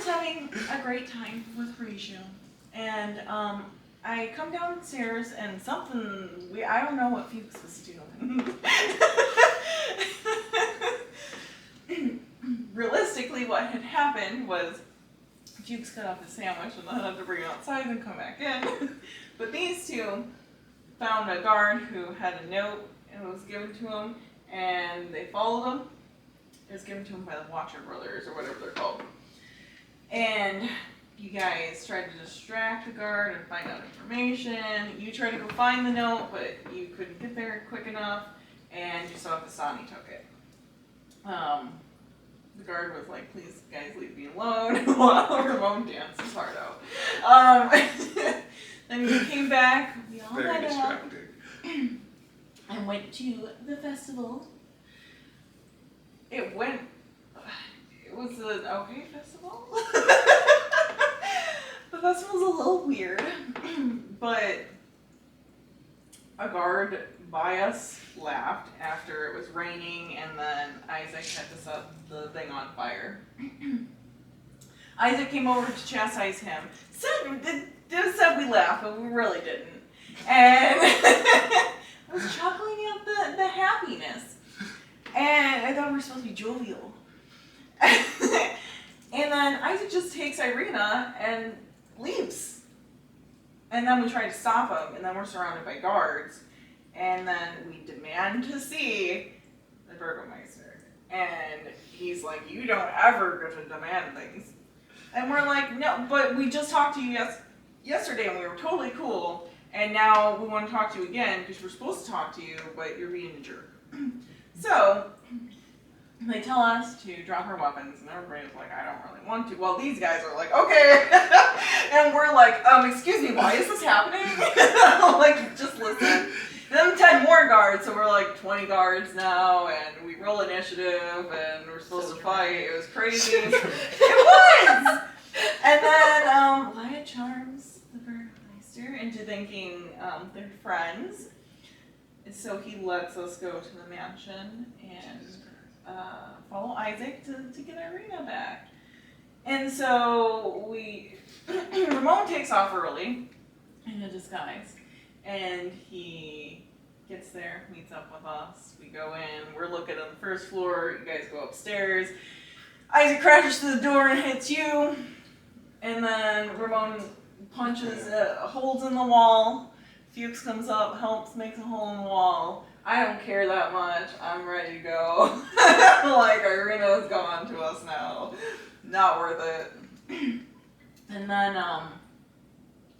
was having a great time with Horatio, and I come downstairs and something I don't know what Fuchs was doing. Realistically, what had happened was Fuchs cut off his sandwich and then had to bring it outside and come back in. But these two found a guard who had a note and it was given to him, and they followed him. It was given to him by the Watcher Brothers, or whatever they're called. And you guys tried to distract the guard and find out information. You tried to go find the note, but you couldn't get there quick enough, and you saw Vasani took it. The guard was like, please, guys, leave me alone, while Ramon danced his heart out. Then we came back, we all Very met up, distracting. and went to the festival. It was an okay festival. The festival's a little weird, but a guard by us laughed after it was raining, and then Isaac had to set the thing on fire. Isaac came over to chastise him. Said we laughed, but we really didn't. And I was chuckling at the happiness. And I thought we were supposed to be jovial. And then Isaac just takes Irina and leaves. And then we try to stop him, and then we're surrounded by guards. And then we demand to see the Burgomeister. And he's like, you don't ever get to demand things. And we're like, no, but we just talked to you yesterday and we were totally cool. And now we want to talk to you again because we're supposed to talk to you, but you're being a jerk. So they tell us to drop our weapons, and everybody's like, I don't really want to. Well, these guys are like, okay. And we're like, excuse me, why is this happening? Like, just listen. And then 10 more guards, so we're like 20 guards now, and we roll initiative, and we're supposed to fight. It was crazy. It was! And then Laya charms the Burgomeister into thinking they're friends. And so he lets us go to the mansion and follow Isaac to get Irina back. And so Ramon takes off early in a disguise, and he gets there, meets up with us. We go in, we're looking on the first floor, you guys go upstairs. Isaac crashes through the door and hits you, and then Ramon punches holes in the wall. Fuchs comes up, helps, makes a hole in the wall. I don't care that much. I'm ready to go. Like, Irina's gone to us now. Not worth it. And then,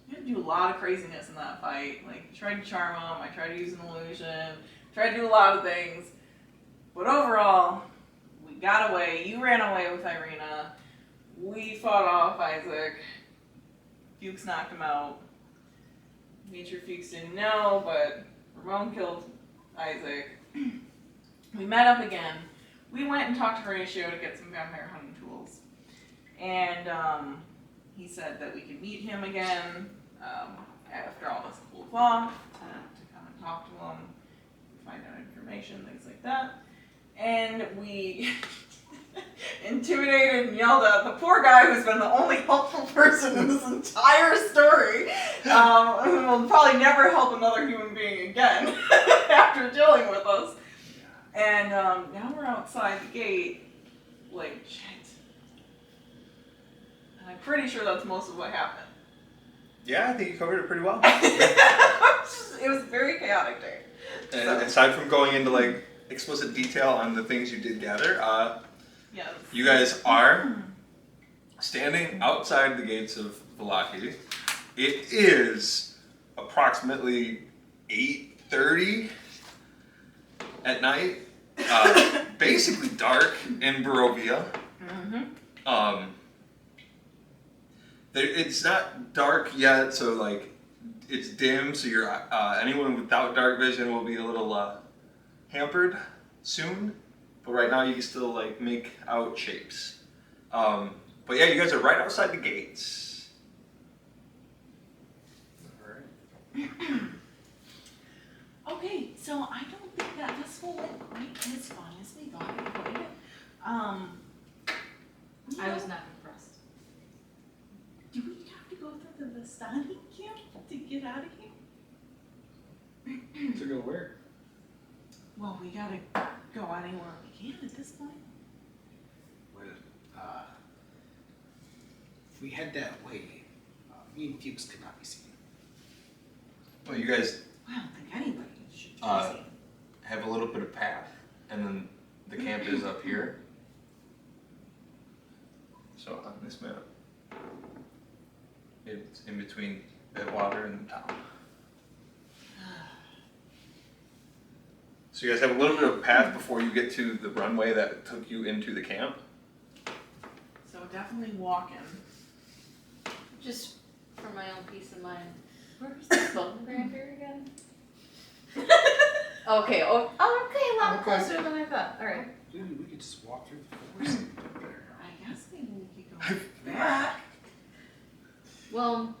we had to do a lot of craziness in that fight. Like, tried to charm him, I tried to use an illusion, tried to do a lot of things. But overall, we got away. You ran away with Irina. We fought off Isaac. Fuchs knocked him out. Major Fuchs didn't know, but Ramon killed Isaac. We met up again. We went and talked to Horatio to get some vampire hunting tools. And he said that we could meet him again after all this cools off to come and talk to him, find out information, things like that. And we intimidated and yelled at the poor guy who's been the only helpful person in this entire story, who will probably never help another human being again after dealing with us. And now we're outside the gate, like, shit. And I'm pretty sure that's most of what happened. Yeah, I think you covered it pretty well. It was a very chaotic day. And aside from going into like explicit detail on the things you did gather, yes. You guys are standing outside the gates of Valaki. It is approximately 8:30 at night. Basically dark in Barovia. Mm-hmm. It's not dark yet, so like it's dim. So you're anyone without dark vision will be a little hampered soon. But right now you can still like make out shapes. But yeah, you guys are right outside the gates. Alright. Okay, so I don't think that festival went quite as fun as we thought it would. I was not impressed. Do we have to go through the Vistani camp to get out of here? To go where? Well, we gotta go anywhere we can at this point. Well, if we head that way, me and Fuchs could not be seen. Well, you guys I don't think anybody should be seen. have a little bit of path, and then the camp is up here. So on this map, it's in between Bedwater and the town. So you guys have a little bit of path before you get to the runway that took you into the camp. So definitely walking. Just for my own peace of mind. Where's the bone grinder again? Okay, okay, a lot closer than I thought. Alright. Dude, we could just walk through the forest and get there. I guess maybe we could go back. Well,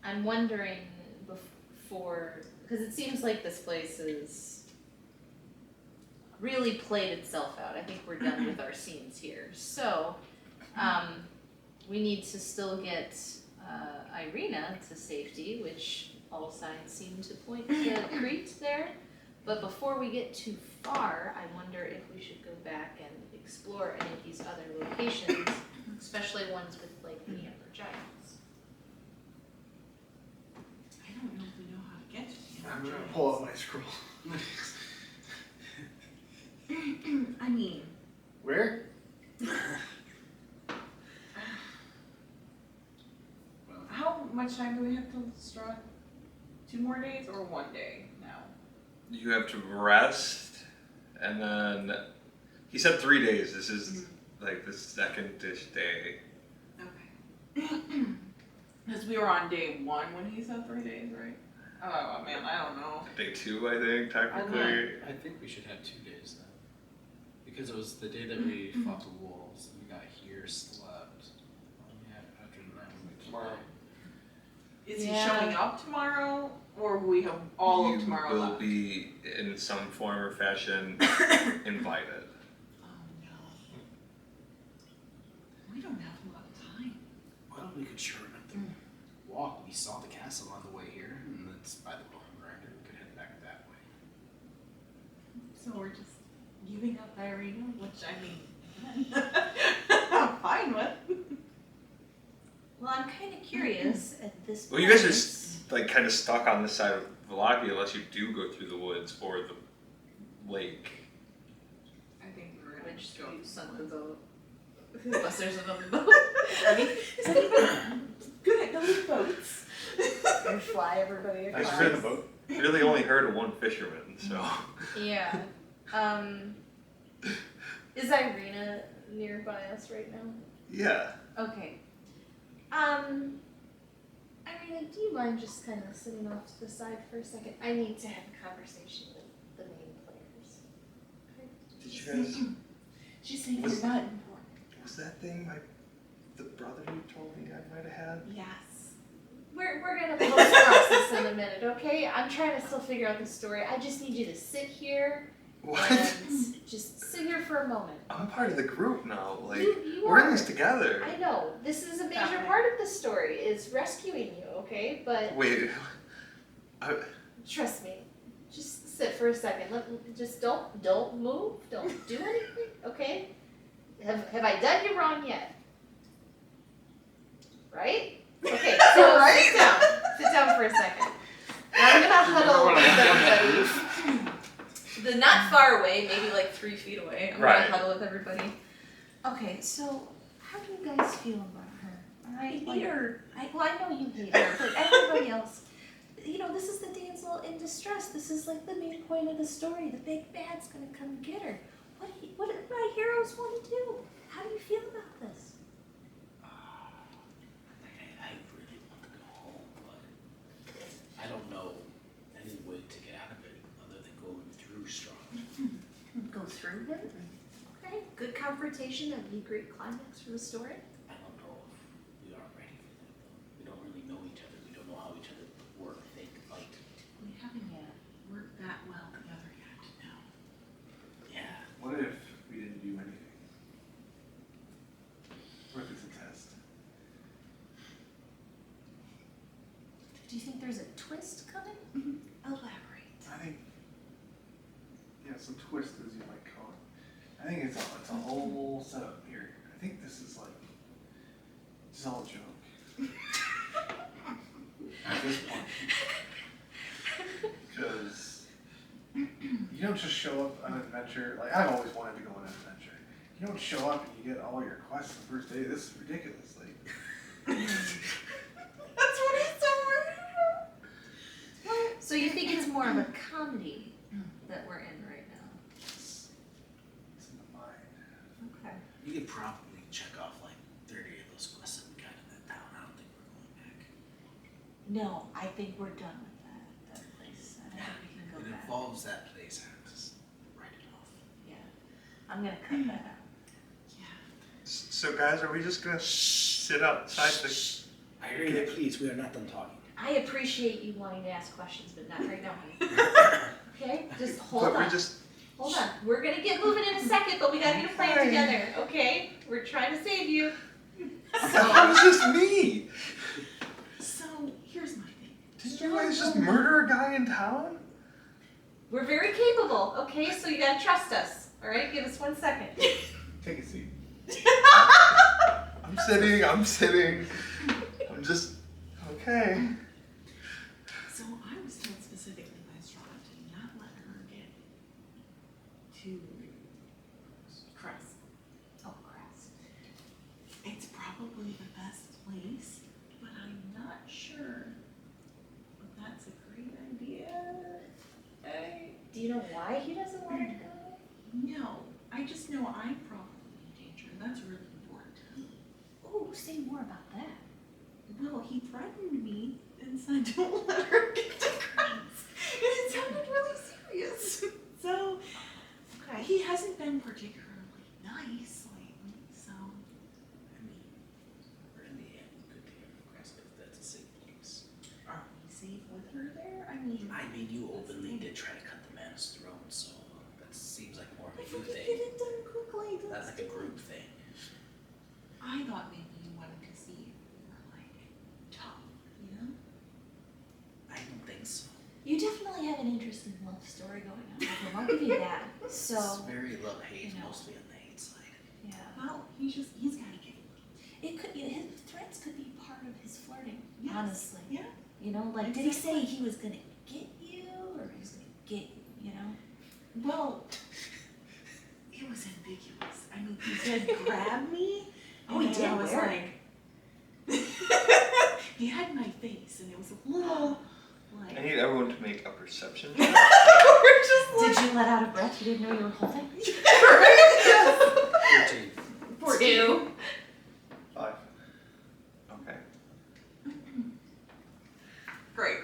I'm wondering before, because it seems like this place is really played itself out. I think we're done with our scenes here. So, we need to still get Irina to safety, which all signs seem to point to Crete there. But before we get too far, I wonder if we should go back and explore any of these other locations, especially ones with like the amber giants. I don't know if we know how to get to the I'm Amber gonna Giants. pull out my scroll. I mean, Where? how much time do we have till Strahd? 2 more days or 1 day now? You have to rest, and then he said 3 days. This is like the second-ish day. Okay. Because we were on day 1 when he said 3 days, right? Oh man, I don't know. Day 2, I think, technically. I think we should have 2 days then. Because it was the day that we fought the wolves, and we got here, slept. Yeah, after that, we went tomorrow. Is he Yeah. showing up tomorrow, or we have all of tomorrow You will left? be, in some form or fashion, invited. Oh no. We don't have a lot of time. Well, we could shorten up the walk. We saw the castle on the way here, and it's by the bone grinder. We could head back that way. So we're just giving up Irina, which I mean, I'm fine with. Well, I'm kind of curious at this Well, point. you guys are like kind of stuck on this side of Valaki unless you do go through the woods or the lake. I think we're gonna Which just go. you sunk the boat. Unless there's another boat. I mean, is anybody good at building boats? And fly everybody I've across. ridden a boat. Really only heard of one fisherman, so. Yeah. Is Irina nearby us right now? Yeah. Okay. Irina, do you mind just kind of sitting off to the side for a second? I need to have a conversation with the main players. Okay? Did you guys? She's saying Was- you're not important. Was that thing the brother you told me I might have had? Yes. We're gonna post-process this in a minute, okay? I'm trying to still figure out the story. I just need you to sit here What? and just sit here for a moment. I'm part of the group now. Like You we're are. in this together. I know. This is a major Definitely. part of the story, is rescuing you, okay? But Wait. trust me. Just sit for a second. Just don't move. Don't do anything, okay? Have I done you wrong yet? Right? Okay, so Right? sit down for a second. And I'm gonna huddle with everybody. Not far away, maybe like 3 feet away. I'm Right. gonna huddle with everybody. Okay, so how do you guys feel about her? Alright, I hate her. I know you hate her, but everybody else, you know, this is the damsel in distress. This is like the main point of the story. The big bad's gonna come get her. What do my heroes want to do? How do you feel about this? I really want to go home, but I don't know any way to get out of it other than going through Strahd. Go through him? Okay, good confrontation. That would be a great climax for the story. I don't know if we are ready for that though. We don't really know each other. We don't know how each other work, think, fight. We haven't worked that well together yet. No. Yeah. What if we didn't do anything? What if it's a test? Do you think there's a twist coming? Elaborate. I think, yeah, some twist as you might call it. I think it's a whole setup here. I think this is like, it's all a joke. At this point. Because you don't just show up on an adventure, like I've always wanted to go on an adventure. You don't show up and you get all your quests the first day. This is ridiculous. Like, That's what he's so worried about. So you think it's more of a comedy that we're in right now? it's in the mind. Okay. You could probably check off like 30 of those quests that we got in that town. I don't think we're going back. No, I think we're done with that place. I don't think we can go It back. involves that place. I just write it off. Yeah, I'm gonna cut that out. So guys, are we just gonna sit outside the? Irina, please, we are not done talking. I appreciate you wanting to ask questions, but not right now, honey. Okay, just hold But on. we just. Hold on. We're gonna get moving in a second, but we gotta get a plan together, okay? We're trying to save you. That was just me. So here's my thing. Did you guys just murder a guy in town? We're very capable, okay? So you gotta trust us, all right? Give us 1 second. Take a seat. I'm sitting. I'm just. Okay. So I was told specifically by Strahd to not let her get too crust. Oh, crap. It's probably the best place, but I'm not sure if that's a great idea. Do you know why he doesn't want her to go? No, I just know I'm probably in danger, and that's really important to him. Oh, say more about that. Well, he threatened me and said, "Don't let her get to crust," and it sounded really serious. So Okay. he hasn't been particularly nice lately. So I mean, we're in the end good to get across if that's a safe place. are we safe with her there? I mean, You openly did try to cut the man's throat, so that seems like more of a if you we could thing. get it done quickly, That's like a group thing. I thought maybe you wanted to see if we were like tough, you know? I don't think so. You definitely have an interesting love story going on with him. I'll give you that. It's So, very love-hate, you know. mostly on the hate side. yeah. Well, he's got to get It could, his threats could be part of his flirting, Yes. honestly. Yeah. You know, like, did he say Exactly. he was gonna get you, or he was gonna get you, you know? Well, it was ambiguous. I mean, he did grab me. Oh, he and did? I was Where? like, he had my face, and it was a little I like. need everyone to make a perception check. We're just Did you let out a breath you didn't know you were holding? 13. 2. 5. Okay. Great.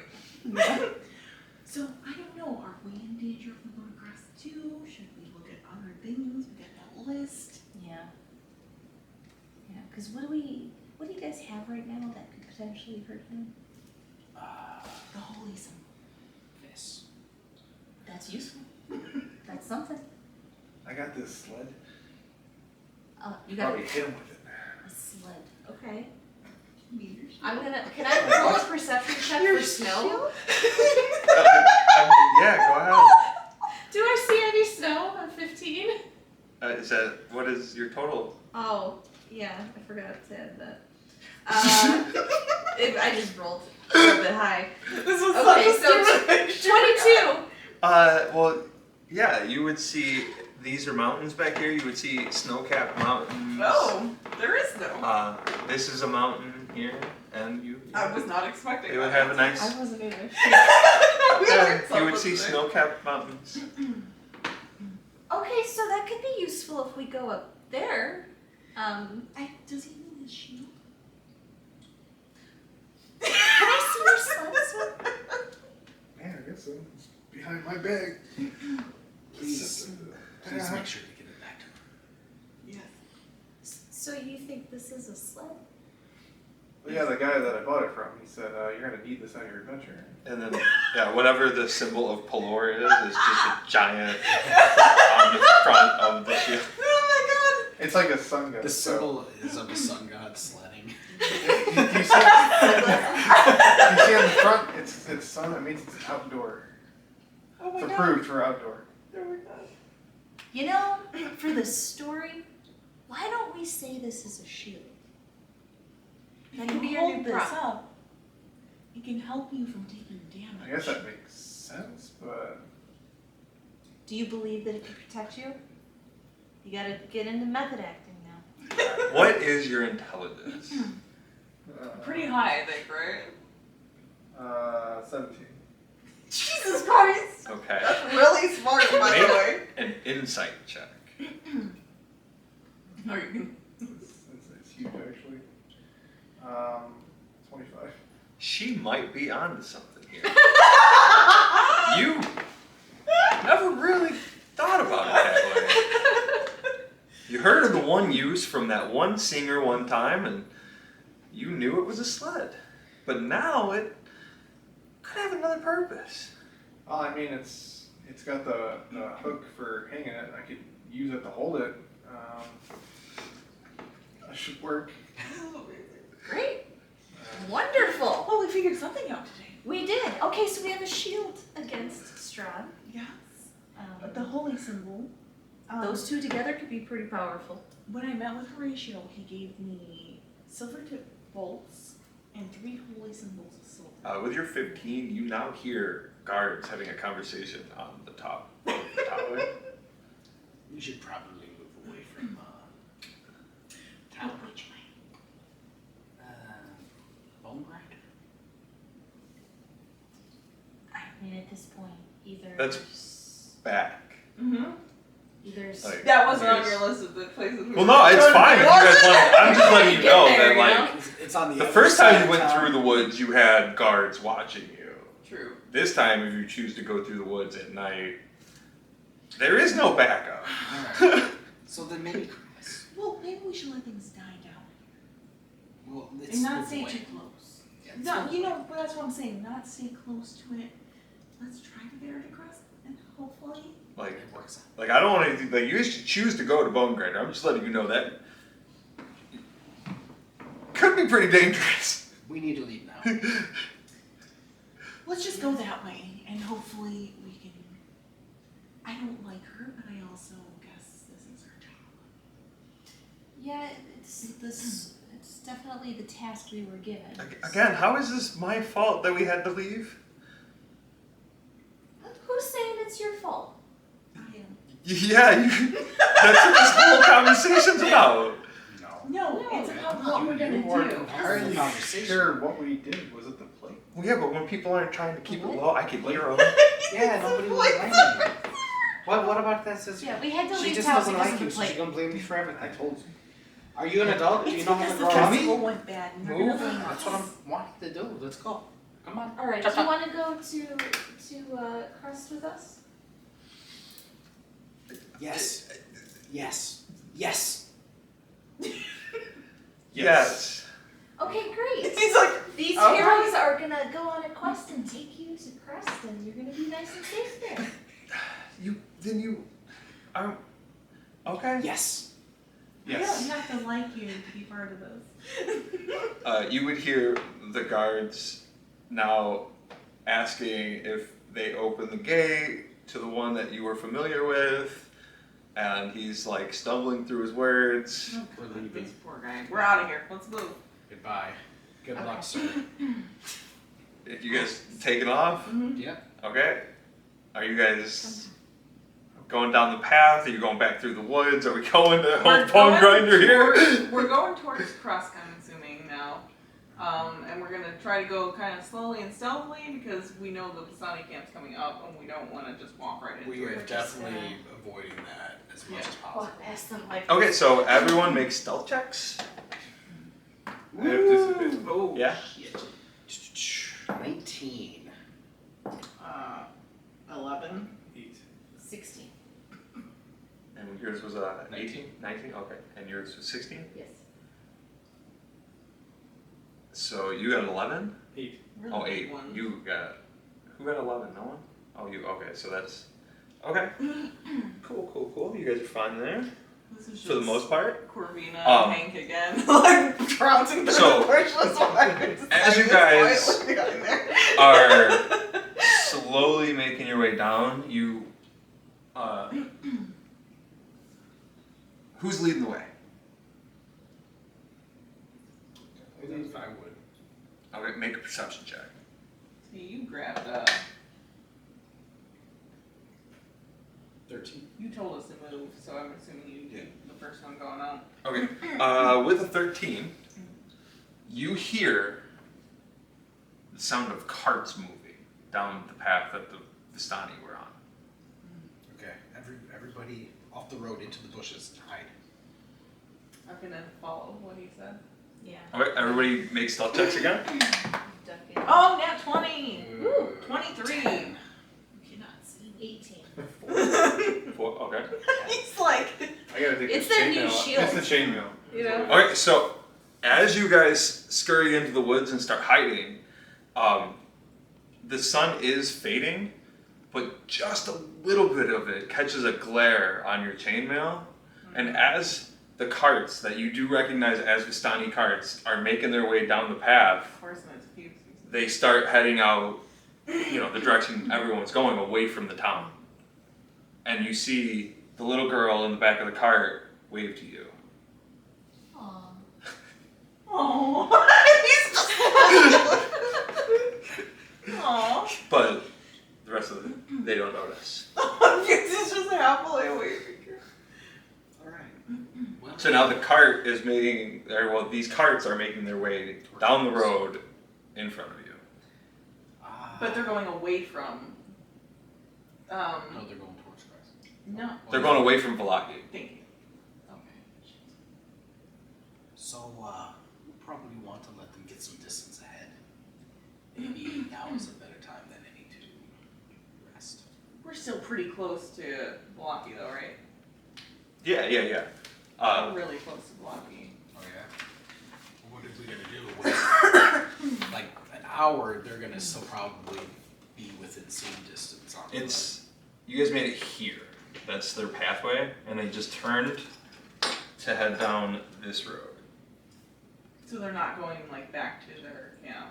So I don't know. Are we in danger if we go to Crest too? Should we look at other things? We got that list. Yeah. Yeah, because what do you guys have right now that could potentially hurt him? The holy symbol. This. That's useful. That's something. I got this sled. You got Probably hit him with it. a sled. Okay. Meters. Can I roll a perception check for snow? Yeah, go ahead. Do I see any snow on 15? What is your total? Oh, yeah, I forgot to add that. I just rolled a little bit high. This was Okay, such a so 22! Well, yeah, you would see, these are mountains back here. You would see snow-capped mountains. No, there is no. This is a mountain here, and you. I was not expecting It would that. have a nice. I wasn't either. We Yeah, learned you would something see today. snow-capped mountains. Okay, so that could be useful if we go up there. Does he need his shield? Can I see your sled, sir? Man, I guess so. It's behind my bag. Please Yeah. make sure to give it back to him. Yes. So you think this is a sled? Well, yeah, the guy that I bought it from, he said, you're going to need this on your adventure. And then, yeah, whatever the symbol of Pelor is just a giant on the front of the shield. Oh It's like a sun god. The so- symbol is of a sun god sledding. You see on the front, it's sun. It means it's outdoor. Oh my It's god. approved for outdoor. Oh my god. You know, for the story, why don't we say this is a shield? That can be your new Hold this prop. up. It can help you from taking damage. I guess that makes sense, but Do you believe that it can protect you? You gotta get into method acting now. What is your intelligence? Pretty high, I think, right? 17. Jesus Christ! Okay. That's really smart, by the way. An insight check. No, you can. It's huge, actually. 25. She might be onto something here. You never really thought about it that way. You heard of the one use from that one singer one time, and you knew it was a sled. But now it could have another purpose. Well, I mean, it's got the hook for hanging it. I could use it to hold it. That should work. Great. Wonderful. Well, we figured something out today. We did. Okay, so we have a shield against Strahd. Yes. The holy symbol. Those two together could be pretty powerful. When I met with Horatio, he gave me silver tip bolts and 3 holy symbols of silver. With your 15, you now hear guards having a conversation on the top of the tower. We should probably move away from tower. Which way? Bone grinder. I mean, at this point, either That's back. Mm-hmm. either Like, That wasn't on yes. your list of the places we Well, were no, it's going fine to. if you guys want. I'm just letting you Get know there, that, you like, know? It's on the the other first side time you of went town. through the woods, you had guards watching you. True. This time, if you choose to go through the woods at night, there is no backup. Alright. So then maybe cross. Well, maybe we should let things die down. Well, let's And not move stay away. too close. Yeah, let's No, move you away. know, but that's what I'm saying. Not stay close to it. Let's try to get her to cross, and hopefully. Like, It works out. I don't want anything. Like, you guys should choose to go to Bone Grinder. I'm just letting you know that could be pretty dangerous. We need to leave now. Let's just go that way, and hopefully we can. I don't like her, but I also guess this is her job. Yeah, it's definitely the task we were given. Again, how is this my fault that we had to leave? Who's saying it's your fault? I am. Yeah, that's what this whole conversation's about. No. No, it's about what we're gonna weren't do. part of the conversation. Sure, what we did was at the plate. Well, yeah, but when people aren't trying to keep it low, I can hear them. Yeah, nobody was Like blaming you. What about that sister? Yeah, we had to She leave just town doesn't because like of you, the so she's plate. gonna blame me for everything. I told you. Are you an adult? Do you It's know how because to the grow up? festival went bad, and you're Move. gonna blame That's us. what I'm wanting to do. Let's go. Come on. All right, do you want to go to Crest with us? Yes. Yes. Yes. Yes. Okay, great. He's like, These Okay. heroes are gonna go on a quest and take you to Crest, and you're gonna be nice and safe there. You are okay. Yes. I don't have to like you to be part of this. You would hear the guards now asking if they open the gate to the one that you were familiar with, and he's like stumbling through his words. We're leaving. This poor guy. We're out of here. Let's move. Goodbye. Good Okay. luck, sir. If you guys taking off, Yep. okay. Are you guys going down the path? Are you going back through the woods? Are we going to We're Bone Grinder here? We're going towards Crest, I'm assuming now. And we're gonna try to go kind of slowly and stealthily because we know the Pisani camp's coming up, and we don't want to just walk right into We are it. definitely avoiding that as much as possible. Walk past them like. Okay, so everyone make stealth checks. I have disadvantage. Oh, Yeah. shit. 19. 11. 8. 16. And yours was 18? 19? Okay. And yours was 16? Yes. So you got 11? 8. We're the Oh, big 8. ones. You got. Who got 11? No one? Oh, you. Okay, so that's. Okay. Cool. You guys are fine there. This is just for the most part. Corvina Um, and Hank again, like trouncing through so, the bushes. as you guys are slowly making your way down, you, who's leading the way? I would. Okay, make a perception check. See, you grabbed 13. You told us to move, so I'm assuming you did the first one going out. Okay, with a 13, you hear the sound of carts moving down the path that the Vistani were on. Okay, everybody off the road into the bushes and hide. I'm gonna follow what he said. Yeah. Okay, everybody make stealth checks again. Ducking. Oh, nat 20! Woo. 23! Cannot see. 18. 4, okay. He's like, I gotta take It's this their chainmail new out. shield. It's the chainmail. you know. Okay, so as you guys scurry into the woods and start hiding, the sun is fading, but just a little bit of it catches a glare on your chainmail, and as the carts that you do recognize as Vistani carts are making their way down the path, Of course, and it's pubes. they start heading out, the direction everyone's going, away from the town. And you see the little girl in the back of the cart wave to you. Aw. Oh, he's just. Aw. But the rest of them, they don't notice. He's just happily waving. Alright. Well, So now the cart is these carts are making their way down the road in front of you. But they're going away from. No, they're going towards Christ. No. They're going away from Valaki. Thank you. Okay. So, we'll probably want to let them get some distance ahead. Maybe now is a better time than any to rest. We're still pretty close to Blocky, though, right? Yeah. We're really close to Blocky. Oh yeah? What are we gonna do? Like an hour, they're gonna still probably be within some distance on the road. You guys made it here. That's their pathway, and they just turned to head down this road. So they're not going like back to their camp.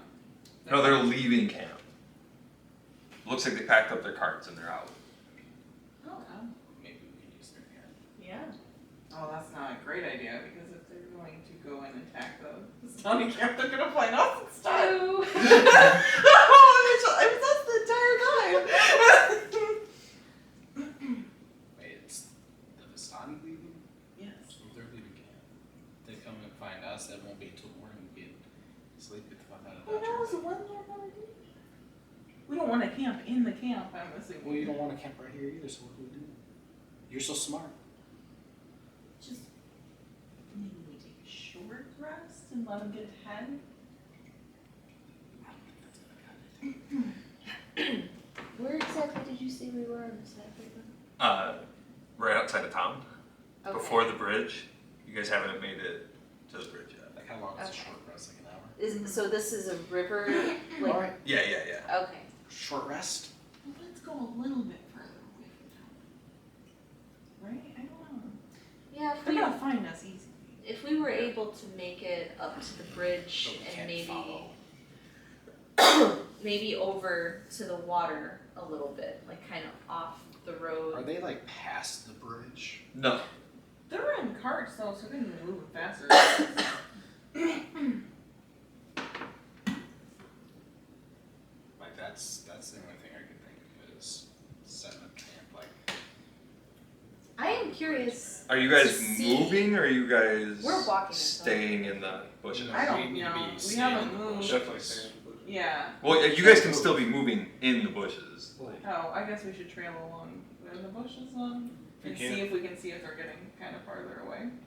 No, they're leaving camp. Looks like they packed up their carts and they're out. Oh, Maybe we can use their hand. Yeah. oh, that's not a great idea because if they're going to go and attack the Stony camp, they're gonna find us instead. Ooh. I was us the entire time. Wait, it's the Vistani leaving? Yes. So they're leaving camp. They come and find us, that won't be until morning. We get sleep, get the fuck out of Who that. knows what they're gonna do? We don't want to camp in the camp, I'm assuming. Well, you don't want to camp right here either, so what do we do? You're so smart. Just maybe we take a short rest and let them get ahead. I don't think that's gonna cut it. Where exactly did you say we were on this map? Right outside of town, Okay. before the bridge. You guys haven't made it to the bridge yet. Like how long is a Okay. short rest? Like an hour? So this is a river, like, Alright. Yeah. okay. Short rest? Well, let's go a little bit further away from town. Right? I don't know. Yeah, They're gonna find us easy. if we were able to make it up to the bridge So we and can't maybe follow. maybe over to the water a little bit, like kind of off the road. Are they like past the bridge? No. They're in carts though, so they're gonna be moving faster. Like that's the only thing I can think of is setting up camp like I am curious. Are you guys To see- moving or are you guys We're walking staying in the bushes? I don't We need to know. be We staying haven't in the moved. bushes. Definitely staying in the bush. Yeah. Well, you guys can still be moving in the bushes. Oh, I guess we should trail along where the bushes on You and can. see if we can see if they're getting kind of farther away. I mean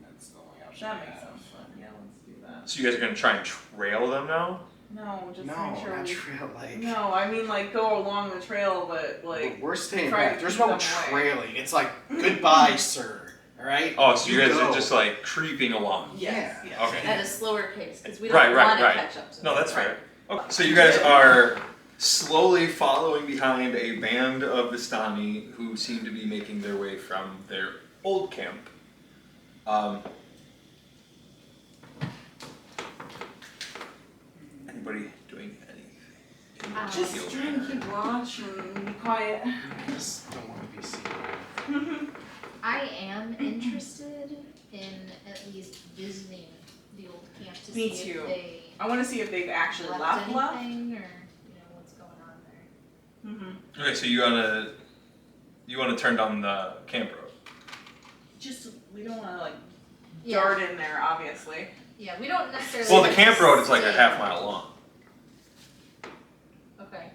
that's the only option. That I makes have. sense. Then. Yeah, let's do that. So you guys are gonna try and trail them now? No, just No, make sure not we. trail like No, I mean like go along the trail, but like. But we're staying try to back. There's keep no them away. trailing. It's like goodbye, sir. Alright? Oh, so you guys go. are just like creeping along. Yes. Yeah. Yes. Okay. At a slower pace, because we don't Right, want to right. catch up to No, them. that's fair. Okay. So you guys are slowly following behind a band of Vistani who seem to be making their way from their old camp. Anybody doing anything? Just Field try and there? keep watch and be quiet. I just don't wanna be seen. I am interested in at least visiting the old camp to Me see too. if they I want to see if they've actually left left. anything or, you know, what's going on there. Mm-hmm. Okay, so you wanna turn down the camp road. Just we don't want to like Yeah, dart in there, obviously. yeah, we don't necessarily. Well, the have to camp road is like a stay- half mile long. Okay,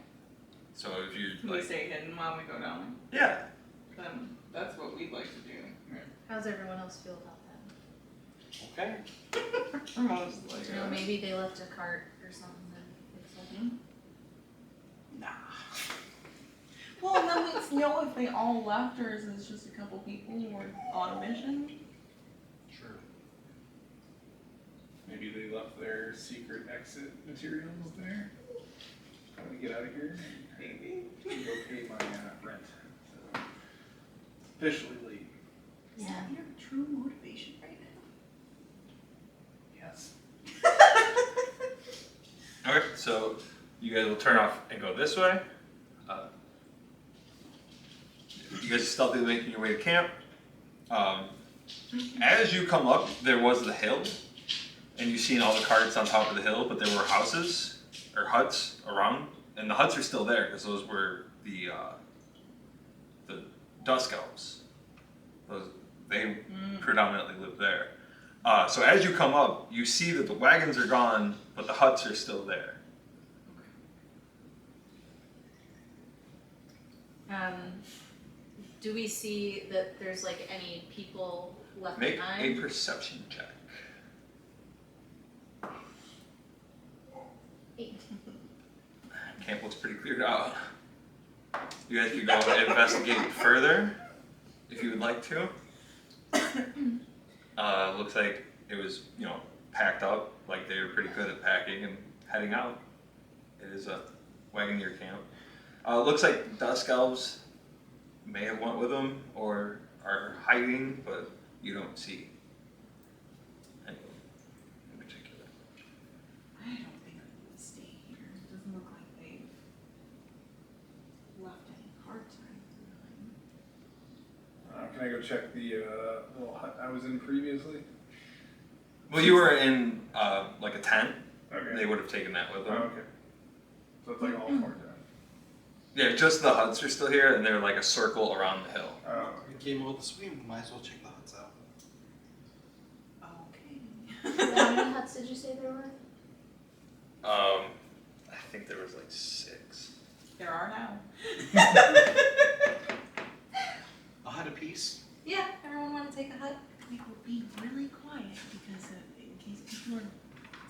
So if you Can we like, stay hidden while we go down? yeah. Then that's what we'd like to do. how's everyone else feel about that? Okay. Ramon's like, You know, maybe they left a cart or something and fix it. nah. Well, and then let's know if they all left or is it just a couple people who are on a mission. Sure. Maybe they left their secret exit materials there. How do we get out of here? Maybe. Go pay my rent. So, officially leave. Is that your true motivation right now? Yes. Okay, so you guys will turn off and go this way. You guys are stealthily making your way to camp. As you come up, there was the hill, and you've seen all the carts on top of the hill, but there were houses or huts around, and the huts are still there because those were the Dusk Elves. They predominantly live there. So as you come up, you see that the wagons are gone, but the huts are still there. Do we see that there's like any people left Make a behind? perception check. 8. Camp looks pretty cleared out. You guys could go and investigate further if you would like to. Looks like it was, packed up. Like they were pretty good at packing and heading out. It is a Wagoneer camp. Looks like Dusk Elves may have went with them or are hiding, but you don't see anyone in particular. I don't think they would stay here. It doesn't look like they've left any carts or anything. Can I go check the little hut I was in previously? Well, you were in like a tent. Okay. They would have taken that with Oh, them. okay. So it's like all four times. Yeah, just the huts are still here, and they're like a circle around the hill. Oh, We came all this way, we might as well check the huts out. Okay. How many huts did you say there were? I think there was like 6. There are now. A hut apiece? Yeah, everyone want to take a hut? We will be really quiet because in case people are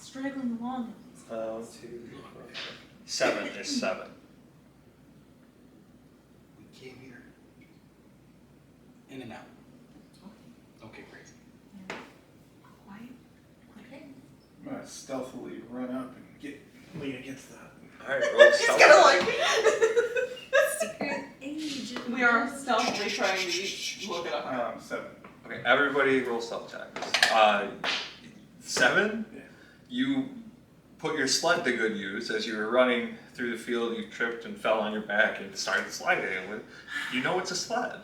straggling along. 1, 2, 3, 4, 5. 7. There's 7. We came here. In and out. Okay, great. Quiet. Okay. I'm gonna stealthily run up and lean against the hut. All right, roll He's stealth. gonna like. Secret agent. We are stealthily trying to look it up. 7. Okay, everybody roll stealth checks. 7. Yeah. You put your sled to good use as you were running through the field. You tripped and fell on your back and started sliding. You know it's a sled.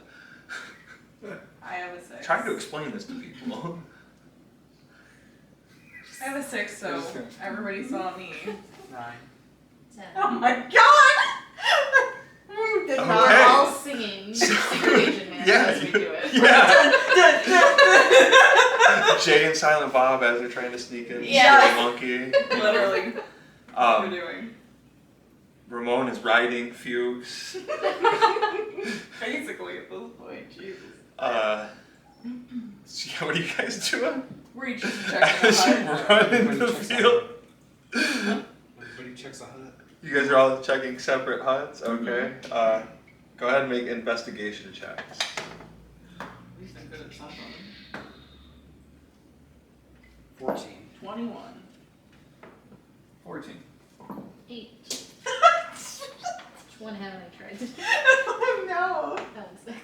I have a 6. Trying to explain this to people. I have a 6, so everybody saw me. 9. 10. Oh my god! Did Okay. We're all singing Secret Agent Man Yeah, as we do it. Yeah. Jay and Silent Bob as they're trying to sneak in. Yeah. Silly Monkey. Literally. What we're doing. Ramon is riding Fuchs. Basically at this point, Jesus. So yeah, what are you guys doing? We're each just checking the As you hut. run into the Everybody checks field. Everybody checks a hut. You guys are all checking separate huts? Okay. Go ahead and make investigation checks. At least I'm good at something. 14. 21. 14. 8. Which one haven't I tried to do? Oh no! That one's 6.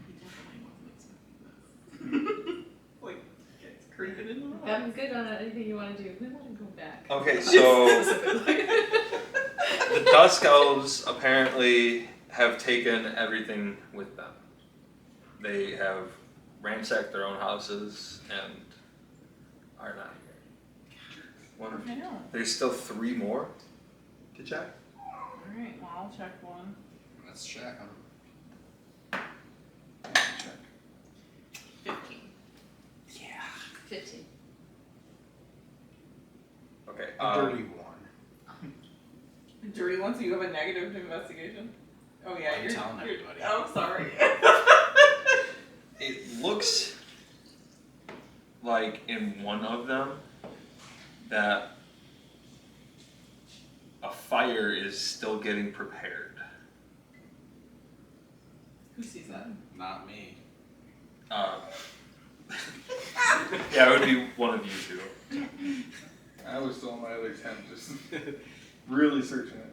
He definitely wasn't expecting this. Like, it's creeping in the room. I'm good on anything you want to do. We want to go back. Okay, so Specifically. the Dusk Elves apparently have taken everything with them. They have ransacked their own houses and are not here. Wonderful. I know. There's still 3 more to check. Alright, well, I'll check one. Let's check them. Check. 15. Yeah. 15. Okay. A dirty one. Dirty one, so you have a negative investigation? Oh yeah, I'm telling everybody. Oh, sorry. It looks like in one of them that a fire is still getting prepared. Who sees that? Not me. Yeah, it would be one of you two. I was still on my other tent, just really searching it.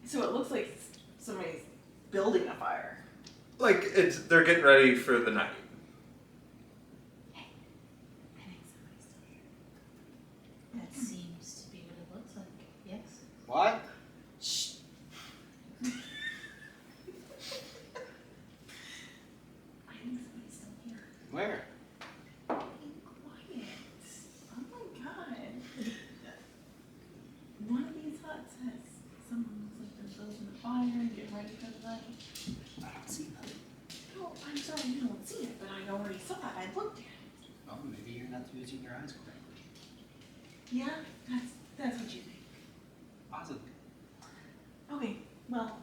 So it looks like somebody's building a fire. Like they're getting ready for the night. I think somebody's still here. That seems to be what it looks like. Yes. What? Shh. I think somebody's still here. Where? Be quiet. Oh my god. One of these huts has someone looks like they're building a fire and getting ready for the night. I don't see nothing. No, I'm sorry you don't see it, but I already saw it. I looked at it. Oh, maybe you're not using your eyes correctly. Yeah, that's what you think. Possibly. Okay, well,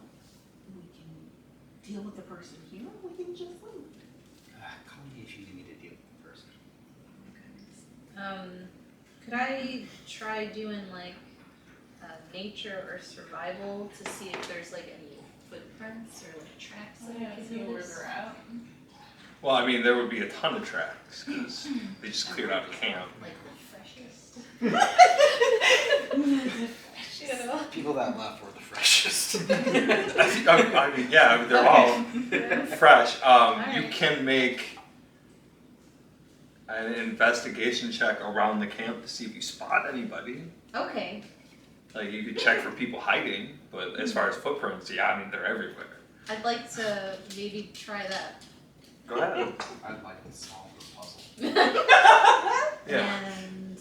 we can deal with the person here, or we can just leave. Call me if you need me to deal with the person. Could I try doing like nature or survival to see if there's like any footprints or like tracks that I can see where notice? they're at. Well, I mean, there would be a ton of tracks because they just cleared out a camp. Like the freshest. You know? People that left were the freshest. I mean, yeah, they're all fresh. You Alright. can make an investigation check around the camp to see if you spot anybody. Okay. Like you could check for people hiding, but as far as footprints, yeah, I mean they're everywhere. I'd like to maybe try that. Go ahead. I'd like to solve the puzzle. Yeah. And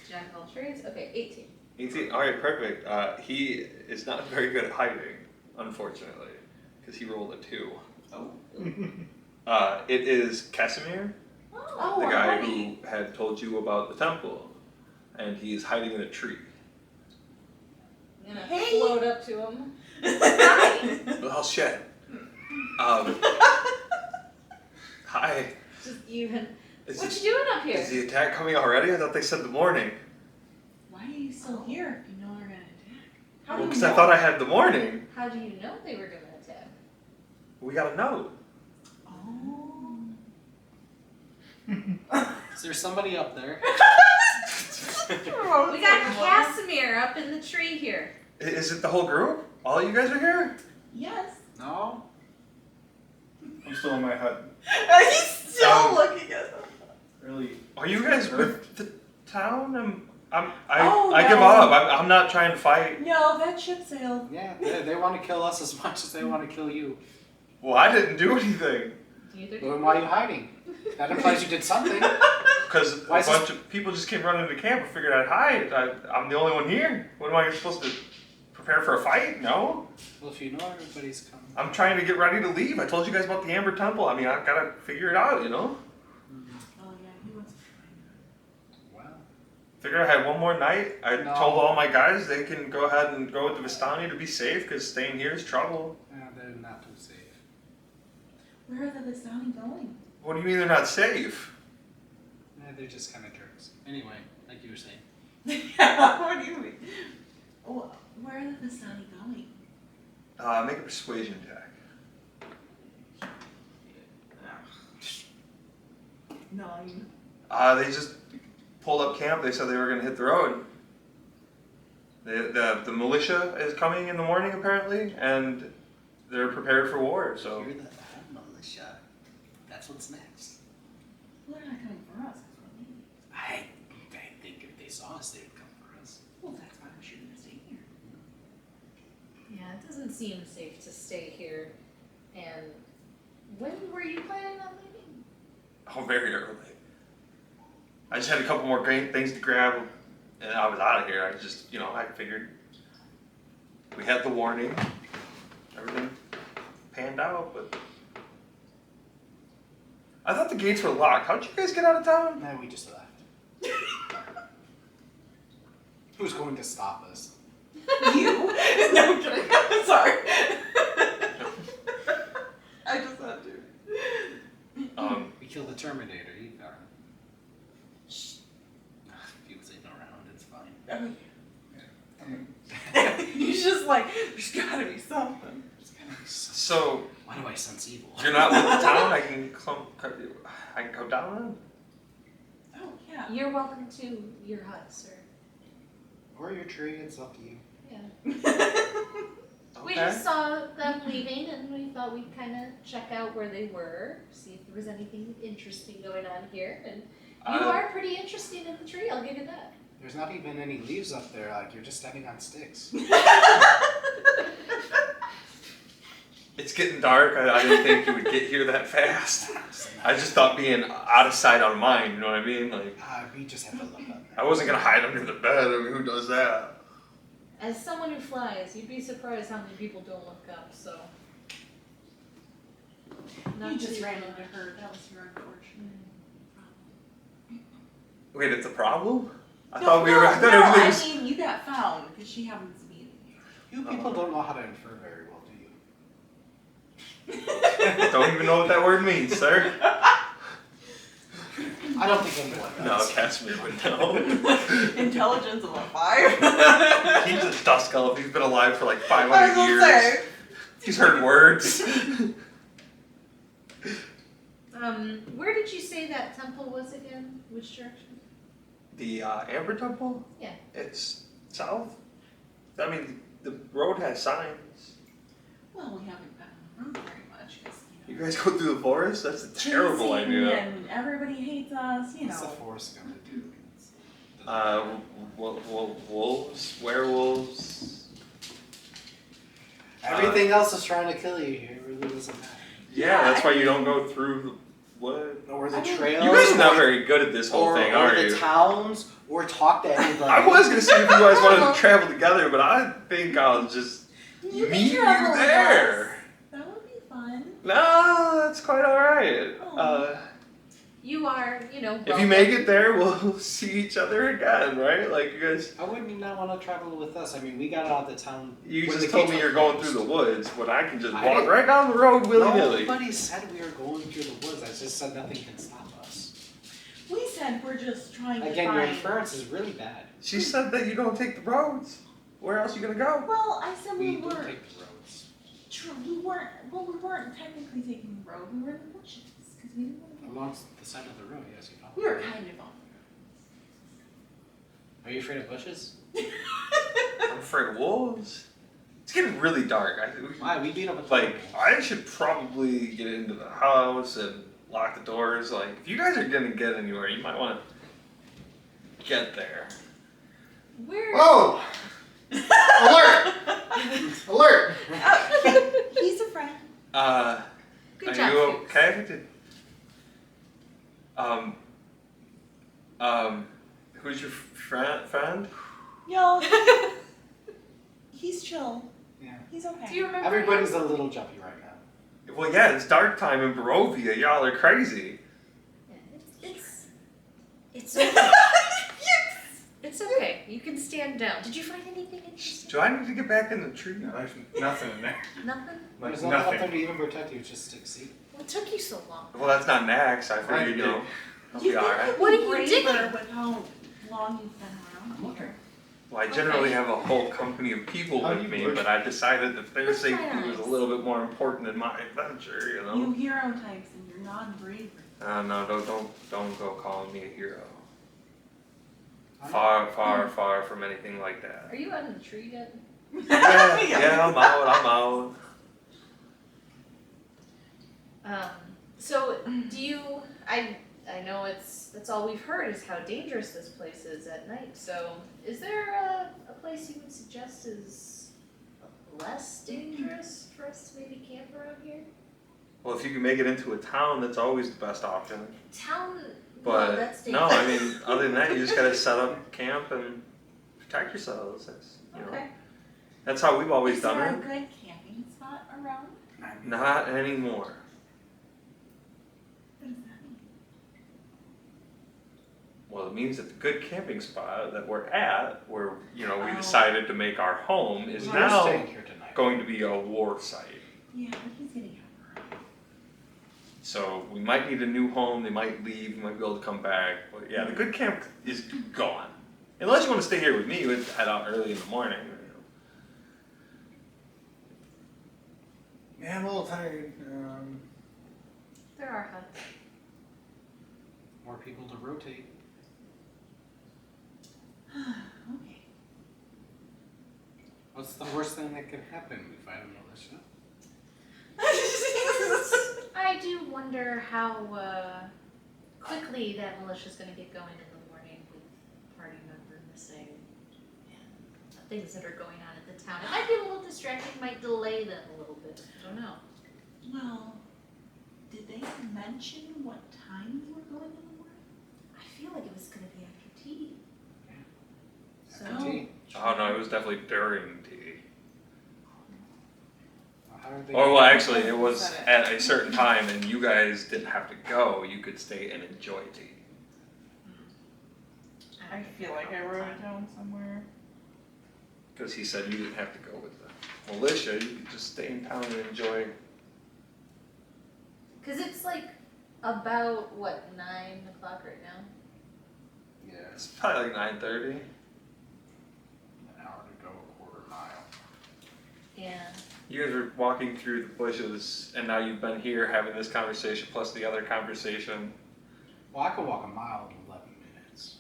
jack of all trades. Okay, 18. 18. All right, perfect. He is not very good at hiding, unfortunately, because he rolled a 2. Oh. It is Casimir, Oh, the guy hi. who had told you about the temple, and he is hiding in a tree. I'm gonna Hey. float up to him. Well, shit. Hi. Just even. Is, What you doing up is here? the attack coming already? I thought they said the morning. Why are you still here if you know they're gonna attack? How do Well, you because know? I thought I had the morning. How do you know they were gonna attack? We got a note. Oh. Is there somebody up there? We got Casimir up in the tree here. Is it the whole group? All you guys are here? Yes. No? I'm still in my hut. He's still looking at them. Really. Are you guys with the town? I Oh, give no. up. I'm not trying to fight. No, that ship sailed. Yeah, they want to kill us as much as they want to kill you. Well, I didn't do anything. Neither Well, then why are you hiding? That implies you did something. Because a Why is this- bunch of people just came running into camp and figured I'd hide. I'm the only one here. What am I supposed to prepare for a fight? No. Well, if you know everybody's coming. I'm trying to get ready to leave. I told you guys about the Amber Temple. I mean, I've got to figure it out, you know? Oh yeah, he wants to try. Well, Figured I had one more night. I No. told all my guys they can go ahead and go with the Vistani to be safe because staying here is trouble. they're not too safe. Where are the Vistani going? What do you mean they're not safe? They're just kind of jerks. Anyway, like you were saying. Yeah, what do you mean? Oh, where are the Vistani going? Make a persuasion check. 9. They just pulled up camp. They said they were going to hit the road. The militia is coming in the morning apparently, and they're prepared for war. So You're the militia. That's what's next. Well, they're not coming for us. That's what I mean. I think if they saw us, they would come for us. Well, that's why we shouldn't stay here. Yeah, it doesn't seem safe to stay here. And when were you planning on leaving? oh, very early. I just had a couple more things to grab, and I was out of here. I just, I figured we had the warning, everything panned out, but I thought the gates were locked. How'd you guys get out of town? No, we just left. Who's going to stop us? You? No, I'm kidding. Sorry. I just had to. We killed the Terminator. You got him. Shh. If he was in around, it's fine. Oh, I mean, yeah. He's just like, there's gotta be something. So Why do I sense evil? you're not with the town. I can go down then. Oh, yeah. You're welcome to your hut, sir. Or your tree, it's up to you. Yeah. We Okay. just saw them leaving and we thought we'd kind of check out where they were, see if there was anything interesting going on here. And you are pretty interesting in the tree, I'll give you that. There's not even any leaves up there, like you're just standing on sticks. It's getting dark. I didn't think you would get here that fast. I just thought being out of sight, out of mind. You know what I mean? Like We just have to look up. I wasn't gonna hide under the bed. I mean, who does that? As someone who flies, you'd be surprised how many people don't look up, so. You just to- ran into her. That was your unfortunate Wait, it's a problem? I no, thought we were. I thought no, everything was. I mean, you got found because she happens to be in here. You people don't know how to infer very well, do you? Don't even know what that word means, sir. I don't think anyone No, does. Casimir would know. Intelligence of a 5. He's a dust elf. He's been alive for like I 500 was gonna years. say. He's heard words. Where did you say that temple was again? Which direction? The Amber Temple? Yeah. It's south. I mean, the road has signs. Well, we haven't been on the road very much because You guys go through the forest? That's a terrible idea. And everybody hates us. What's the forest going to do? Wolves, werewolves. Everything else is trying to kill you here. It really doesn't matter. Yeah, that's why you don't go through the wood. Or the I mean, trails. You guys are not very good at this whole thing, are or you? the towns, or talk to anybody. I was gonna see if you guys wanted to travel together, but I think I'll just You meet you travel with there. us. That would be fun. No, that's quite alright. Oh. You are, If welcome. you make it there, we'll see each other again, right? Like you guys, I wouldn't not want to travel with us. I mean, we got out of the town. you when just the told gates me were you're going closed. through the woods, but I can just I walk didn't- right down the road willy-nilly. Nobody said we were going through the woods. I just said nothing can stop us. We said we're just trying to Again, your find. inference is really bad. She said that you don't take the roads. Where else are you gonna go? Well, I said we We do weren't. take the roads. True, we weren't. Well, we weren't technically taking the road. We were in the bushes because we didn't want to. Along the side of the road, yes, you follow. We were kind of on. Are you afraid of bushes? I'm afraid of wolves. It's getting really dark. Why? We beat up a Like, I should probably get into the house and lock the doors. Like, if you guys are gonna get anywhere, you might want to get there. Where? Whoa! Alert! Alert! He's a friend. Good are job, you Fuchs. okay? Who's your friend? Yo. He's chill. Yeah. He's okay. Do you remember? Everybody's a little jumpy right now. Well, yeah, it's dark time in Barovia. Y'all are crazy. It's okay. It's okay. You can stand down. Did you find anything interesting? Do I need to get back in the tree? No, there's nothing in there. Nothing? Like There's nothing up there nothing. to even protect you. It's just stick seat. What took you so long? Well, that's not Nax. I figured, I'll be alright. What are you braver digging? with how long you've been around here. Well, I generally have a whole company of people with me, but I decided that their Where's my safety was a eyes? little bit more important than my adventure, you You know? hero types and you're non-braver. No, don't go calling me a hero. far from anything like that. Are you out of the tree yet? Yeah, I'm out. So do you, I know that's all we've heard is how dangerous this place is at night, so is there a place you would suggest is less dangerous for us to maybe camp around here? Well, if you can make it into a town, that's always the best option. Town, But no, that's no, dangerous. I mean, other than that, you just gotta set up camp and protect yourselves. Okay. That's how we've always Is done there it. a good camping spot around? Not anymore. What does that mean? Well, it means that the good camping spot that we're at, where we Oh. decided to make our home, is We're now staying here tonight. going to be a war site. Yeah, but he's getting out. So we might need a new home. They might leave. We might be able to come back. But yeah, the good camp is gone. Unless you want to stay here with me, you would head out early in the morning. Yeah, I'm a little tired. There are huts. More people to rotate. Okay. What's the worst thing that could happen? We find a militia. I do wonder how quickly that militia's gonna get going in the morning with a party member missing and things that are going on at the town. It might be a little distracting, might delay them a little bit, I don't know. Well, did they mention what time they were going in the morning? I feel like it was gonna be after tea. After tea. Oh no, it was definitely during tea. How are they? Or well, actually, it was at a certain time, and you guys didn't have to go. You could stay and enjoy tea. I feel like I wrote it down somewhere. Because he said you didn't have to go with the militia. You could just stay in town and enjoy. Cause it's like about, what, 9 o'clock right now? Yeah, It's probably like 9:30. an hour to go, a quarter mile. Yeah. You guys are walking through the bushes, and now you've been here having this conversation plus the other conversation. Well, I could walk a mile in 11 minutes.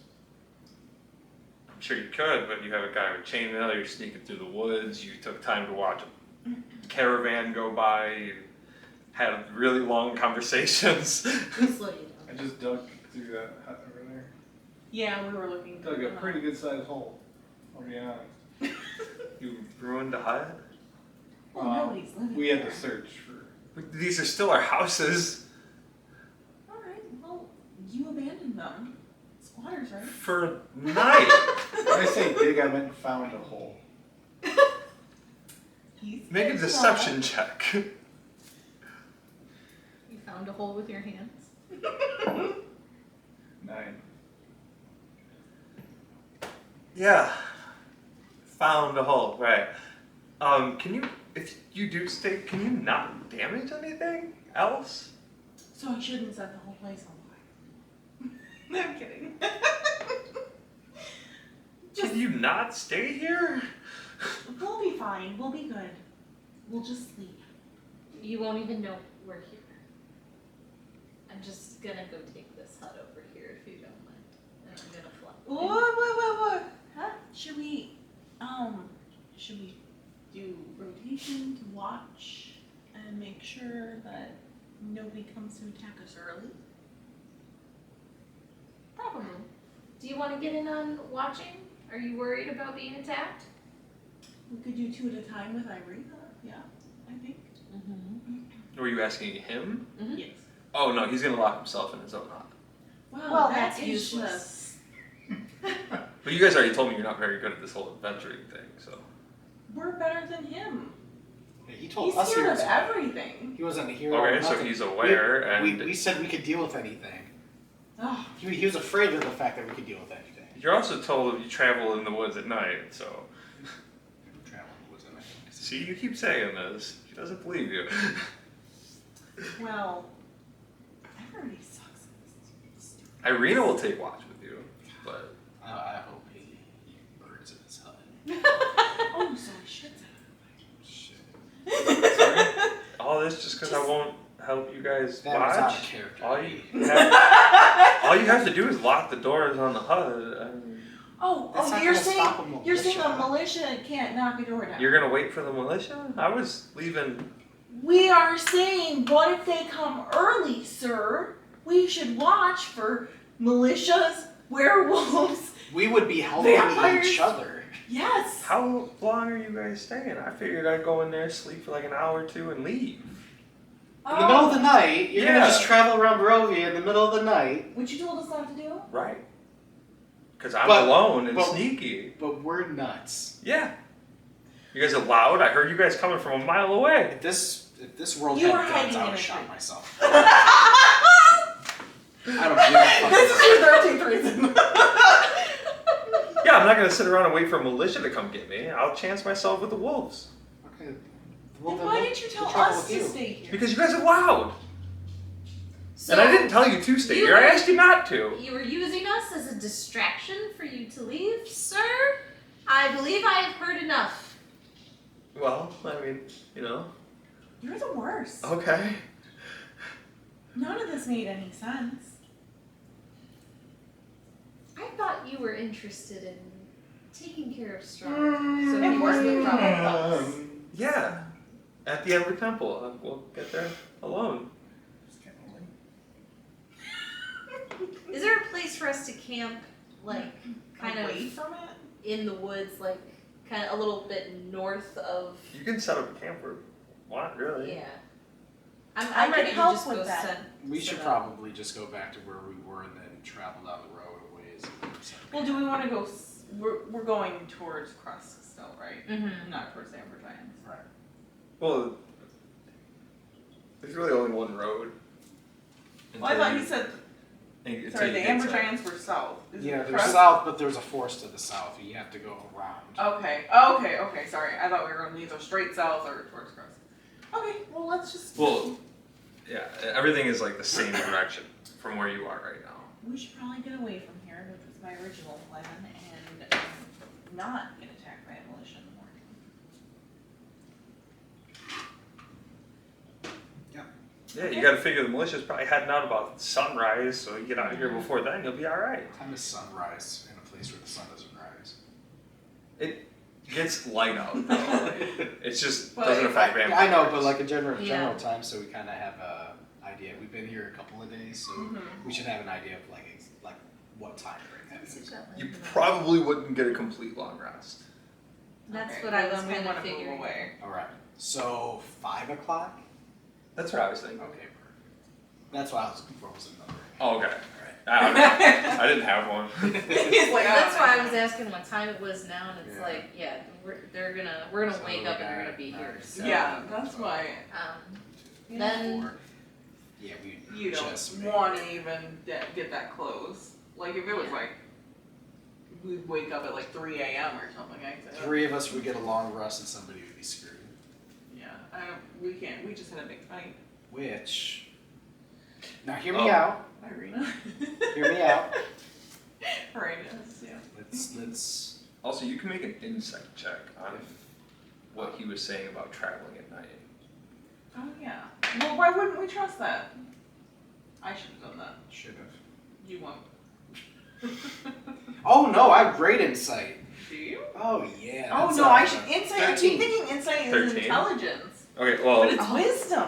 I'm sure you could, but you have a guy with chainmail. You're sneaking through the woods. You took time to watch a caravan go by. You had really long conversations. We'll slow you I down. just dug through that hut over there. Yeah, we were looking. Dug a pretty good sized hole. I'll be honest. You ruined the hut. Well, nobody's living We had there. to search for. These are still our houses. Alright, well, you abandoned them. Squatters, right? For a night. When I say dig, I meant found a hole. He's Make a good deception check. You found a hole with your hands? 9. Yeah. Found a hole, right. Can you, if you do stay, can you not damage anything else? So I shouldn't set the whole place on fire. No, I'm kidding. Can you not stay here? We'll be fine. We'll be good. We'll just sleep. You won't even know we're here. I'm just gonna go take this hut over here if you don't mind. And I'm gonna fly. What? Huh? Should we do rotation to watch and make sure that nobody comes to attack us early? Probably. Do you want to get in on watching? Are you worried about being attacked? We could do 2 at a time with Irina. Yeah, I think. Were you asking him? Yes. Oh no, he's gonna lock himself in his own hut. Well, that's that's useless. But you guys already told me you're not very good at this whole adventuring thing, so. We're better than him. Yeah, he told He's us he scared of was. everything. He wasn't a hero. Okay, or so nothing. he's aware and We said we could deal with anything. Oh, He was afraid of the fact that we could deal with anything. you're also told that you travel in the woods at night, so. Travel wasn't it? See, you keep saying this. She doesn't believe you. well, everybody sucks. Irina will take watch with you, but I hope he birds in his hut. Oh, so I should Shit. say. all this just because I won't help you guys That was out of watch. character. All you have to do is lock the doors on the hut. I mean, That's not you're gonna saying stop a you're saying a militia. militia can't knock a door down. You're gonna wait for the militia? I was leaving. We are saying, what if they come early, sir? We should watch for militias, werewolves. We would be helping Vampires. each other. Yes. How long are you guys staying? I figured I'd go in there, sleep for like an hour or two, and leave. In the middle of the night, you're gonna just travel around Barovia in the middle of the night. Which you told us not to do? Right. Because I'm But- alone and but- sneaky. But we're nuts. Yeah. You guys are loud. I heard you guys coming from a mile away. If this world You had were guns, hiding I in would a have shot tree. myself. I don't give a fuck. This is your 13th reason. Yeah, I'm not gonna sit around and wait for a militia to come get me. I'll chance myself with the wolves. Okay. Then why didn't you tell us to stay here? Because you guys are loud. So And I didn't tell you to stay here. I asked you not to. you were using us as a distraction for you to leave, sir? I believe I have heard enough. Well, I mean, you know. You're the worst. Okay. None of this made any sense. I thought you were interested in taking care of Strahd. So It he was no problem with us. Yeah. At the Ember Temple. We'll get there alone. It's getting late. Is there a place for us to camp, like, kind Away of from it? in the woods, like, kind of a little bit north of? You can set up a camp where you want, really. Yeah. I'm I ready could to help just with go that. set. We set should up. probably just go back to where we were and then travel down the road a ways. Well, do we want to go? We're going towards Crust still, right? Mm-hmm. Not towards the Amber Giants. Right. Well, there's really only one road. Well, I thought you said. Until Sorry, you the get Amber to- Giants were south. Is Yeah, it there's Crust? south, but there's a forest to the south. You have to go around. Okay. Sorry, I thought we were going to either straight south or towards Crust. Okay. Well, let's just. Well, yeah, everything is like the same direction from where you are right now. We should probably get away from here, which was my original plan, and not get attacked by a militia in the morning. Yeah, you gotta figure the militia's probably heading out about sunrise, so you get out of here before then, you'll be alright. What time is sunrise in a place where the sun doesn't rise? It gets light out, though. It's just But doesn't affect I vampires. know, but like a general Yeah. time, so we kind of have a idea. We've been here a couple of days, so we should have an idea of like what time frame that is. You probably wouldn't get a complete long rest. That's Okay, what I well, was then we kind of wanna move figuring. away. All right. So 5 o'clock. That's what I was thinking. Okay, perfect. That's what I was looking for. Was a number. Oh, okay. All I don't know. I didn't have one. He's like, That's "Oh, why no." I was asking what time it was now, and it's Yeah. like, yeah, we're gonna So wake we up and got we're gonna be here. nine. So, Yeah, that's why. Then- 4. Yeah, we You just don't made want it. to even get that close. Like if it was Yeah. like we'd wake up at like 3 a.m. or something. I said, 3 of us would get a long rest, and somebody would be screwed. yeah, I don't. We can't. We just had a big fight. Which. Now hear me Oh. out. Irina. Hear me out. Right. Yes, yeah. Let's. Also, you can make an insight check on what he was saying about traveling at night. Oh yeah. Well, why wouldn't we trust that? I should have done that. Should have. You won't. Oh no, I have great insight. Do you? Oh yeah. Oh that's, no, I should insight. I 13. keep thinking insight is 13? intelligence, Okay, but well, it's wisdom.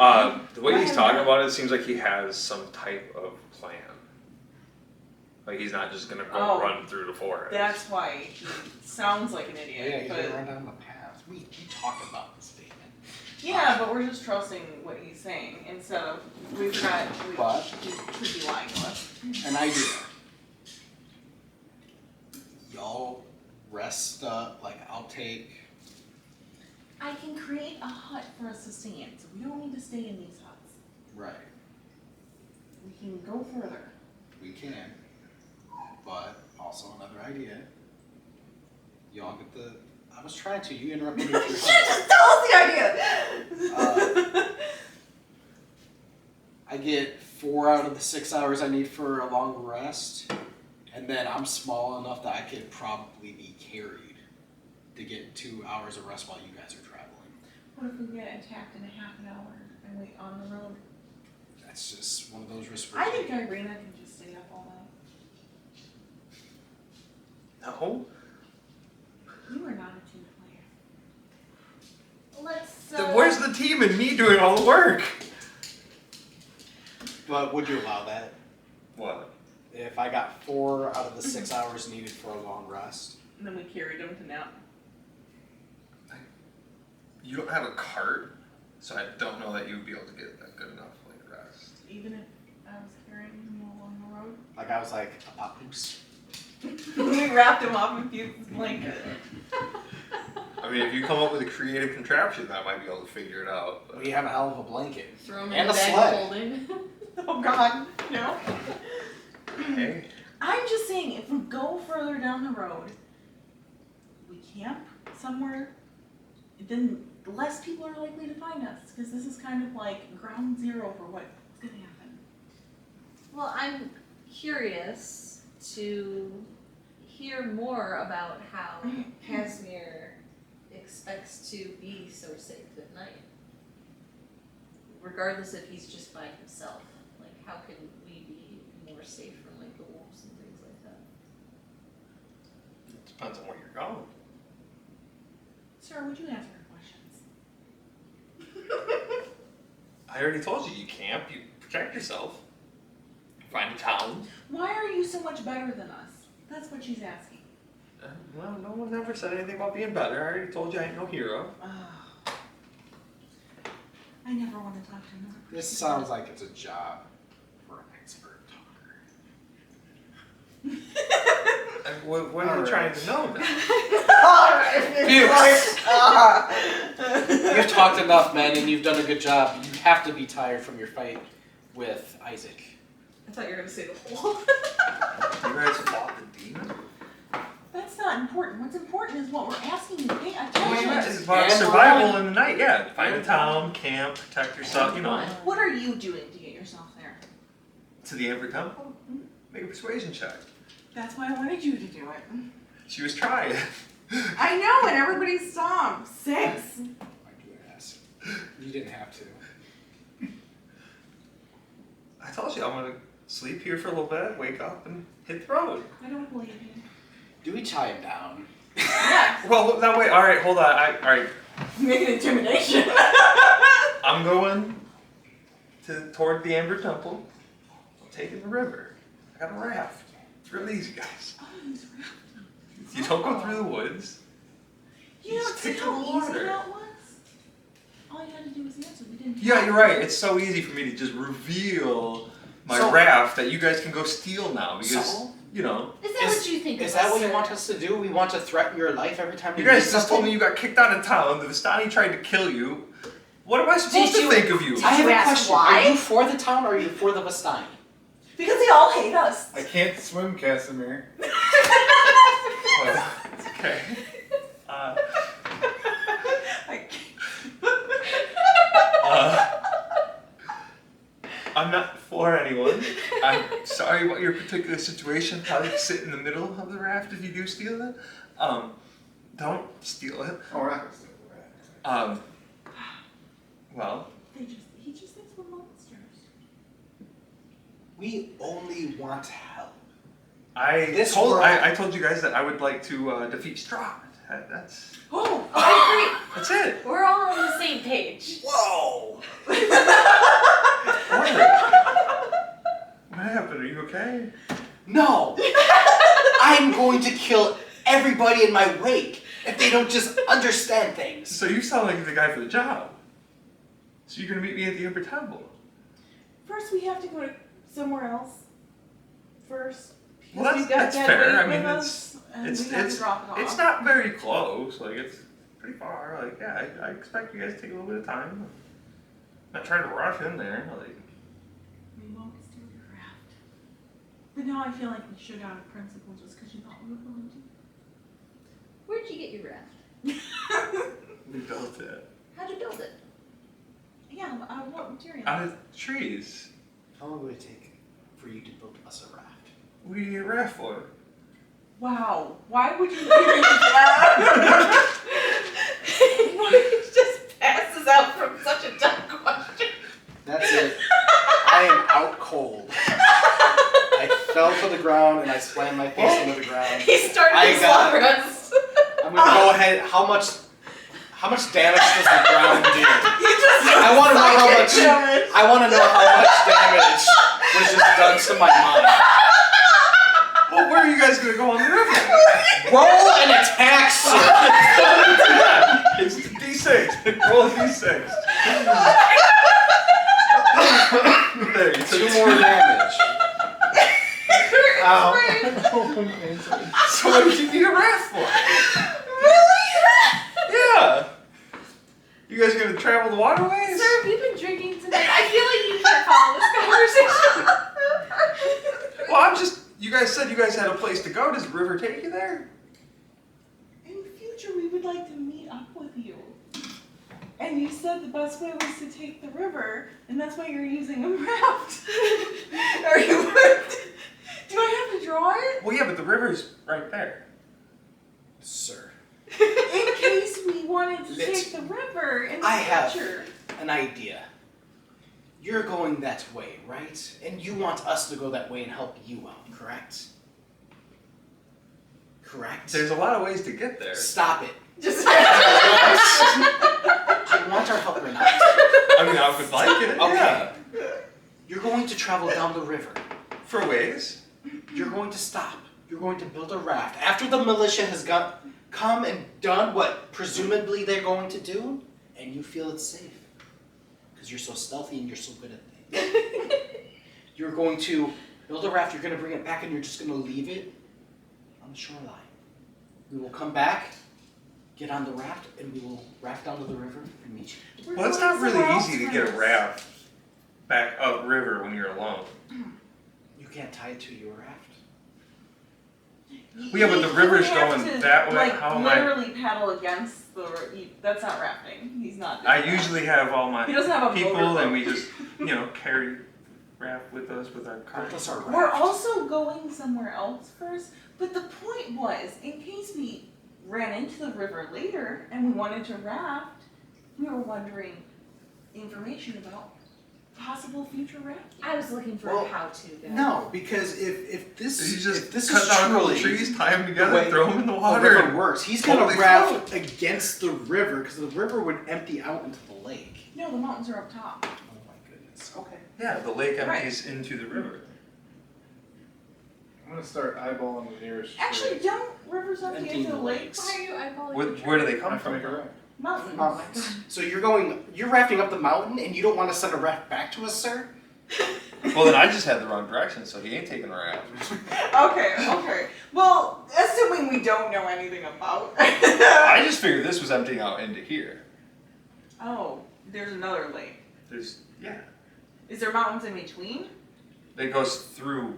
the way he's Right. talking about it seems like he has some type of plan. Like he's not just gonna go Oh. run through the forest. That's why he sounds like an Yeah, idiot. you but gotta run down the path. We talked about this statement. yeah, but we're just trusting what he's saying instead of we forgot But- he could be lying to us. An idea. Y'all rest up. Like I'll take. I can create a hut for us to stay in, so we don't need to stay in these huts. Right. We can go further. We can. But also another idea. Y'all get the. I was trying to. You interrupted me. with your Just tell us the idea. I get 4 out of the 6 hours I need for a long rest, and then I'm small enough that I could probably be carried to get 2 hours of rest while you guys are traveling. What if we get attacked in a half an hour and wait on the road? That's just one of those risks. we're I think taking. Irina can just stay up all night. No. You are not a team player. Let's. Then where's the team and me doing all the work? But would you allow that? What? If I got 4 out of the 6 hours needed for a long rest. And then we carried him to nap. You don't have a cart, so I don't know that you would be able to get that good enough like rest. Even if I was carrying him along the road. Like I was like a papoose. We wrapped him up in Fuse's blanket. I mean, if you come up with a creative contraption, I might be able to figure it out. But... We have a hell of a blanket. Throw him in And a a bag sled. of holding. Oh God, no. Hey. I'm just saying, if we go further down the road, we camp somewhere, then less people are likely to find us, because this is kind of like ground zero for what's gonna happen. Well, I'm curious to hear more about how Casimir expects to be so safe at night. Regardless if he's just by himself. Like, how can we be more safe from like the wolves and things like that? It depends on where you're going. Sir, would you answer her questions? I already told you, you camp, you protect yourself. Find a town. Why are you so much better than us? That's what she's asking. Well, no one ever said anything about being better. I already told you I ain't no hero. Oh. I never want to talk to another person. This sounds like it's a job for an expert talker. What are you trying to know now? You've talked enough, man, and you've done a good job. You have to be tired from your fight with Isaac. I thought you were going to say the whole. You guys fought the demon? That's not important. What's important is what we're asking you to pay Well, attention yeah, to. it's about And survival in the night, yeah. Find a town, camp, protect yourself, you know. What are you doing to get yourself there? To the Amber Temple, make a persuasion check. That's why I wanted you to do it. She was trying. I know, and everybody saw him. 6. My good ass. You didn't have to. I told you I'm gonna sleep here for a little bit, wake up, and hit the road. I don't believe you. Do we tie him down? Yes. Well, that way. All right, hold on. All right, Make an intimidation. I'm going toward the Amber Temple. I'm taking the river. I got a raft. It's real easy, guys. Oh, he's right. You don't go through the woods. You don't Just see take how the easy water. that was? All you had to do was answer. We didn't. Yeah, you're right. It's so easy for me to just reveal my So- raft that you guys can go steal now because So? you know. Is that what you think Is of that us, what you sir? want us to do? We want to threaten your life every time You we guys do just told me something? you got kicked out of town. The Vistani tried to kill you. What am I supposed Did to you- think of you? did I have you a ask question. why? Are you for the town or are you for the Vistani? Because they all hate us. I can't swim, Casimir. Well, okay. I'm not for anyone. I'm sorry about your particular situation. Probably sit in the middle of the raft if you do steal it. Don't steal it. Oh, we're not gonna steal the rat. Well, He just thinks we're monsters. We only want help. I told you guys that I would like to defeat Strahd. That's Oh! that's it. We're all on the same page. Whoa! What happened? Are you okay? No! I'm going to kill everybody in my wake if they don't just understand things. So you sound like the guy for the job. So you're gonna meet me at the Amber Temple. First, we have to go to somewhere else. First. Because Well, we've got that's that fair. weight I mean, with us, and we have to drop it off. It's not very close. Like it's pretty far. Like yeah, I expect you guys to take a little bit of time. I'm not trying to rush in there. Like We won't steal your raft. But now I feel like we should out of principle just because you thought we were going to. Where'd you get your raft? we built it How'd you build it? Yeah, what material? out of trees. How long would it take for you to build us a raft? What do you need a raft for? Wow, why would you even that? Why just passes out from such a dumb question? That's it. I am out cold. I fell to the ground and I slammed my face into the ground. He started I Nice long god. rest. I'm gonna go ahead. How much damage does the ground do? You just I want to know how much. damage. I want to know how much damage was just done to my mind. Well, where are you guys gonna go on the river? Roll an attack, sir. It's D6. Roll a D6. There, you took 2 more damage. Ow. So what did you need a raft for? Really? Yeah. You guys gonna travel the waterways? Sir, have you been drinking tonight? I feel like you can't follow this conversation. Well, I'm just. You guys said you guys had a place to go. Does the river take you there? In the future, we would like to meet up with you. And you said the best way was to take the river, and that's why you're using a raft. Are you? Do I have to draw it? Well, yeah, but the river's right there. Sir, In case we wanted to Let's- take the river in the I have- future. an idea. You're going that way, right? And you want us to go that way and help you out, correct? Correct? There's a lot of ways to get there. Stop it. Just Do you want our help or not? I mean, I would like it. Okay. Yeah. You're going to travel down the river. For ways. You're going to stop. You're going to build a raft. After the militia has come and done what presumably they're going to do, and you feel it's safe. Because you're so stealthy and you're so good at things. You're going to build a raft, you're going to bring it back, and you're just going to leave it on the shoreline. We will come back, get on the raft, and we will raft down to the river and meet you. Well, it's not really easy to get a raft back upriver when you're alone. You can't tie it to your raft. Well, yeah, but the river's going that way. Like, How am I? literally paddle against the. That's not rafting. He's not. doing I that. usually have all my He doesn't have a people, motor. and we just, carry raft with us with our cart. That's our raft. We're also going somewhere else first, but the point was, in case we ran into the river later and we wanted to raft, we were wondering information about possible future rafting. I was looking for Well, a how-to guide. No, because if this So you if just this cut is down a couple truly trees, tie them the together, way throw them in the the water. river works, he's gonna Totally raft against the river because the river would empty out into the lake. No, the mountains are up top. Oh my goodness. Okay. Yeah, the lake empties into the river. I'm gonna start eyeballing the nearest Actually, tree. don't rivers empty Emptying into the the lake? lakes. Why are you eyeballing Where do they I'm come gonna from? make a raft. Mountains. Mountains. So you're rafting up the mountain and you don't want to send a raft back to us, sir? Well, then I just had the wrong direction, so he ain't taking a raft. Okay. Well, assuming we don't know anything about. I just figured this was emptying out into here. Oh, there's another lake. Yeah. Is there mountains in between? It goes through.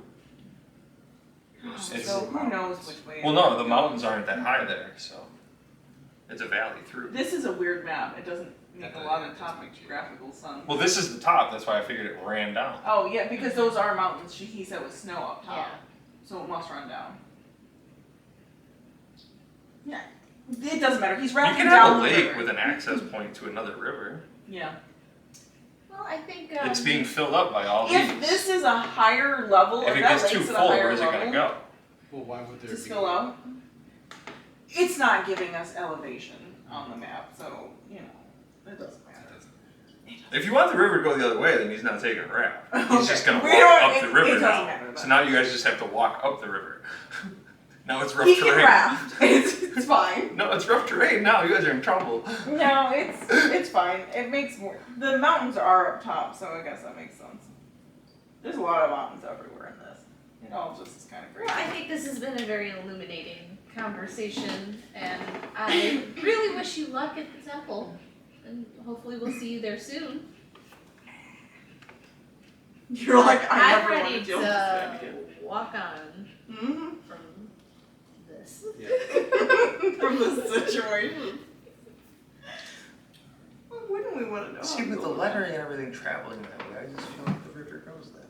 It's- So who knows which way? Well, no, the mountains aren't that high there, so it's a valley through. This is a weird map. It doesn't make a lot of That doesn't make topographical sense. Well, this is the top. That's why I figured it ran down. Oh yeah, because those are mountains. He said with snow up top, Yeah. so it must run down. Yeah, it doesn't matter. He's You rafting can down have a the lake river. with an access point to another river. Yeah. Well, I think It's being filled up by all If these. this is a higher level, If it that gets too lake's at a full, higher where's it level, gonna go? Well, why would there to be? spill out, it's not giving us elevation on the map, so you know it doesn't matter. If you want the river to go the other way, then he's not taking a raft. He's Okay. just gonna We walk don't- up the it river doesn't now. matter then. So now you guys just have to walk up the river. Now it's rough He terrain. can raft. It's fine. No, it's rough terrain now. You guys are in trouble. No, it's fine. It makes more. The mountains are up top, so I guess that makes sense. There's a lot of mountains everywhere in this. It all just is kind of crazy. Well, I think this has been a very illuminating conversation, and I really wish you luck at the temple. And hopefully we'll see you there soon. You're like, I I'm never want ready to deal with this to again. walk on Mm-hmm. from this. From this situation. Well, wouldn't we want to know? See, how to with go the with lettering and everything traveling that way, I just feel like the river goes that way.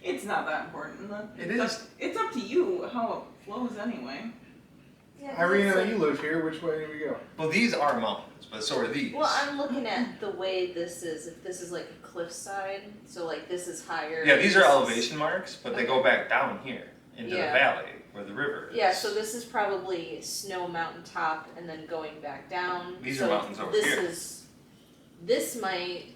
that? It's not that important. It is. It's up to you how it flows anyway. Yeah, 'cause Irina, it's like- you live here. Which way do we go? Well, these are mountains, but so are these. Well, I'm looking at the way this is. If this is like a cliffside, so like this is higher. Yeah, these are this is- elevation marks, but they go back down here into Yeah. the valley where the river is. Yeah, so this is probably Snow Mountaintop and then going back down. These so are mountains over this here. This might.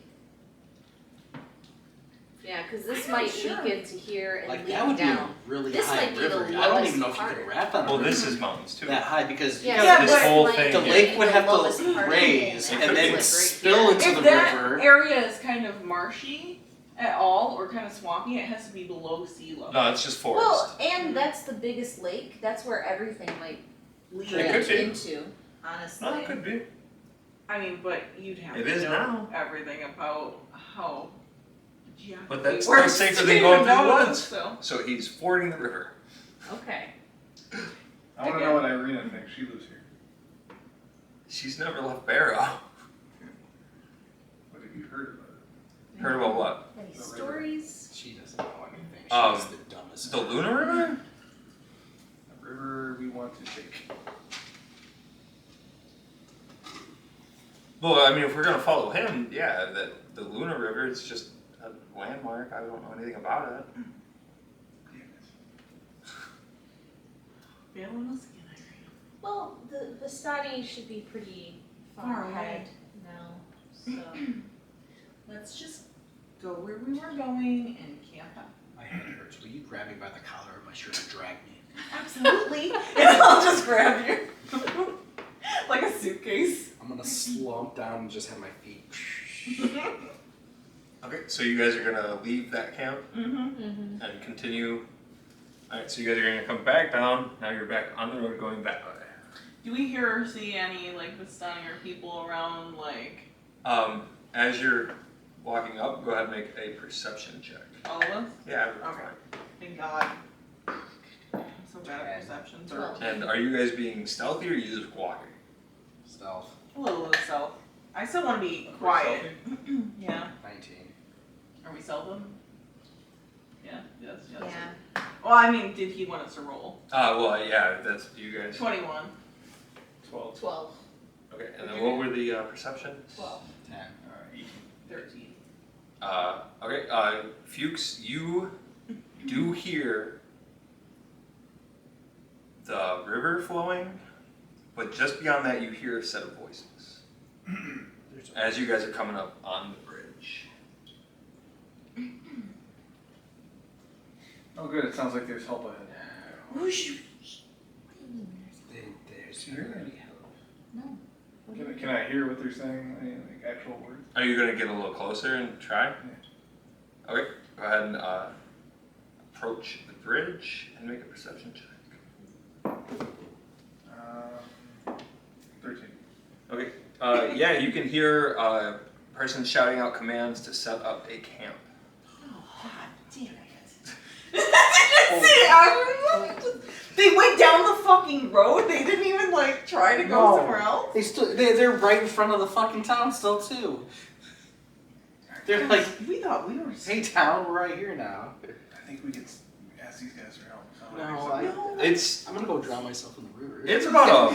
Yeah, because this I'm not might sure. leak into here and Like leak that would be a down. really This high might be the river. I don't lowest even know if you part. could raft on a Well, river this is mountains too. that high because Yeah, you Yeah, got this but whole might thing. the be lake would the have lowest to part of the raise whole and map. then Like right spill here. into If the that river. area is kind of marshy at all, or kind of swampy, it has to be below sea level. No, it's just forest. Well, and that's the biggest lake. That's where everything might Lead It could branch be. into. Honestly. No, it could be. I mean, but you'd have It to is know now. everything about how the geography But that's still works safer to than going even through the know woods. this, So. So he's fording the river. Okay. I want to know what Irina thinks. She lives here. She's never left Barrow. What have you heard about it? Heard about what? Any The river. stories? She doesn't know anything. Um, She's the dumbest. The Luna River? A river we want to take. Well, I mean, if we're gonna follow him, yeah, the Luna River is just a landmark. I don't know anything about it. Damn it. Failing us again, Irina. Well, the Vistani should be pretty far Far ahead now. So Let's just go where we were going and camp out. My head hurts. Will you grab me by the collar of my shirt and drag me? Absolutely. And I'll just grab you. Like a suitcase. I'm gonna slump down and just have my feet. Okay, so you guys are gonna leave that camp Mm-hmm. and continue. Alright, so you guys are gonna come back down. Now you're back on the road going that way. Do we hear or see any, like, Vistani or people around, like, As you're walking up, go ahead and make a perception check. all of us? Yeah. Okay. Thank God. I'm so bad at perceptions. Or Well. And are you guys being stealthy or are you just walking? Stealth. a little of self. I still want to be We're quiet. Yeah. 19. Are we seldom? Yeah. Yes. Yes. yeah. Well, I mean, did he want us to roll? Well, yeah, that's you guys. 21. 12. 12. Okay, and then what were the perceptions? 12. 10. 18. 13. Okay, Fuchs, you do hear the river flowing, but just beyond that, you hear a set of voices as you guys are coming up on the bridge. Oh, good. It sounds like there's help ahead. Whoosh. There's You're gonna already help. No. Can I hear what they're saying? Any, like actual words? Are you gonna get a little closer and try? Okay, go ahead and approach the bridge and make a perception check. 13. Okay, yeah, you can hear a person shouting out commands to set up a camp. Oh, God damn it. They went down the fucking road. They didn't even like try to go No. somewhere else. They're right in front of the fucking town still too. They're like, We thought we were. hey town, we're right here now. I think we could ask these guys for help. Sound No, like No. It's I'm gonna go drown myself in the river. It's about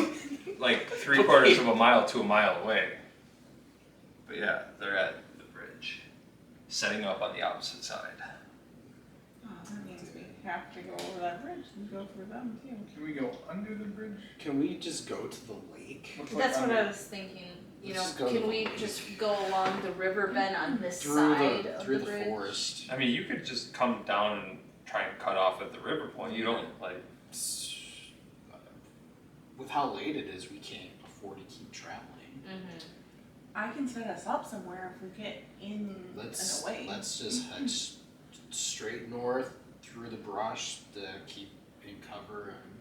like 3/4 of a mile to a mile away. But yeah, they're at the bridge, setting up on the opposite side. Oh, that means we have to go over that bridge and go for them too. Can we go under the bridge? Can we just go to the lake? What's like That's what under? I was thinking. You Let's know, just go to can the we lake. just go along the river bend on this Through side the of through the the bridge? forest. I mean, you could just come down and try and cut off at the river point. You don't like. With how late it is, we can't afford to keep traveling. Mm-hmm. I can set us up somewhere if we get in Let's and away. let's just head straight north through the brush to keep in cover, and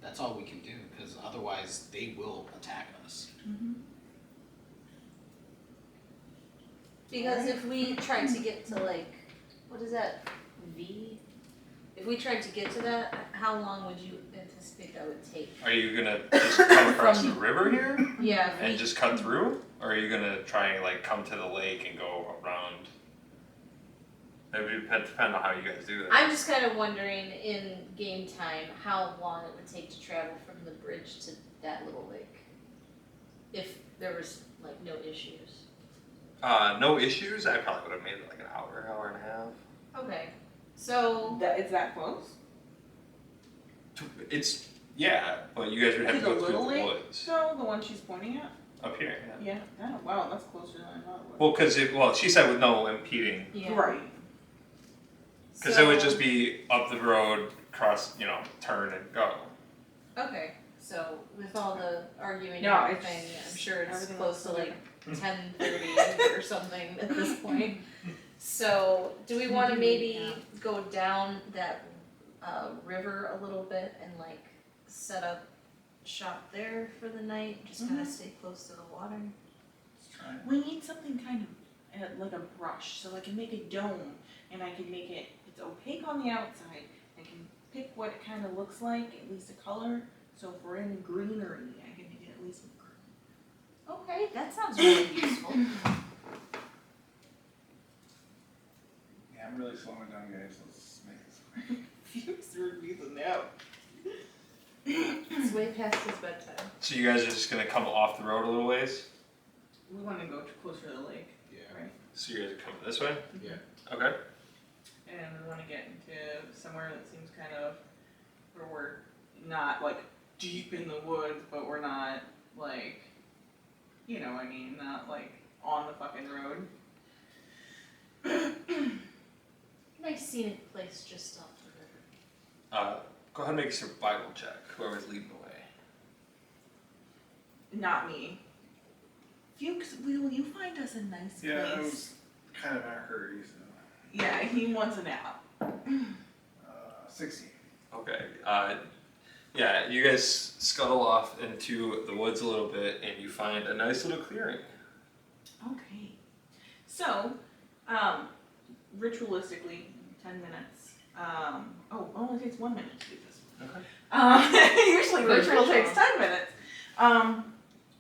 that's all we can do. Because otherwise, they will attack us. Mhm. Because if we tried to get to like, what is that, V? If we tried to get to that, how long would you anticipate that would take? Are you gonna just come across the From- river here Yeah, and just cut through, or are you gonna try and like come to the lake and go around? It would depend on how you guys do that. I'm just kind of wondering in game time how long it would take to travel from the bridge to that little lake. If there was like no issues. No issues. I probably would have made it like an hour and a half. Okay, so That is that close? It's but you guys would have To to the go through little the lake? woods So the one she's pointing at? up here. Yeah. Yeah. Oh, wow, that's closer than I thought it Well, because she said with no impeding, Yeah. Right. because it would just be up the road, cross, turn and go. Okay, so with all the arguing No, and it's- everything, I'm sure it's everything close to looks like 10:30 or something at this point. So, do we wanna maybe go down that river a little bit and like set up shop there for the night, just kinda stay close to the water? Let's try it. We need something kind of like a brush, so I can make a dome, and I can make it's opaque on the outside. I can pick what it kind of looks like, at least a color. So if we're in greenery, I can make it at least green. Okay, that sounds really useful. Yeah, I'm really slowing down, guys. Let's make this quick. Fuchs repeats a nap. It's way past his bedtime. So you guys are just gonna come off the road a little ways. We want to go closer to the lake, Yeah. right? So you guys are coming this way. Yeah. Okay. And we want to get into somewhere that seems kind of where we're not like deep in the woods, but we're not like, not like on the fucking road. Nice scenic place just off the river. Go ahead and make a survival check. Whoever's leading the way. Not me. Fuchs, will you find us a nice Yeah, I place? was kind of in a hurry, so. Yeah, he wants a nap. 16. Okay. You guys scuttle off into the woods a little bit, and you find a nice little clearing. Okay. So, ritualistically, 10 minutes. It only takes 1 minute to do this. Okay. Usually Good ritual ritual. takes 10 minutes.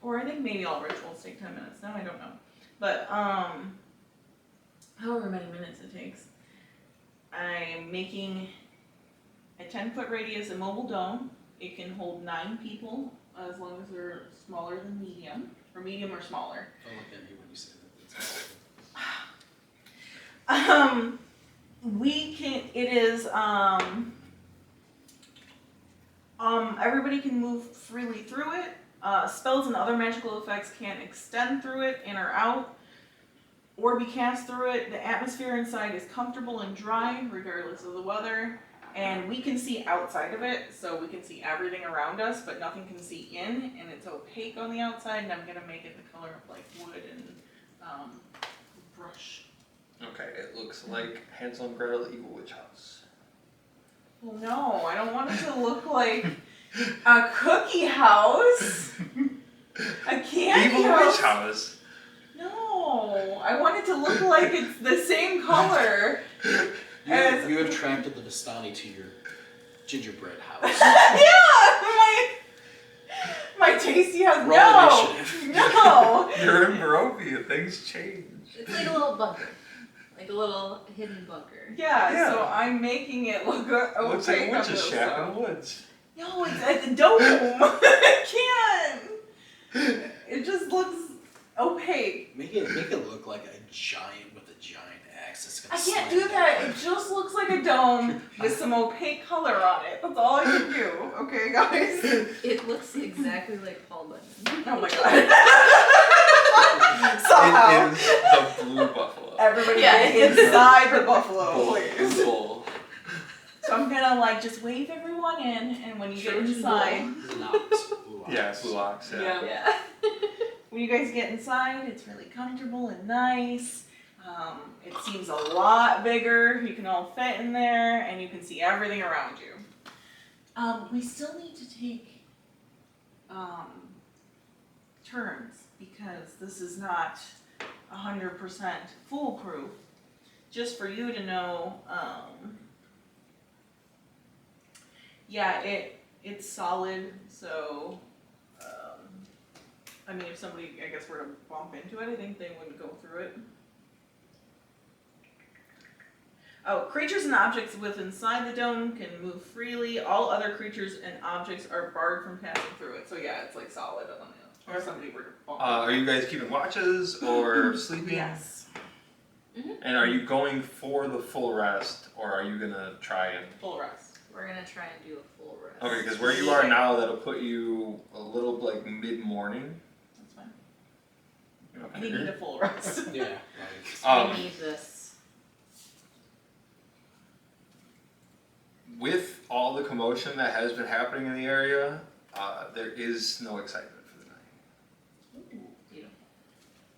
Or I think maybe all rituals take 10 minutes. Now I don't know. But, however many minutes it takes, I'm making a 10-foot radius immobile dome. It can hold 9 people as long as they're smaller than medium, or medium or smaller. Don't look at me when you say that. That's everybody can move freely through it. Spells and other magical effects can't extend through it, in or out, or be cast through it. The atmosphere inside is comfortable and dry, regardless of the weather. And we can see outside of it, so we can see everything around us, but nothing can see in, and it's opaque on the outside, and I'm gonna make it the color of like wood and brush. Okay. It looks like Hansel and Gretel Evil Witch House. Well, no, I don't want it to look like a cookie house. A candy Evil house. Witch House. No, I want it to look like it's the same color. You have attracted the Vistani to your gingerbread house. Yeah, my tasty house. Roll No, initiative. no. You're in Barovia. Things change. It's like a little bunker. Like a little hidden bunker. Yeah, so I'm making it look opaque. Looks like a on witch's this shack side. in the woods. No, it's at the dome. I can't. It just looks opaque. Make it look like a giant with a giant axe. That's gonna I can't slam do that. down. It just looks like a dome with some opaque color on it. That's all I can do. Okay, guys? It looks exactly like Paul Bunyan. Oh my god. Somehow. It is the blue buffalo. Everybody Yeah. get inside the buffalo, Bull. please. Bull. So I'm gonna just wave everyone in, and when you get inside, Yeah, blue ox. Yeah. Yeah. when you guys get inside, it's really comfortable and nice. It seems a lot bigger. You can all fit in there, and you can see everything around you. We still need to take turns because this is not 100% foolproof. Just for you to know, it's solid. So, if somebody, I guess, were to bump into it, I think they wouldn't go through it. Oh, creatures and objects within inside the dome can move freely. All other creatures and objects are barred from passing through it. So yeah, it's like solid on it. Or if somebody were to bump Are you guys keeping watches or sleeping? Yes. And are you going for the full rest, or are you gonna try and? Full rest. We're gonna try and do a full rest. Okay, because where you are now, that'll put you a little like mid-morning. That's fine. Okay. We need a full rest. Yeah. We need this. With all the commotion that has been happening in the area, there is no excitement for the night.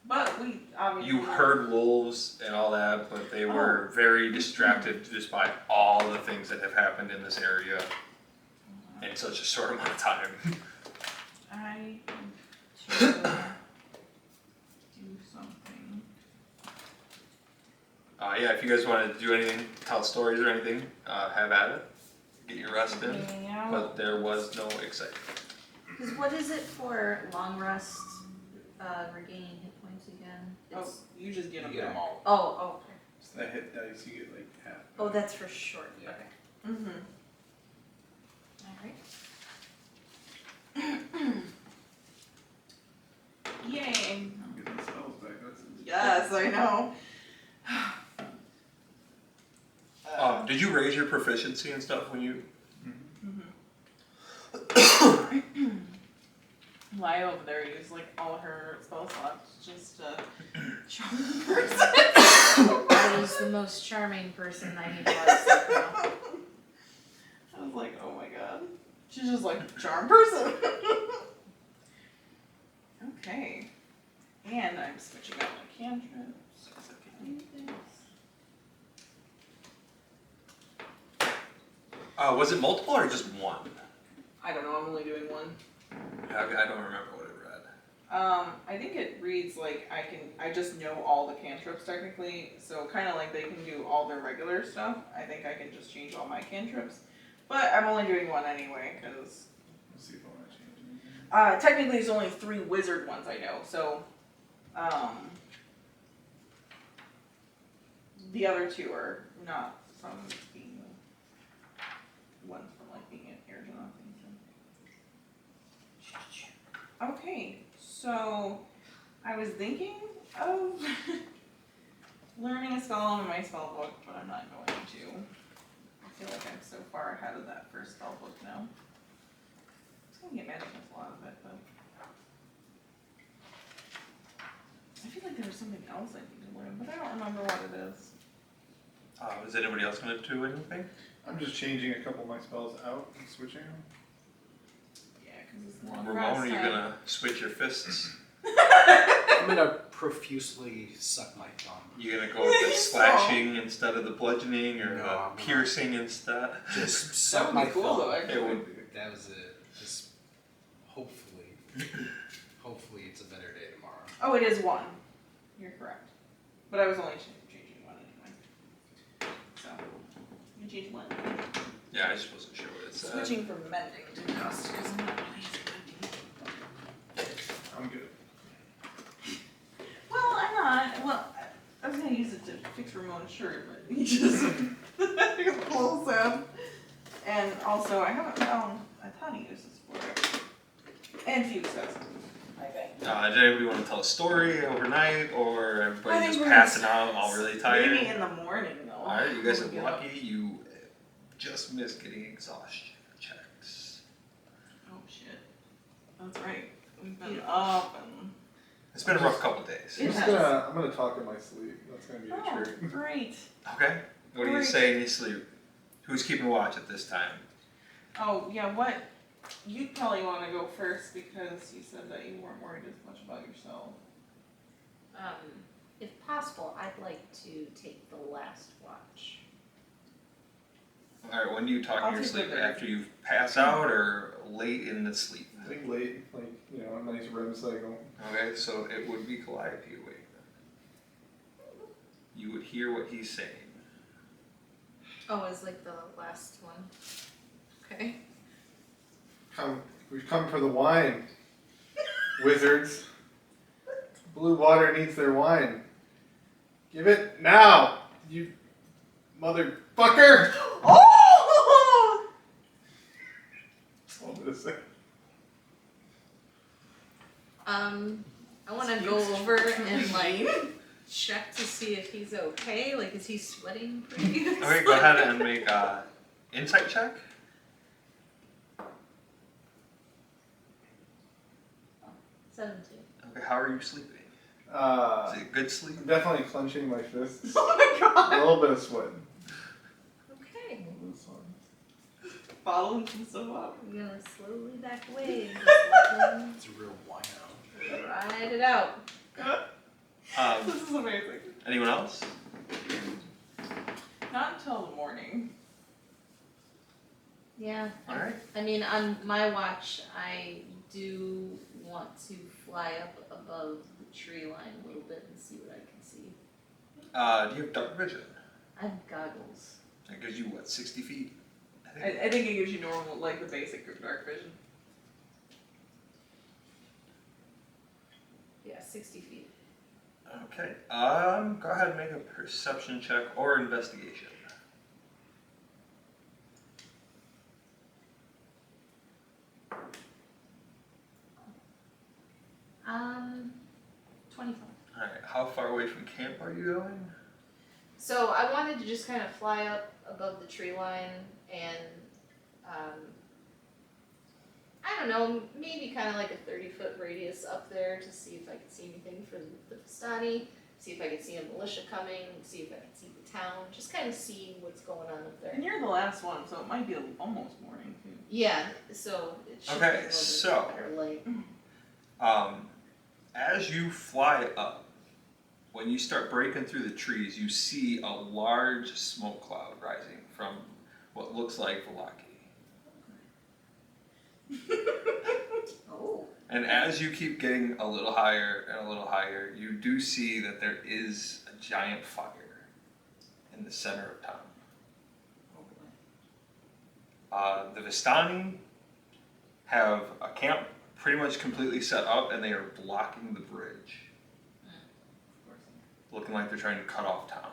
But we obviously. You heard wolves and all that, but they were very distracted just by all the things that have happened in this area in such a short amount of time. I need to do something. Yeah, if you guys want to do anything, tell stories or anything, have at it. Get your rest in. Yeah. But there was no excitement. Because what is it for long rest, regaining hit points again? Oh, you just get them Yeah. all. Oh, okay. So that hit dice, you get like half. Oh, that's for short. Yeah. Okay. Mm-hmm. Alright. Yay. I'm getting spells back. That's Yes, I know. Did you raise your proficiency and stuff when you? Lie over there used like all her spell slots just to charm the person. That is the most charming person I need to watch now. I was like, oh my god. She's just like, charm person. Okay. And I'm switching out my cantrips. So I can do this. Was it multiple or just one? I don't know, I'm only doing one. I don't remember what it read. I think it reads like I just know all the cantrips technically, so kind of like they can do all their regular stuff. I think I can just change all my cantrips. But I'm only doing one anyway, because Let's see if I want to change anything. technically there's only 3 wizard ones I know, so the other 2 are not from being ones from like being in airs or nothing. So. Okay, so I was thinking of learning a spell in my spell book, but I'm not going to. I feel like I'm so far ahead of that first spell book now. I'm just gonna get magic missile out of it, but I feel like there was something else I need to learn, but I don't remember what it is. Is anybody else going to do anything? I'm just changing a couple of my spells out and switching them. Yeah, because it's long Ramon, rest are you time. going to switch your fists? I'm gonna profusely suck my thumb. You going to go with the slashing instead of the bludgeoning or No, the I'm not. piercing instead? Just That suck would my be cool thumb. though, actually. It would That was it. Just hopefully it's a better day tomorrow. Oh, it is 1. You're correct. But I was only changing 1 anyway. So, you change 1. Yeah, I just wasn't sure what it said. Switching from mending to dust because I'm not really into mending. I'm good. Well, I'm not. Well, I was gonna use it to fix Ramon's shirt, but he just pulls him. And also, I haven't found a ton of uses for it. And Fuchs does, I think. Did anybody want to tell a story overnight or I everybody think just we're passing out all really tired? Maybe in the morning though. Alright, you guys When are we get up. lucky you just missed getting exhaustion checks. Oh shit. That's right. We've been up and. It's been a rough couple days. It has. I'm gonna talk in my sleep. That's gonna be a Oh, treat. great. Okay. What do you Great. say in your sleep? Who's keeping watch at this time? Oh, yeah, what? You probably want to go first because you said that you weren't worried as much about yourself. If possible, I'd like to take the last watch. Alright, when do you talk I'll in your take sleep? the third. After you pass out or late in the sleep? I think late, like, a nice REM cycle. Okay, so it would be Calliope awake then. You would hear what he's saying. Oh, it's like the last one. Okay. We've come for the wine, wizards. Blue water needs their wine. Give it now, you motherfucker! Oh! That's all I'm gonna say. I want to go over and like check to see if he's okay. Like, is he sweating pretty good? Okay, go ahead and make Insight check. 17. Okay, how are you sleeping? Is it good sleep? I'm definitely clenching my fists. Oh my god. A little bit of sweating. Okay. A little bit of sweating. Bottling some stuff up. I'm gonna slowly back away and just let them It's a real wino. ride it out. This is amazing. Anyone else? Not until the morning. Yeah. All right. I mean, on my watch, I do want to fly up above the tree line a little bit and see what I can see. Do you have dark vision? I have goggles. That gives you what, 60 feet? I think it gives you normal, like the basic dark vision. Yeah, 60 feet. Okay. Go ahead and make a perception check or investigation. 25. Alright, how far away from camp are you going? So I wanted to just kind of fly up above the tree line and, I don't know, maybe kind of like a 30-foot radius up there to see if I could see anything from the Vistani, see if I could see a militia coming, see if I could see the town, just kind of see what's going on up there. And you're the last one, so it might be almost morning too. Yeah, so it should Okay, be a little so- bit better light. As you fly up, when you start breaking through the trees, you see a large smoke cloud rising from what looks like Velaki. Oh. And as you keep getting a little higher and a little higher, you do see that there is a giant fire in the center of town. The Vistani have a camp pretty much completely set up, and they are blocking the bridge, looking like they're trying to cut off town.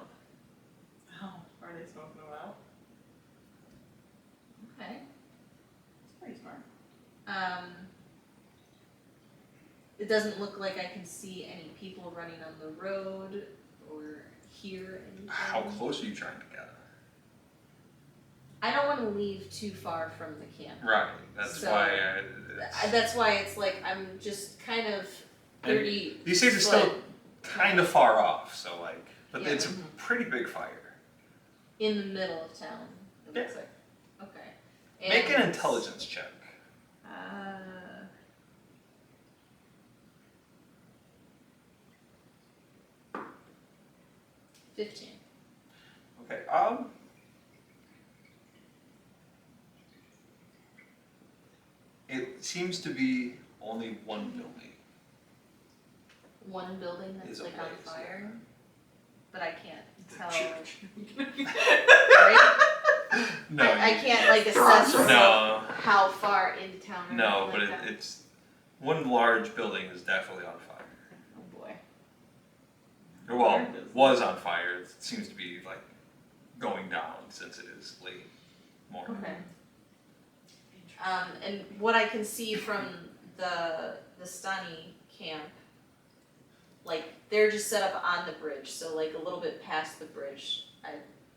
Oh, are they smoking them out? Okay. It's pretty smart. It doesn't look like I can see any people running on the road or hear anything. How close are you trying to get? I don't want to leave too far from the camp. Right, that's So, why That's why it's like I'm just kind of 30. these things are still kind of far off, so like, but Yeah. it's a pretty big fire. in the middle of town. It looks Yeah. like. Okay. Make an And, intelligence check. 15. Okay, it seems to be only one building. One building that's Is like on ablaze, fire, but I can't tell. church. Right? No, I you- can't like assess No, how far into town. or no, anything but like that. it's one large building is definitely on fire. Oh boy. Or well, was on fire. It seems to be like going down since it is late morning. Okay. And what I can see from the Stani camp, like they're just set up on the bridge, so like a little bit past the bridge.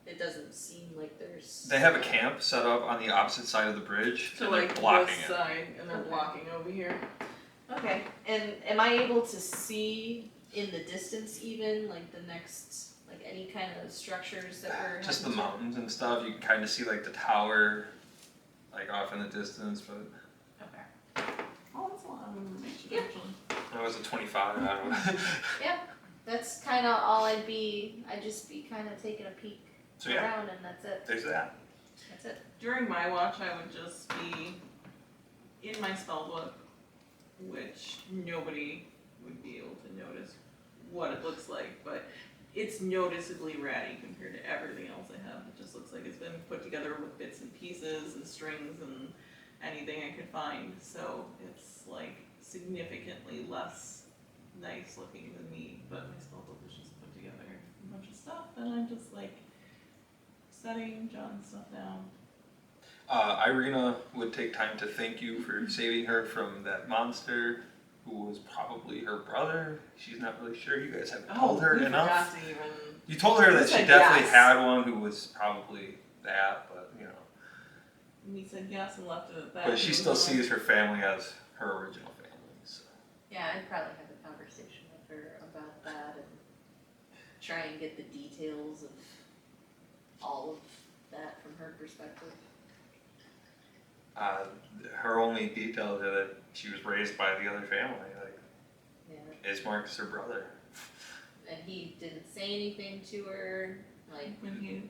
It doesn't seem like there's. They have a camp set up on the opposite side of the bridge, So and they're like blocking this it. side, and they're Okay. blocking over here. Okay. And am I able to see in the distance even like the next like any kind of structures that we're Just the heading to? mountains and stuff. You can kind of see like the tower, like off in the distance. But Okay. Oh, that's a lot of information Yeah. actually. that was a 25. I don't know. That's kind of all I'd just be kind of taking a peek So yeah, around and that's it. there's that. That's it. During my watch, I would just be in my spell book, which nobody would be able to notice what it looks like, but it's noticeably ratty compared to everything else I have. It just looks like it's been put together with bits and pieces and strings and anything I could find. So it's like significantly less nice looking than me, but my spell book is just put together a bunch of stuff, and I'm just like setting, jotting stuff down. Irina would take time to thank you for saving her from that monster who was probably her brother. She's not really sure. You guys haven't told her we enough. forgot to even. You told her that We she said definitely yes. had one who was probably that, but you know. And we said yes and left it at that. But she He still was like, sees her family as her original family. So. Yeah, I'd probably have a conversation with her about that and try and get the details of all of that from her perspective. Her only detail is that she was raised by the other family. Like, Yeah. Ismark's her brother. And he didn't say anything to her, like, when he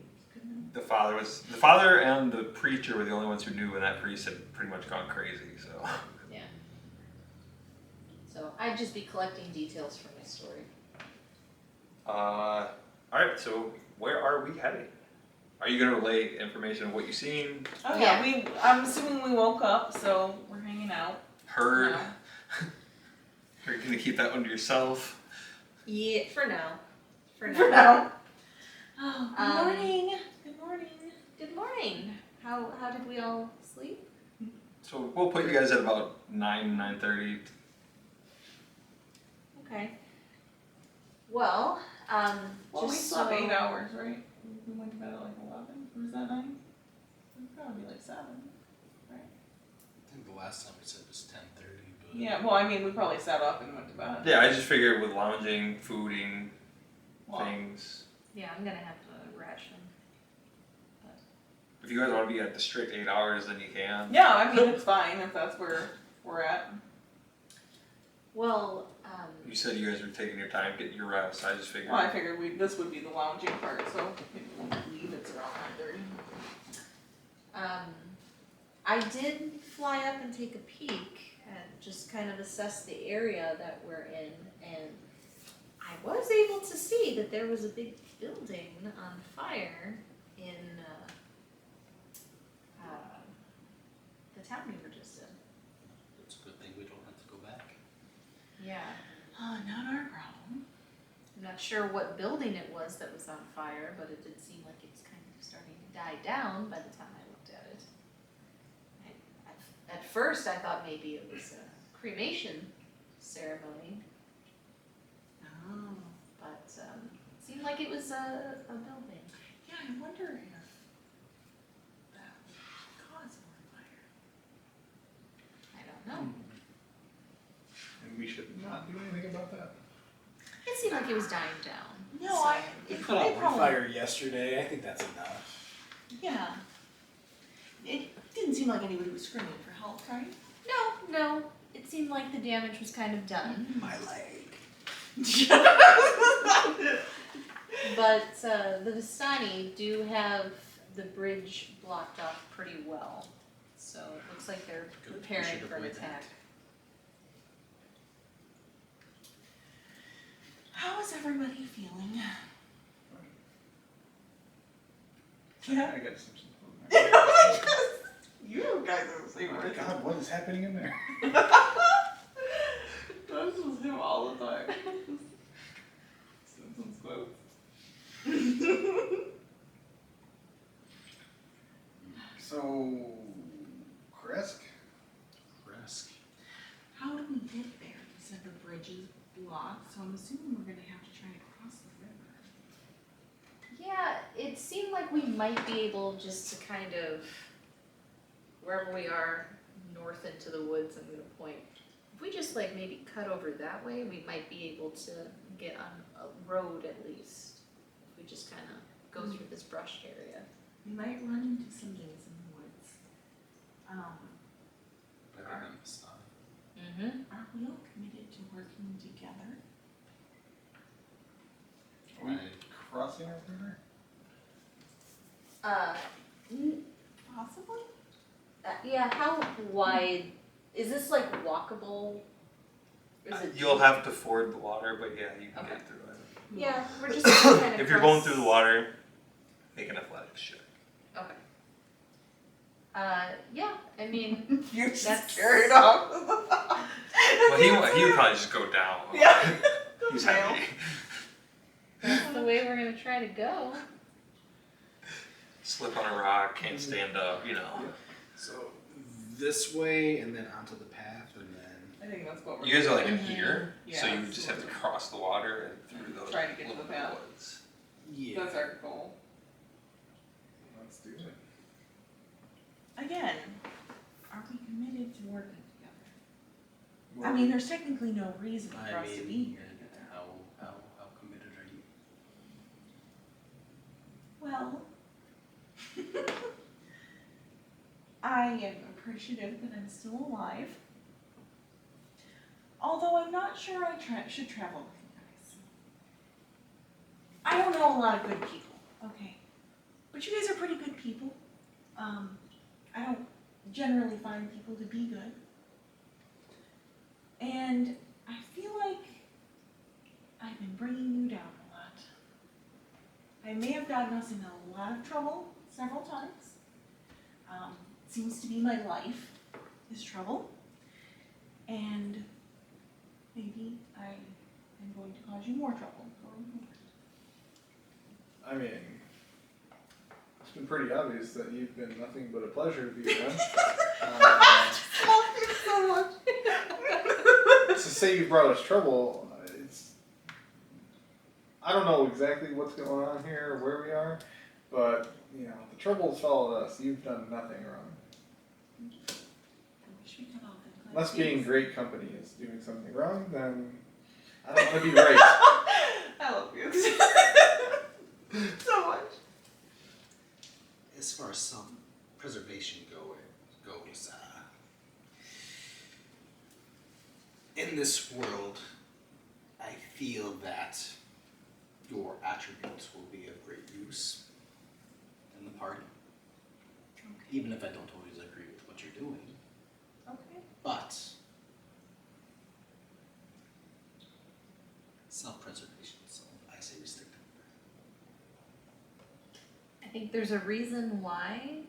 The father and the preacher were the only ones who knew, and that priest had pretty much gone crazy. So. yeah. So I'd just be collecting details for my story. All right. So where are we heading? Are you gonna relay information of what you've seen, Oh Yeah. yeah, I'm assuming we woke up, so we're hanging out. heard? now. Are you gonna keep that one to yourself? Yeah, for now. For now. For now. Oh, good Um, morning. Good morning. Good morning. How did we all sleep? So we'll put you guys at about 9:30. Okay. Well, Well, just we slept so 8 hours, right? We went to bed at like 11. Or was that 9? It'd probably be like 7. I think the last time we said was 10:30, but Yeah, well, I mean, we probably sat up and went to bed. Yeah, I just figured with lounging, fooding, Well, things. yeah, I'm gonna have to ration. If you guys want to be at the strict 8 hours, then you can. yeah, I mean, it's fine if that's where we're at. Well, You said you guys were taking your time getting your rest. I just figured. Well, I figured this would be the lounging part, so maybe we'll leave. It's around 9:30. I did fly up and take a peek and just kind of assess the area that we're in, and I was able to see that there was a big building on fire in the town we were just in. it's a good thing we don't have to go back. Yeah. Oh, not our problem. I'm not sure what building it was that was on fire, but it did seem like it was kind of starting to die down by the time I looked at it. At first, I thought maybe it was a cremation ceremony, Oh. but it seemed like it was a building. Yeah, I wonder if that would cause more fire. I don't know. And we should not do anything about that. It seemed like it was dying down. No, so- We It- put they out one probably- fire yesterday. I think that's enough. Yeah. It didn't seem like anybody was screaming for help, right? No. It seemed like the damage was kind of done. My leg. But the Vistani do have the bridge blocked off pretty well. So it looks like they're Good, we preparing should for an avoid attack. How is everybody feeling? Yeah. I got some. You guys are the same Oh my person. God, what is happening in there? That's just him all the time. Simpsons quotes. So, Kresk? Kresk. How do we get there? You said the bridge is blocked, so I'm assuming we're gonna have to try to cross the river. Yeah, it seemed like we might be able just to kind of, wherever we are, north into the woods, I'm gonna point. If we just like maybe cut over that way, we might be able to get on a road at least. If we just kind of go through this brushed area. We might run into some things in the woods. Better than the sun. Mm-hmm. Aren't we all committed to working together? Are we crossing a river? Possibly. Yeah, how wide, is this like walkable? Or is it You'll have to ford the water, but yeah, you can Okay. get through it. Yeah, we're just gonna kind of If you're going through the water, make an athletics check. Okay. Yeah, I mean, You just That's- carried off. Well, he would probably just go down. Yeah. He's Fail. heavy. that's the way we're gonna try to go. Slip on a rock, can't stand up, you know. So this way and then onto the path and then I think that's what we're You guys are like in Mhm. here, so Yeah, you would just have to cross the water and through those Try to get to little the path. woods. yeah. That's our goal. Let's do it. again, are we committed to working together? I mean, there's technically no reason for us to be here together. How committed are you? Well, I am appreciative that I'm still alive. Although I'm not sure I should travel with you guys. I don't know a lot of good people, okay? But you guys are pretty good people. I don't generally find people to be good. And I feel like I've been bringing you down a lot. I may have gotten us in a lot of trouble several times. Seems to be my life is trouble. And maybe I am going to cause you more trouble going forward. I mean, it's been pretty obvious that you've been nothing but a pleasure to be around. Love you so much. To say you brought us trouble, I don't know exactly what's going on here or where we are, but you know the trouble's followed us. You've done nothing wrong. Unless being great company is doing something wrong, then I don't want to be right. I love you so much. As far as self-preservation goes, in this world, I feel that your attributes will be of great use in the party. Okay. Even if I don't always agree with what you're doing. Okay. But self-preservation, so I say we stick to I think there's a reason why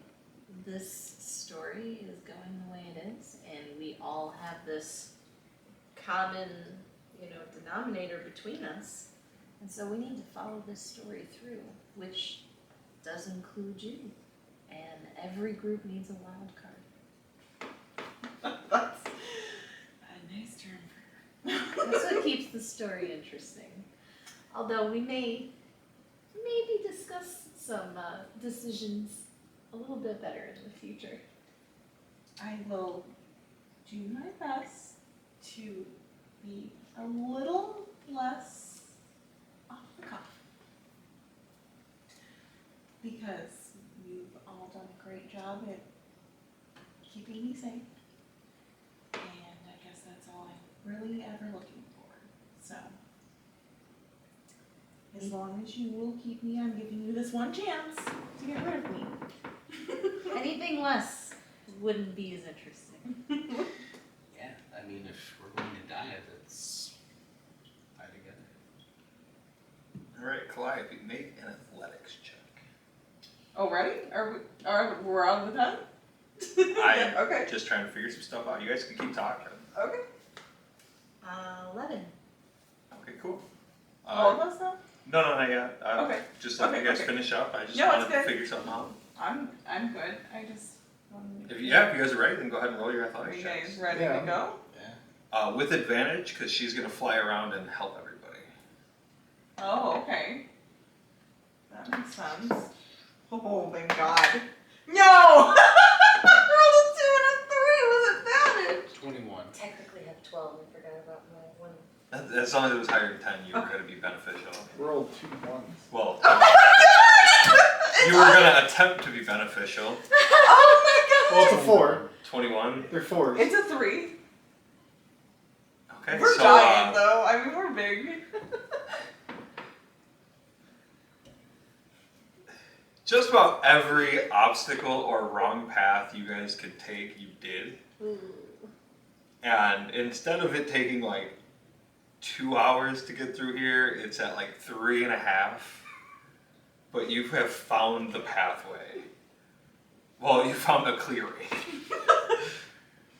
this story is going the way it is, and we all have this common, denominator between us. And so we need to follow this story through, which does include you. And every group needs a wild card. That's a nice term for her. That's what keeps the story interesting. Although we may maybe discuss some decisions a little bit better in the future. I will do my best to be a little less off the cuff. Because you've all done a great job at keeping me safe. And I guess that's all I'm really ever looking for. So, as long as you will keep me, I'm giving you this one chance to get rid of me. Anything less wouldn't be as interesting. Yeah, I mean, if we're going to die, let's die together. Alright, Calliope, make an athletics check. Oh, ready? We're on with them? I am Okay. just trying to figure some stuff out. You guys can keep talking. Okay. 11. Okay, cool. All of us now? No, not yet. Okay. Just let Okay, you guys okay. finish up. I just No, it's wanted to good. figure something out. I'm good. I just wanted to If you guys are ready, then go ahead and roll your Are athletics you checks. guys ready Yeah. to go? Yeah. With advantage, because she's going to fly around and help everybody. Oh, okay. That makes sense. Oh, thank God. No! I rolled a 2 and a 3 with advantage. 21. Technically have 12, I forgot about my one. As long as it was higher than 10, you were going to be beneficial. Roll 2 1s. Well, Oh you were going to attempt to be beneficial. Oh my Well, it's a 4. 21. They're 4s. It's a 3. Okay, We're so giant though. I mean, we're big. just about every obstacle or wrong path you guys could take, you did. Ooh. And instead of it taking like 2 hours to get through here, it's at like 3.5. But you have found the pathway. Well, you found a clearing.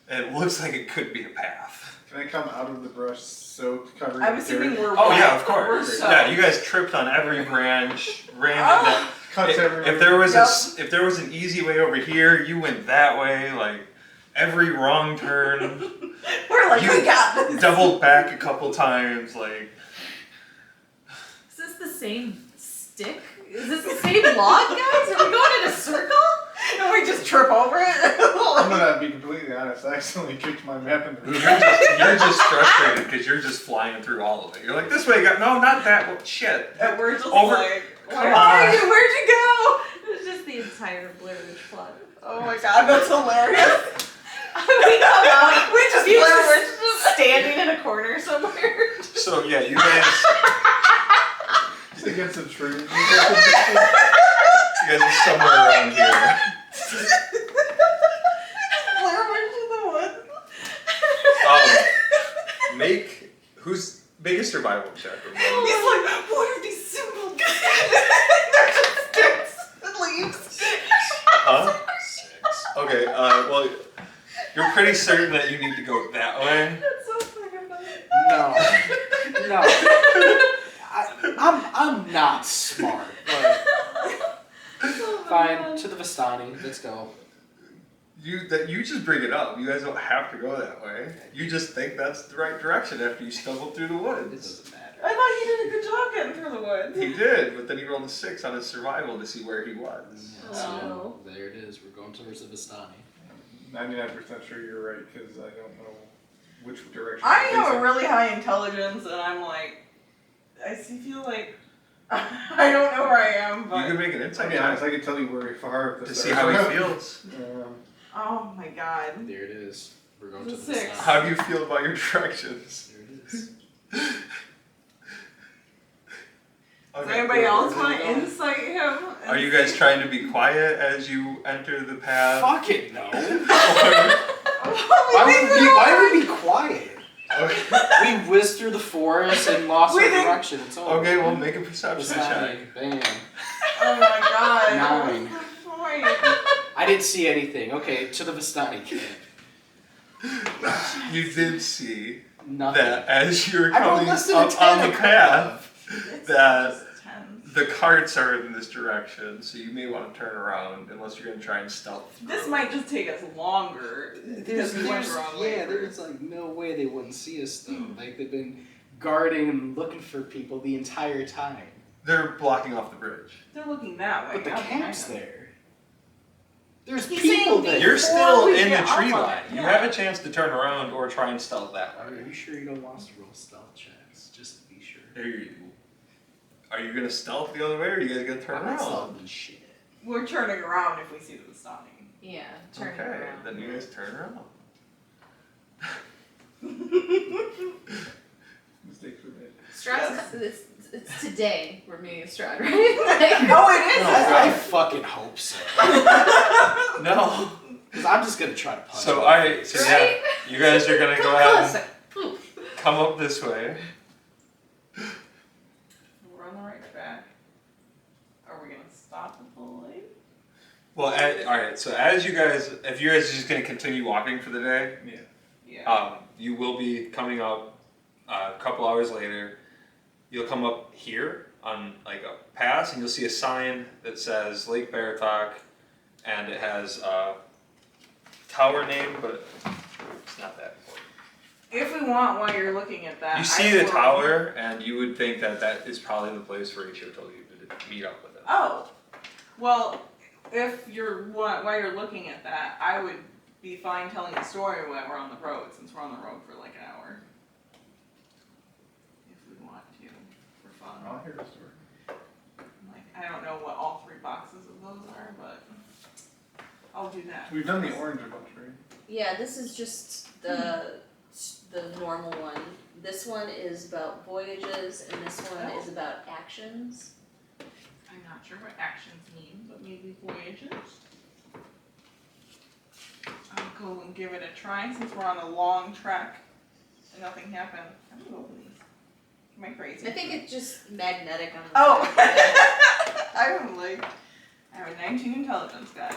It looks like it could be a path. Can I come out of the brush soaked, covered I'm in assuming dirt? we're Oh wet. yeah, of course. We're so. Yeah, you guys tripped on every branch, ran into Cuts everywhere. if there was Yep. if there was an easy way over here, you went that way. Like every wrong turn, We're like, You we got this. doubled back a couple times. Like Is this the same stick? Is this the same log, guys? Are we going in a circle? And we just trip over it. I'm gonna be completely honest. I accidentally kicked my map in the You're just frustrated because you're just flying through all of it. You're like, this way, no, not that. Well, shit. And we're just Over- like, Come where on. are you? Where'd you go? It was just the entire Blair Witch plot. Oh my god, that's hilarious. We come out, We just you Blair just Witch just standing in a corner somewhere. So yeah, you guys against a tree. are somewhere around here. Blair Witch in the woods. Make a survival check. He's like, what are these symbols? They're just sticks and leaves. Huh? 6. Okay. Well, you're pretty certain that you need to go that way. That's so fucking funny. No. I'm not smart, but Oh my fine. God. To the Vistani. Let's go. You just bring it up. You guys don't have to go that way. You just think that's the right direction after you stumble through the It woods. doesn't matter. I thought he did a good job getting through the woods. He did, but then he rolled a 6 on his survival to see where he was. Oh. There it is. We're going towards the Vistani. 99% sure you're right because I don't know which direction. I it's have a facing. really high intelligence, and I'm like, feel like I don't know where I am, You but can make an To insight be honest, check I can tell you where far to see how he feels. oh my god. There it is. We're going to The the 6. Vistani. How do you feel about your directions? There it is. Does anybody else want to insight him? Are you guys trying to be quiet as you enter the path? Fuck it, no. Why Why would we be quiet? Okay. We whizzed through the forest and lost We our think- direction. It's over. Okay, well, make a perception check. Vistani. Bam. Oh my god. 9. What's the point? I didn't see anything. Okay, to the Vistani camp. You did see Nothing. that as you're I rolled coming less than a up 10 on the path, It's that just 10. the carts are in this direction, so you may want to turn around unless you're going to try and stealth through. This might just take us longer. because we went the wrong way first. like no way they wouldn't see us though. Like they've been guarding and looking for people the entire time. They're blocking off the bridge. They're looking that way. But the not camp's behind us. there. There's He's people saying there. You're Before still we in the get up tree on line. it, You yeah. have a chance to turn around or try and stealth that Are way. you sure you don't want us to roll stealth checks? Just to be sure. Are you going to stealth the other way, or are you guys going to turn I'm not around? stealthing shit. We're turning around if we see them stopping. Yeah, turn it Okay, around. then you guys turn around. Mistakes were made. Strahd's it's today we're meeting Strahd, right? Oh, it is. I fucking hope so. No. Because I'm just gonna try to punch So him. alright, so yeah, Right? you guys are gonna go Come ahead closer. Ooh. and come up this way. We're on the right track. Are we gonna stop at the light? Well, alright, so as you guys, if you guys are just gonna continue walking for the day, Yeah. you will be coming up a couple hours later. You'll come up here on like a pass, and you'll see a sign that says Lake Baratok, and it has a tower name, but it's not that important. If we want, while you're looking at that, You see I the will- tower, and you would think that that is probably the place where Isho told you to meet up with him. Oh, well, if you're while you're looking at that, I would be fine telling the story while we're on the road, since we're on the road for like an hour. If we want to, for fun. I'll hear the story. Like, I don't know what all 3 boxes of those are, but I'll do that. We've done the orange a bunch, right? Yeah, this is just the normal one. This one is about voyages, and this one is about actions. I'm not sure what actions mean, but maybe voyages. I'll go and give it a try since we're on a long trek and nothing happened. I'm gonna open these. Am I crazy? I think it's just magnetic on the Oh! back. I'm like, I have a 19 intelligence, guys.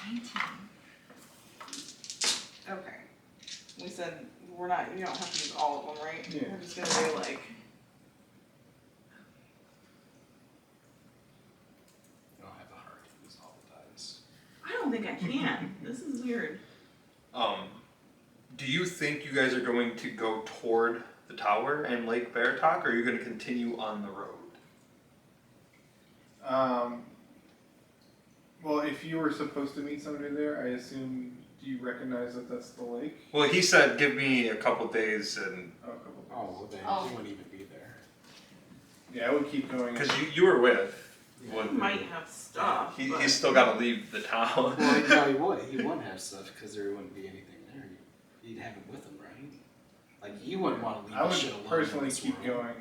19. Okay. We said we don't have to use all of them, right? Yeah. We're just gonna do like, You don't have the heart to use all the dice. I don't think I can. This is weird. Do you think you guys are going to go toward the tower and Lake Baratok, or are you going to continue on the road? Well, if you were supposed to meet somebody there, I assume, do you recognize that that's the lake? Well, he said, give me a couple days, and Oh, a couple Oh, well then Oh. he wouldn't even be there. Yeah, I would keep going. because you were with. He What, might have stuff. but- he's still got to leave the town. Well, no, he would. He wouldn't have stuff because there wouldn't be anything there. He'd have it with him, right? Like you wouldn't want to leave I the shit would alone. personally in this keep world. going.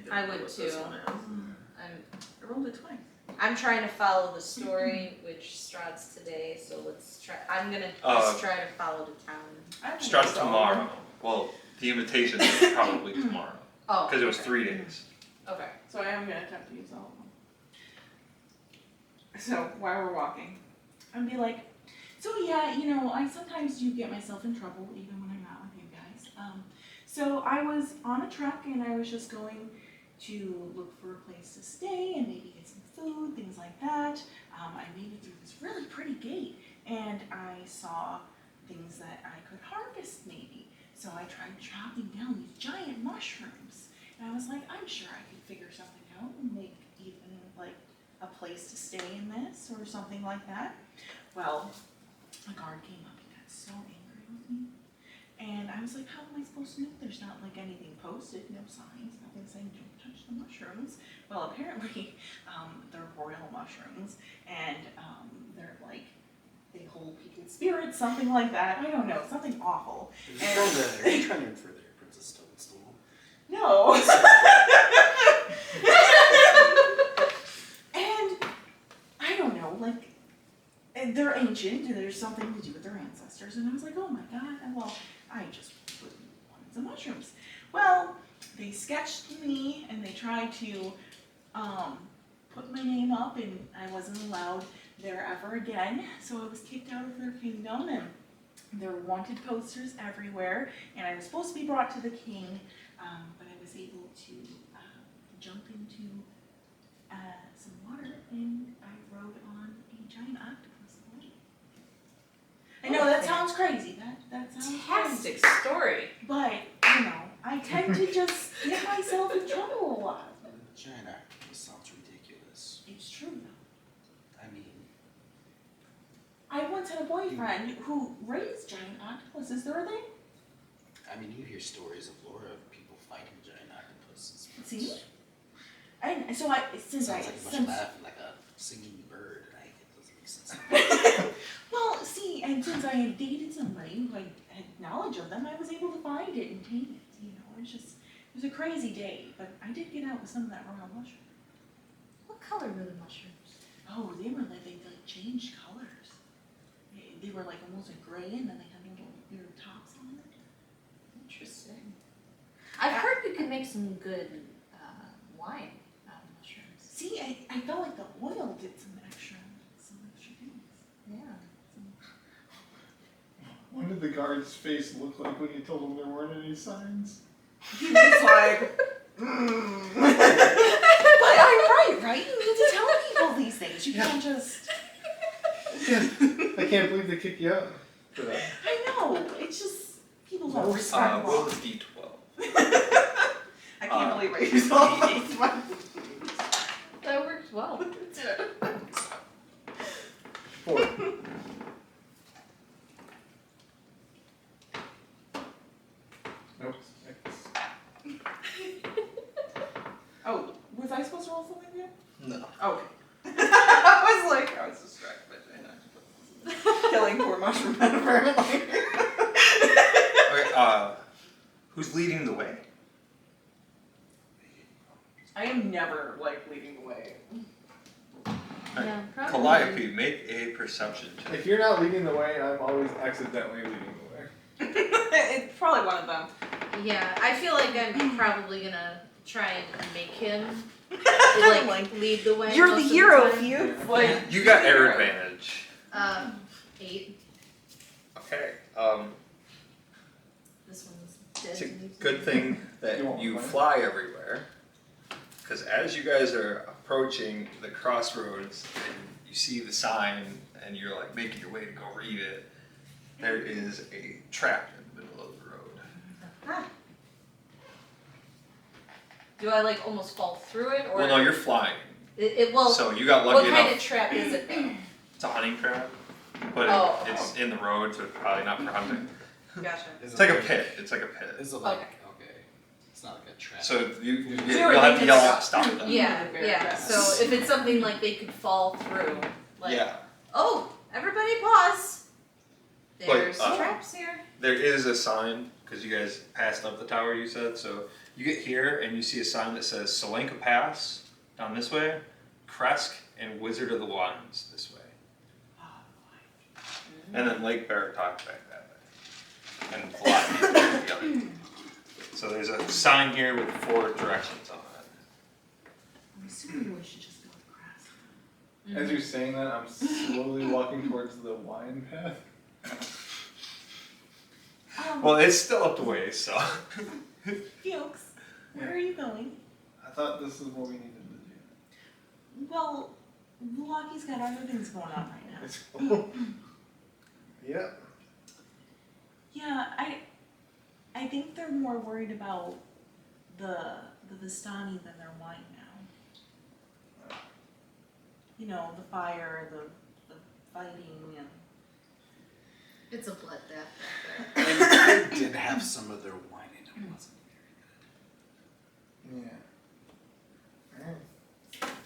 don't I know would what this too. one is. I'm I rolled it twice. I'm trying to follow the story, which Strahd's today, so let's try. I'm gonna Uh, just try to follow the town. I think Starts so. tomorrow. Well, the invitation is probably tomorrow Oh, because it was okay. 3 days. Okay. So I am gonna attempt to use all of them. So while we're walking, I'd be like, so yeah, you know, I sometimes do get myself in trouble even when I'm not with you guys. So I was on a truck and I was just going to look for a place to stay and maybe get some food, things like that. I made it through this really pretty gate and I saw things that I could harvest maybe. So I tried chopping down these giant mushrooms. And I was like, I'm sure I could figure something out and make even like a place to stay in this or something like that. Well, a guard came up, he got so angry with me. And I was like, how am I supposed to know? There's not like anything posted, no signs, nothing saying don't touch the mushrooms. Well, apparently, they're royal mushrooms and they're like, they hold people's spirits, something like that. I don't know, something awful. Are you trying to infer that your Princess Toadstool? No. And I don't know, like, and they're ancient, and there's something to do with their ancestors, and I was like, oh my god, well, I just wanted some mushrooms. Well, they sketched me, and they tried to put my name up, and I wasn't allowed there ever again, so I was kicked out of their kingdom, and there were wanted posters everywhere, and I was supposed to be brought to the king, but I was able to jump into some water, and I rode on a giant octopus away. I know that sounds crazy. That sounds crazy. Fantastic story. But you know, I tend to just get myself in trouble a lot. Giant octopus sounds ridiculous. It's true though. I mean, I once had a boyfriend who raised giant octopuses. There are they? you hear stories of lore of people fighting giant octopuses. See? And so Sounds like a bunch of since laughing like a singing bird. It doesn't make sense. well, see, and since I had dated somebody who had knowledge of them, I was able to find it and tame it. You know, it was a crazy day, but I did get out with some of that royal mushroom. What color were the mushrooms? Oh, they like changed colors. They were like almost a gray, and then they had little weird tops on it. Interesting. I've heard you can make some good wine out of mushrooms. See, I felt like the oil did some extra things. Yeah. What did the guard's face look like when you told him there weren't any signs? He was like, But I'm right? You need to tell people these things. You can't just. I can't believe they kicked you out for that. I know. It's just people don't No, respect Roll law. a d12. I can't believe I used all these ones. That worked well. 4. Nope. 6. Oh, was I supposed to roll something yet? No. Okay. I was distracted by China. Killing poor mushroom men apparently. Okay, who's leading the way? I am never like leading the way. Yeah, probably. Calliope, make a perception check. If you're not leading the way, I'm always accidentally leading the way. It's probably one of them. Yeah, I feel like I'm probably gonna try and make him lead the way. You're most the of hero, time. Few. Like You got air advantage. 8. Okay. This one's dead. It's a to me. good thing that You want you one? fly everywhere. Because as you guys are approaching the crossroads and you see the sign and you're like making your way to go read it, there is a trap in the middle of the road. Do I like almost fall through it, or Well, no, you're flying. it well? So you got What lucky kind enough. of trap is it? It's a hunting trap, but Oh. it's in the road, so it's probably not for hunting. Gotcha. It's like a pit. It's like a pit. Is it like okay? It's not like a trap. So you'll Zero, have to they yell can out, stop them. Yeah, Very yeah, fast. so if it's something like they could fall through, like, Yeah. oh, everybody pause. There's But, traps here. There is a sign, because you guys passed up the tower, you said, so you get here and you see a sign that says Solanka Pass down this way, Kresk and Wizard of the Wands this way. And then Lake Baratok back that way. And Vlad the other. So there's a sign here with 4 directions on it. I'm assuming we should just go with grass. As you're saying that, I'm slowly walking towards the wine path. Well, it's still up the ways, so. Felix, where are you going? I thought this is what we needed to do. Well, Milwaukee's got other things going on right now. It's cool. Yep. Yeah, I think they're more worried about the Vistani than their wine now. You know, the fire, the fighting, and It's a bloodbath back there. And I did have some of their wine and it wasn't very Yeah. Alright.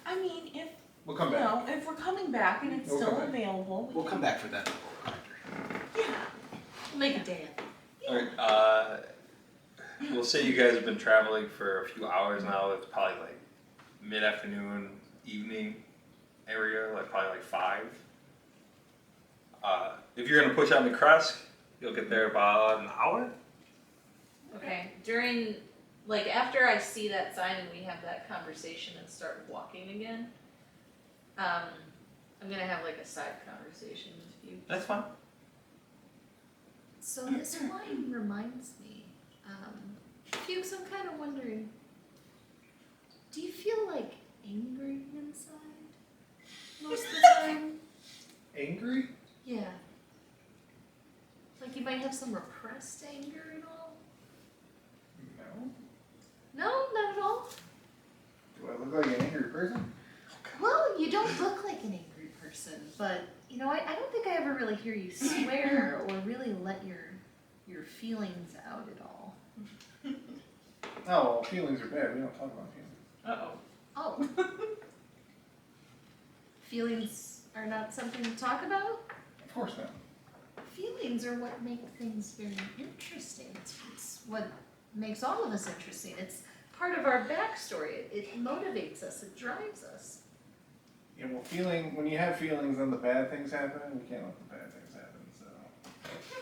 I mean, if We'll come you back. know, if we're coming back and it's We'll still come back. available, We'll come back for that reminder. Yeah. We'll make a day of it. Alright, we'll say you guys have been traveling for a few hours now. It's probably like mid-afternoon, evening area, like probably like 5. If you're gonna push on the Kresk, you'll get there about an hour. Okay, during, like, after I see that sign and we have that conversation and start walking again, I'm gonna have like a side conversation with you. That's fine. So this wine reminds me, Fuchs, I'm kind of wondering, do you feel like angry inside most of the time? Angry? Yeah. Like you might have some repressed anger and all? No. No, not at all? Do I look like an angry person? Well, you don't look like an angry person, but you know, I don't think I ever really hear you swear or really let your feelings out at all. Oh, well, feelings are bad. We don't talk about feelings. Uh-oh. Oh. Feelings are not something to talk about? Of course not. Feelings are what make things very interesting. It's what makes all of us interesting. It's part of our backstory. It motivates us. It drives us. Yeah, well, when you have feelings, then the bad things happen, and we can't let the bad things happen, so.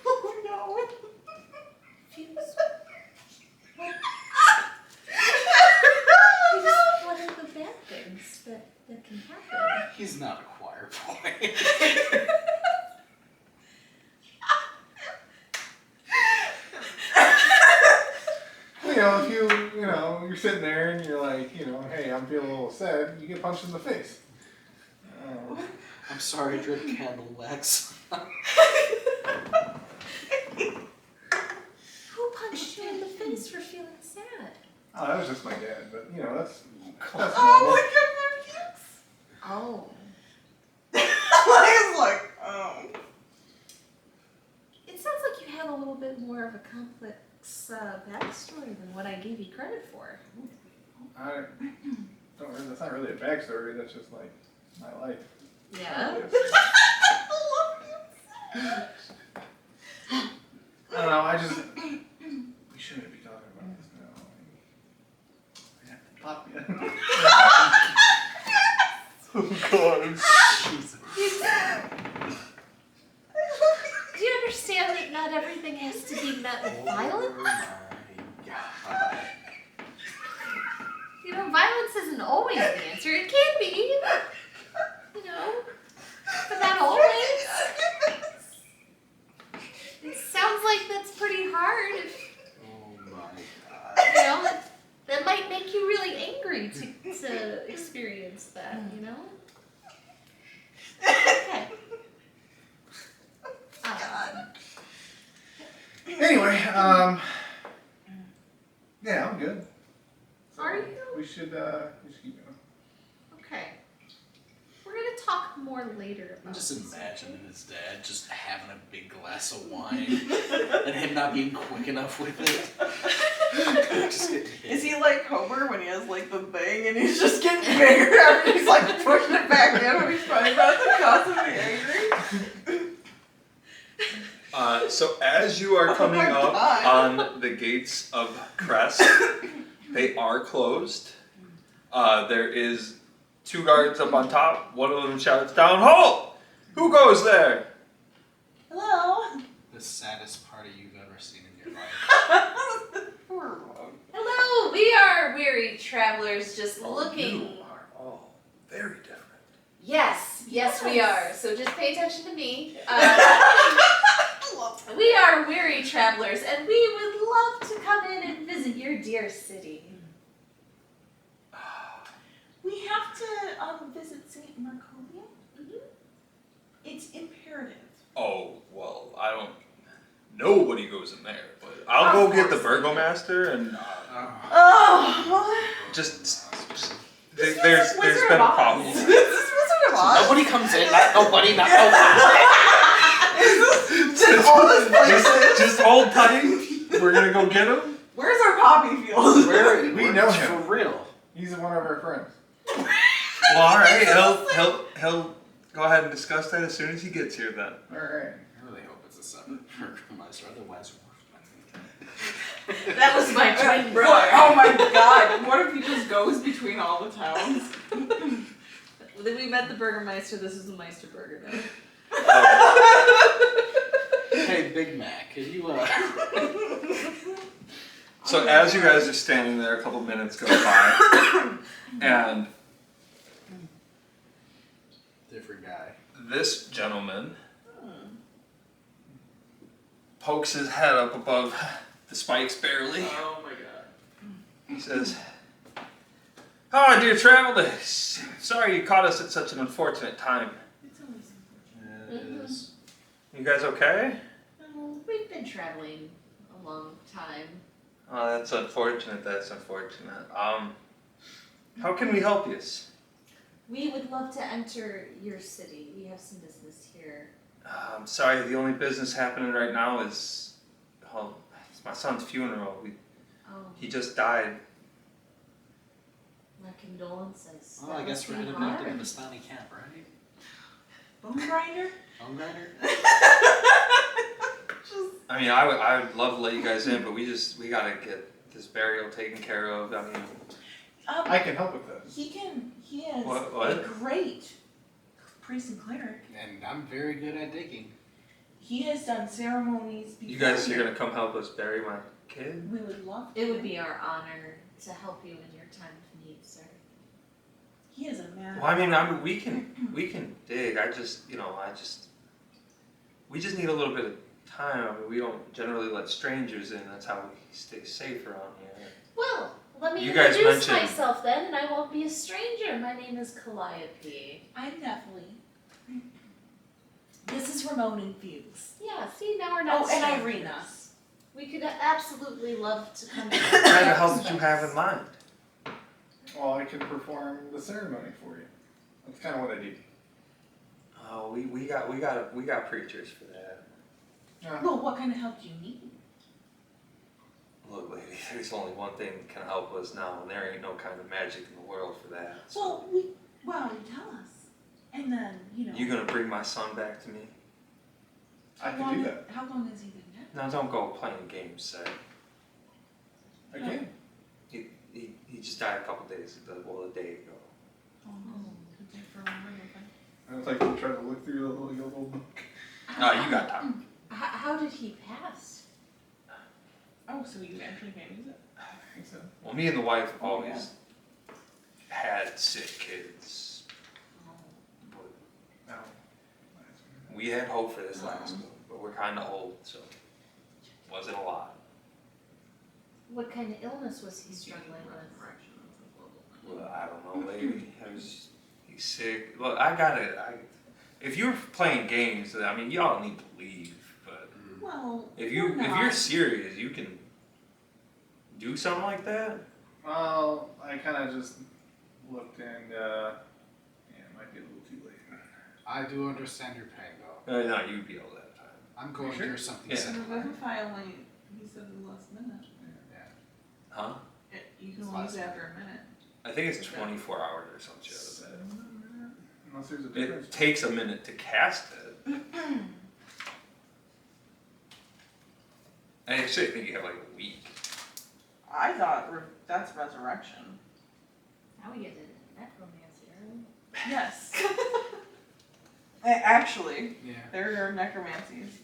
Oh no. Fuchs, what are the bad things that can happen? He's not a choir boy. If you're sitting there and you're like, hey, I'm feeling a little sad, you get punched in the face. I'm sorry, drip candle wax. Who punched you in the face for feeling sad? Oh, that was just my dad, but that's Oh normal. my goodness. Oh. I was like, oh. It sounds like you have a little bit more of a complex backstory than what I gave you credit for. That's not really a backstory, that's just like my life. Yeah? I don't know, we shouldn't be talking about this now. I have to pop you. Oh god. Jesus. Do you understand that not everything has to be met with violence? Oh my god. You know, violence isn't always the answer. It can be. But not always. It sounds like that's pretty hard. Oh my god. That might make you really angry to experience that, Okay. Anyway, yeah, I'm good. So Are you? We should keep going. Okay. We're gonna can talk more later I'm about just this. imagining his dad just having a big glass of wine and him not being quick enough with it. Just getting hit. Is he like Homer when he has like the thing and he's just getting bigger after he's like pushing it back in when he's trying not to constantly angry? So as you are coming my up God. on the gates of Crest, they are closed. There is 2 guards up on top. One of them shouts down, "Halt! Who goes there?" Hello. The saddest party you've ever seen in your life. Poor Ramon. Hello, we are weary travelers just looking. You are all very different. Yes, yes, we Yes. are. So just pay attention to me. Love We are weary travelers, and we would love to come in and visit your dear city. We have to visit St. Markovia. It's imperative. Oh, well, I don't. Nobody goes in there, but I'll go get the burgomaster and Oh, just this there's is Wizard been of a Oz. problem. This is Wizard of Oz. Nobody comes in, not nobody, not nobody. Is this just all this places? Just hold tight. We're gonna go get him. Where's our poppy field? We know him. For real. He's one of our friends. Well, all right. He'll go ahead and discuss that as soon as he gets here. Then. Alright. I really hope it's a separate burgomaster, otherwise That was my twin brother. What? Oh my God! What if he just goes between all the towns? Then we met the Burgermeister. This is the Meisterburger now. Hey, Big Mac, can you, So as you guys are standing there, a couple minutes go by, and different guy. this gentleman pokes his head up above the spikes barely. Oh my God! He says, "Oh, dear travelers, sorry you caught us at such an unfortunate time. It's always Yeah, it is. You guys okay?" We've been traveling a long time. Oh, that's unfortunate. That's unfortunate. How can we help you? We would love to enter your city. We have some business here. I'm sorry. The only business happening right now is, well, it's my son's funeral. Oh, He just died. my condolences. Well, I That guess must we're be gonna meet them in hard. the Stani camp, right? Bone grinder. Home grinder? I mean, I would love to let you guys in, but we gotta get this burial taken care of. I mean, I can help with this. He is What? a great priest and cleric. And I'm very good at digging. He has done ceremonies before. you guys are gonna come help us bury my kid? We would love to. It would be our honor to help you in your time of need, sir. He is a man. Well, I mean, we can dig. We just need a little bit of time. I mean, we don't generally let strangers in. That's how we stay safe around here. Well, let me You guys introduce mentioned- myself then, and I won't be a stranger. My name is Calliope. I'm Nephilim. This is Ramon and Fuchs. Yeah, see, now we're not Oh, and strangers. Irina. We could absolutely love to come to What kind of help did you have in mind? Well, I can perform the ceremony for you. That's kind of what I do. Oh, we got preachers for that. Well, what kind of help do you need? Look, lady, there's only one thing that can help us now, and there ain't no kind of magic in the world for that. So. Well, tell us. And then, You gonna bring my son back to me? I can do that. How long has he been dead? No, don't go playing games, sir. I can. He just died a couple days ago, a day ago. Oh, he's dead for a long time. I was like, I'm trying to look through the little yellow book. You got time. How did he pass? Oh, so you actually can use it? I think so. Well, me and the wife have always had sick kids. But No. we had hope for this last one, but we're kind of old, so wasn't a lot. What kind of illness was he struggling with? Well, I don't know, lady. He's sick. Look, if you're playing games, I mean, y'all need to leave. But Well, if we're not. you're serious, you can do something like that. Well, I kind of just looked and, it might be a little too late. I do understand your pain, though. No, you'd be able to that time. I'm going Sure. through something Yeah. similar. Revivify only, he said the last minute. Yeah. Huh? You can It's only use last it after a minute. I think it's 24 hours or some shit like that. Unless there's a difference. It takes a minute to cast it. I actually think you have like a week. I thought that's resurrection. Now we get into necromancy, right? Yes. Actually, Yeah. there are necromancies.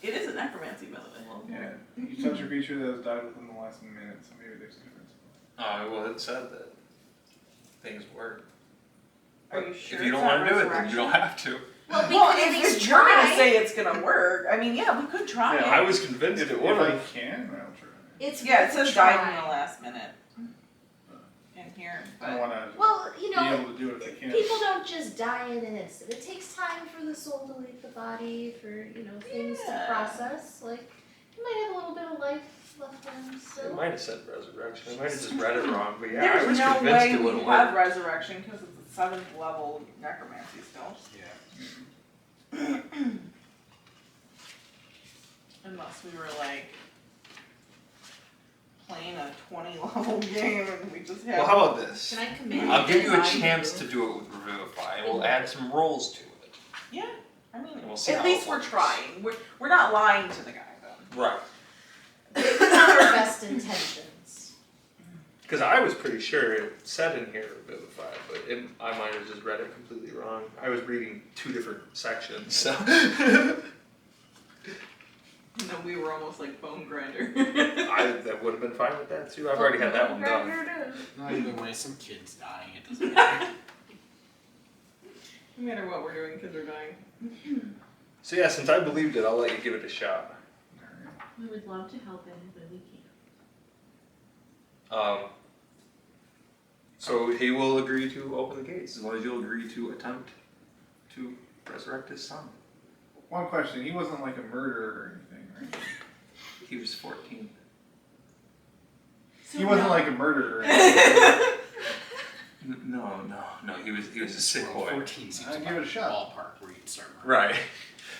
It is a necromancy method. Yeah. You touch a creature that has died within the last minute, so maybe there's a difference. Well, it said that things work. Are But you sure if you don't it's not want to do it, then you resurrection? don't have to. Well, we Well, could at if least you're gonna try. say it's gonna work, I mean, yeah, we could try Yeah, it. I was convinced it If would I have. can, I'll try. It's Yeah, it worth a says died in try. the last minute. In here, I don't but want to Well, you be know, able to do it if I can. people don't just die in an instant. It takes time for the soul to leave the body, for, things to Yeah. process. Like, you might have a little bit of life left in them It still. might have said resurrection. I might have just read it wrong, but yeah, I there's was no convinced way it we would have work. resurrection because it's a 7th level necromancy still. Yeah. Unless we were like playing a 20 level game and we just have. Well, how about this? Can I command I'll give you a my chance to move? do it with Revivify, and we'll add some rolls to it. Yeah, I mean, And we'll see at how least it we're works. trying. We're not lying to the guy though. Right. It's not our best intentions. Because I was pretty sure it said in here Revivify, but I might have just read it completely wrong. I was reading 2 different sections, so. And then we were almost like bone grinder. That would have been fine with that too. I've already had that one done. No, either way, some kid's dying. It doesn't matter. No matter what we're doing, kids are dying. So yeah, since I believed it, I'll let you give it a shot. We would love to help him, but we can't. So he will agree to open the gates as long as you'll agree to attempt to resurrect his son. One question, he wasn't like a murderer or anything, right? He was 14. He wasn't like a murderer or anything. No. He was a sick Well, boy. 14 seems I'd about give it a shot. ballpark where you'd start murdering. Right.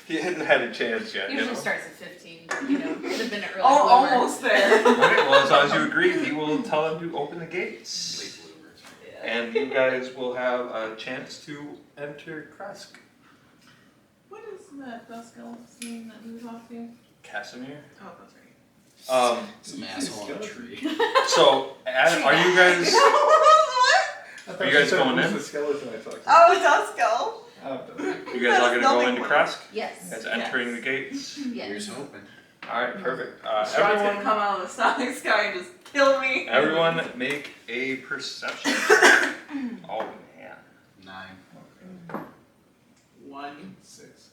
He hadn't had a chance yet. Usually You know? starts at 15, but could have been an early Oh, bloomer. almost there. Okay, well, as long as you agree, he will tell him to open the gates. Late bloomers. And you guys will have a chance to enter Kresk. What is that dusk elf scene that we talked to? Casimir. Oh, that's right. Some asshole in a tree. So, are you guys... I thought Are you she guys said going who's in? the skeleton I talked to? Oh, dusk elf. You guys all gonna go Nothing into like- Kresk? Yes. As entering the gates? Yes. Here's hoping. Alright, perfect. Strahd's gonna Everyone, come out of the stomach sky and just kill me. everyone make a perception. Oh man. 9. 1. 6.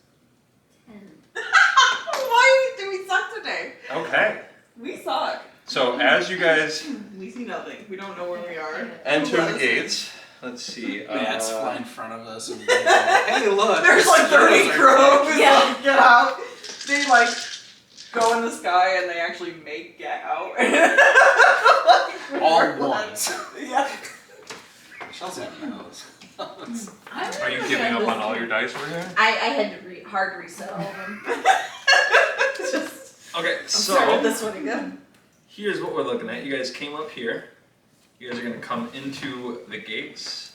10. Why do we suck today? Okay. We suck. So as you guys We see nothing. We don't know where we are. enter Let the us- gates, let's see. Bats fly in front of us and they go, hey look! There's like 30 crows. Yeah. Like, get out. They like go in the sky and they actually make get out. All ones. Yeah. Chelsea knows. Are you giving up on all your dice over here? I had to hard reset all of them. Just Okay, Start with so this one again. here's what we're looking at. You guys came up here. You guys are gonna come into the gates.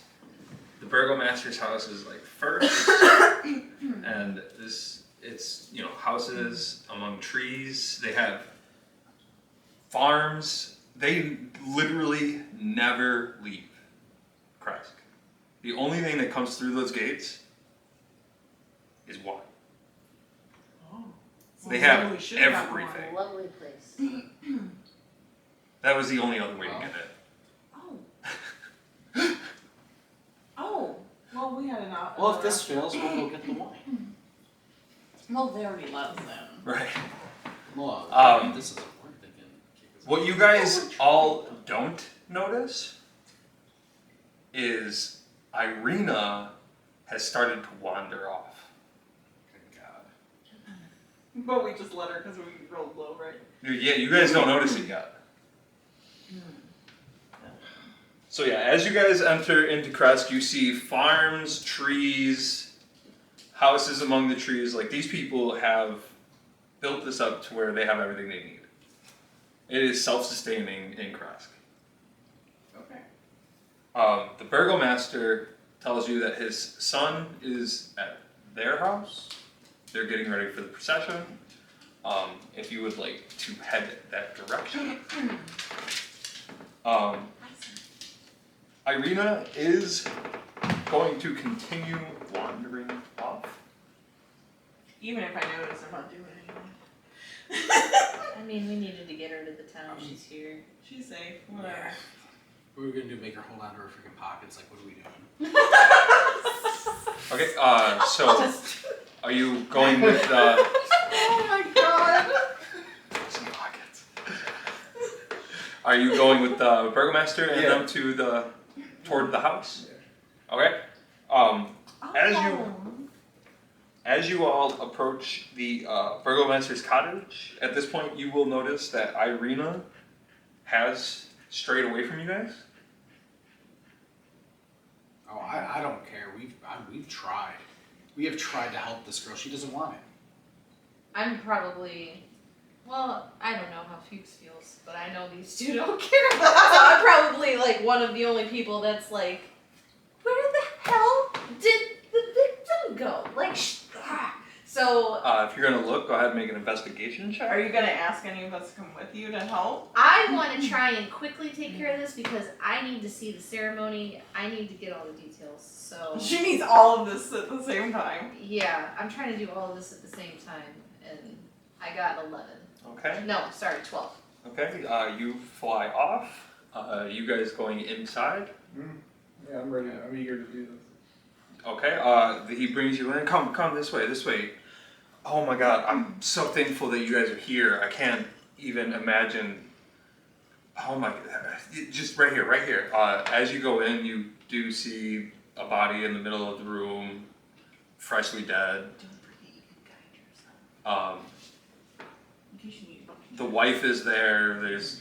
The burgomaster's house is like first, and it's houses among trees. They have farms. They literally never leave Kresk. The only thing that comes through those gates is wine. They have we should've got one. everything. Lovely place. That was the only other way to get it. Oh. Oh. Well, we had an option. Well, if this fails, we'll go get the wine. Well, they already left them. Right. Well, this isn't work. They can kick us What you guys all don't notice is Irina has started to wander off. Good God. But we just let her because we rolled low, right? Yeah, you guys don't notice it yet. So yeah, as you guys enter into Crest, you see farms, trees, houses among the trees. Like these people have built this up to where they have everything they need. It is self-sustaining in Crest. Okay. The burgomaster tells you that his son is at their house. They're getting ready for the procession. If you would like to head that direction. Irina is going to continue wandering off. Even if I notice, I'm not doing anything. I mean, we needed to get her to the town. She's here. She's safe. Whatever. What are we gonna do? Make her hold on to her freaking pockets? Like, what are we doing? Okay, so are you going with Oh my god. some pockets? Are you going with the burgomaster and Yeah. them to toward the house? Okay. As you all approach the burgomaster's cottage, at this point you will notice that Irina has strayed away from you guys. Oh, I don't care. We've tried. We have tried to help this girl. She doesn't want it. I'm probably, well, I don't know how Fuchs feels, but I know these two don't care. So I'm probably like one of the only people that's like, where the hell did the victim go? Like, so If you're gonna look, go ahead and make an investigation check. Are you gonna ask any of us to come with you to help? I want to try and quickly take care of this because I need to see the ceremony. I need to get all the details. So She needs all of this at the same time. yeah, I'm trying to do all of this at the same time, and I got 11. Okay. No, sorry, 12. Okay. You fly off. You guys going inside? Yeah, I'm ready. I'm eager to do this. Okay. He brings you in. Come this way. This way. Oh my God! I'm so thankful that you guys are here. I can't even imagine. Oh my God! Just right here, right here. As you go in, you do see a body in the middle of the room, freshly dead. Don't forget you can guide yourself. In case you need The wife is there. There's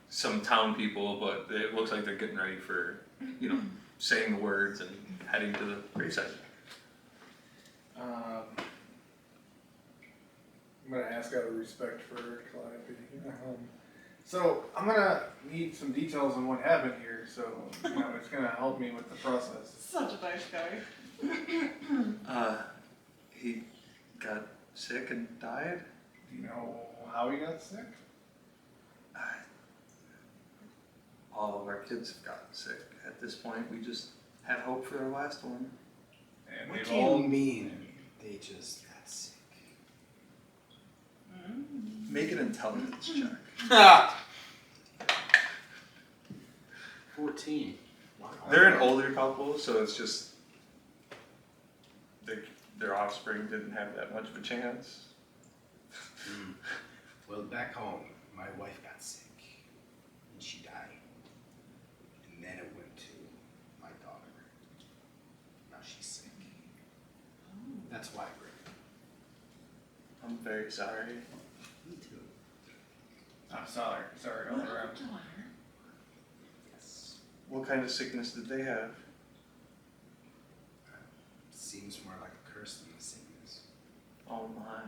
some town people, but it looks like they're getting ready for saying the words and heading to the graveside. I'm gonna ask out of respect for Calliope. So I'm gonna need some details on what happened here. So it's gonna help me with the process. Such a nice guy. He got sick and died. Do you know how he got sick? All of our kids have gotten sick. At this point, we just had hope for their last one. And What they've do you all mean they just got sick? Make an intelligence check. 14. Wow. They're an older couple, so it's just their offspring didn't have that much of a chance. Well, back home, my wife got sick. And she died. And then it went to my daughter. Now she's sick. That's why, Rick. I'm very sorry. Me too. I'm sorry all around. Yes. What kind of sickness did they have? Seems more like a curse than a sickness. Oh my.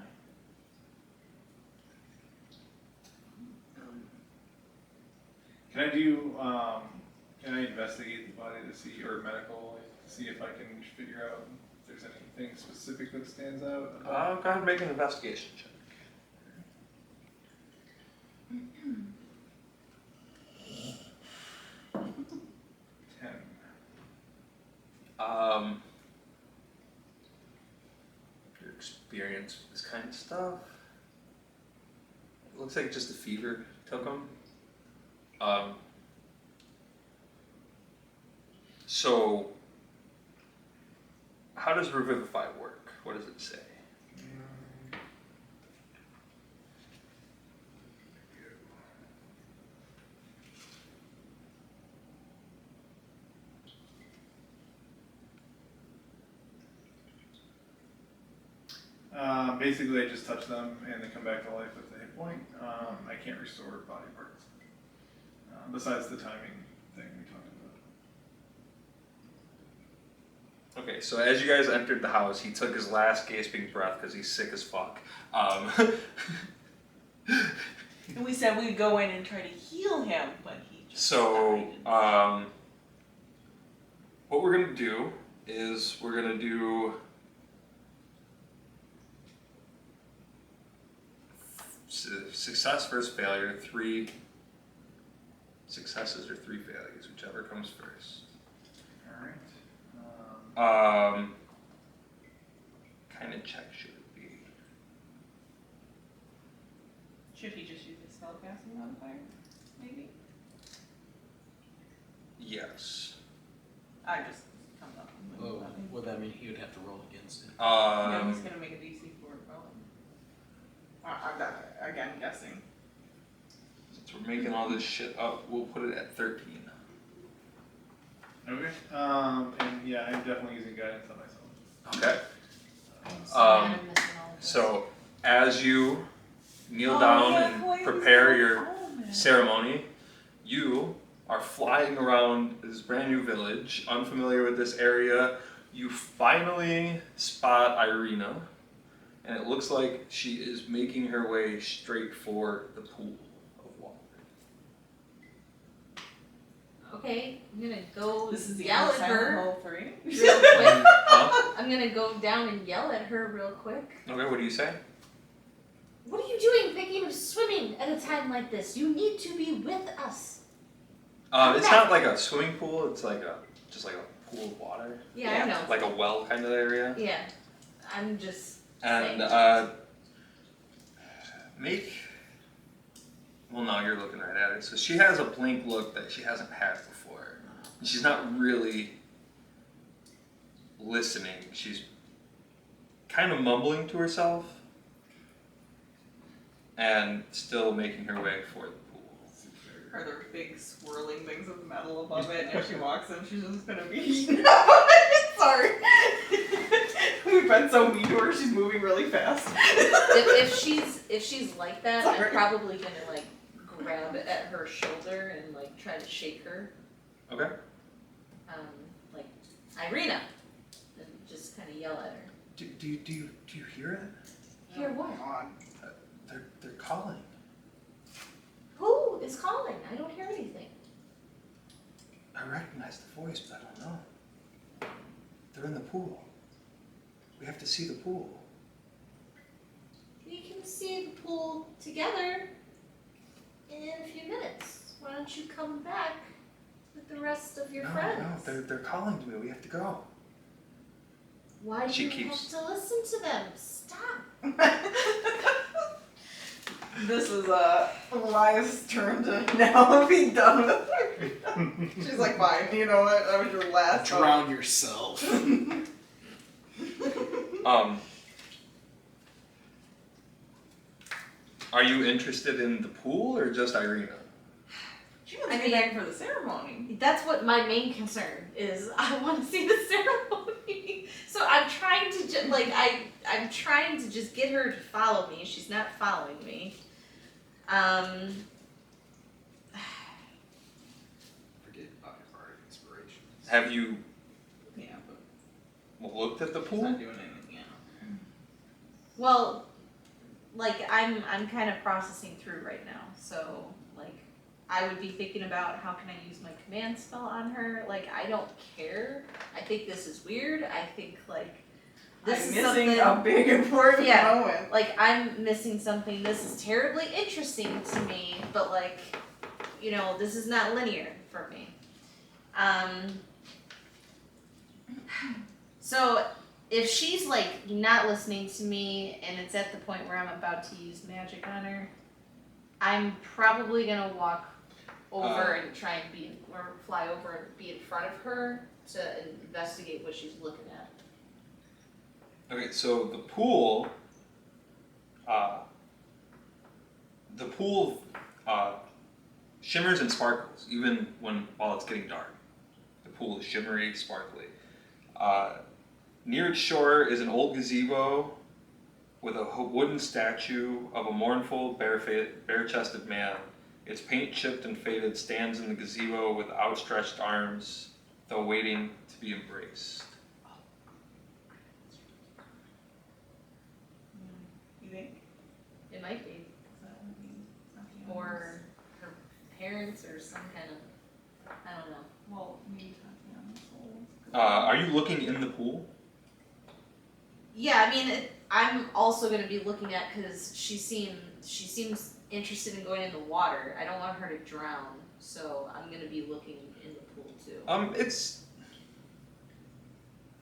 Can I investigate the body to see, or medical, to see if I can figure out if there's anything specific that stands out? Go ahead and make an investigation check. Your experience with this kind of stuff. It looks like just a fever took him. So, how does Revivify work? What does it say? Basically, I just touch them and they come back to life with a hit point. I can't restore body parts. Besides the timing thing we talked about. Okay, so as you guys entered the house, he took his last gasping breath because he's sick as fuck. And we said we'd go in and try to heal him, but he just So, died. what we're gonna do is we're gonna do success versus failure, 3 successes or 3 failures, whichever comes first. Alright. Kind of check should it be? Should he just use his spellcasting modifier? Maybe? Yes. I just come up with Oh, nothing. would that mean he would have to roll against it? No, he's gonna make a DC 4 roll. I'm not, again, guessing. Since we're making all this shit up, we'll put it at 13. Okay. And yeah, I'm definitely using guidance on myself. Okay. So I'm missing all of this. So as you kneel Oh, down yeah, and boy, prepare he's your so cool, man. ceremony, you are flying around this brand new village, unfamiliar with this area. You finally spot Irina, and it looks like she is making her way straight for the pool of water. Okay, I'm gonna go This is the yell at inside her hole 3. real quick. Huh? I'm gonna go down and yell at her real quick. Okay, what do you say? What are you doing thinking of swimming at a time like this? You need to be with us. It's not like a swimming pool. It's like just like a pool of water, Yeah, Yeah. I know. like a well kind of area. Yeah, I'm just And saying. make. Well, no, you're looking right at her. So she has a blank look that she hasn't had before. She's not really listening. She's kind of mumbling to herself and still making her way for the pool. Are there big swirling things of metal above it, and if she walks in, she's just gonna be eaten up. Sorry. We've been so mean to her, she's moving really fast. if she's like that, Sorry. I'm probably gonna like grab at her shoulder and like try to shake her. Okay. Like Irina, and just kind of yell at her. Do you hear it? Hear what? God. They're calling. Who is calling? I don't hear anything. I recognize the voice, but I don't know. They're in the pool. We have to see the pool. We can see the pool together in a few minutes. Why don't you come back with the rest of your friends? No, they're calling to me. We have to go. Why do She you keeps- have to listen to them? Stop. This is Elias' turn to now be done with her. She's like, fine, you know what? That was your last hope. Drown yourself. Are you interested in the pool or just Irina? She was I mean- back for the ceremony. That's what my main concern is. I want to see the ceremony. So I'm trying to I'm trying to just get her to follow me. She's not following me. Forget about your bardic inspiration. Have you Yeah, but looked at the she's pool? not doing anything, yeah. Well, like I'm kind of processing through right now. So like I would be thinking about how can I use my command spell on her. Like I don't care. I think this is weird. I think like this I'm is missing something a big important Yeah. moment. like I'm missing something. This is terribly interesting to me, but like, you know, this is not linear for me. So if she's like not listening to me and it's at the point where I'm about to use magic on her, I'm probably gonna walk over and try and or fly over and be in front of her to investigate what she's looking at. Okay, so the pool shimmers and sparkles even while it's getting dark. The pool is shimmery, sparkly. Near its shore is an old gazebo with a wooden statue of a mournful, bare-chested man. Its paint chipped and faded stands in the gazebo with outstretched arms, though waiting to be embraced. might be. Or her parents or some kind of, I don't know. Well, maybe Tatiana's souls. Are you looking in the pool? Yeah, I mean, I'm also going to be looking at, because she seems interested in going in the water. I don't want her to drown, so I'm going to be looking in the pool too. I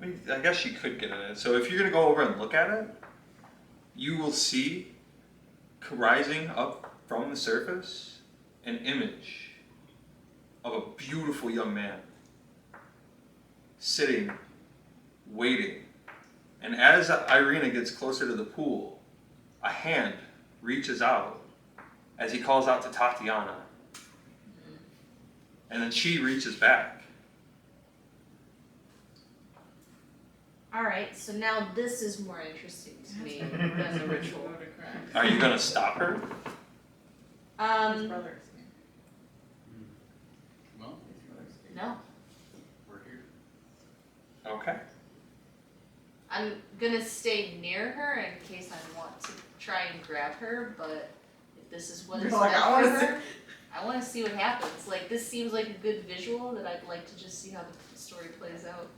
mean, I guess she could get in it. So if you're gonna go over and look at it, you will see rising up from the surface an image of a beautiful young man sitting, waiting. And as Irina gets closer to the pool, a hand reaches out as he calls out to Tatiana. And then she reaches back. Alright, so now this is more interesting to me than the ritual. Are you gonna stop her? His brother's here. Well, His brother's here. No. we're here. Okay. I'm gonna stay near her in case I want to try and grab her, but if this is what You're it's like, meant I for wanna her, I want to see what happens. Like, this seems like a good visual that I'd like to just see how the story plays out.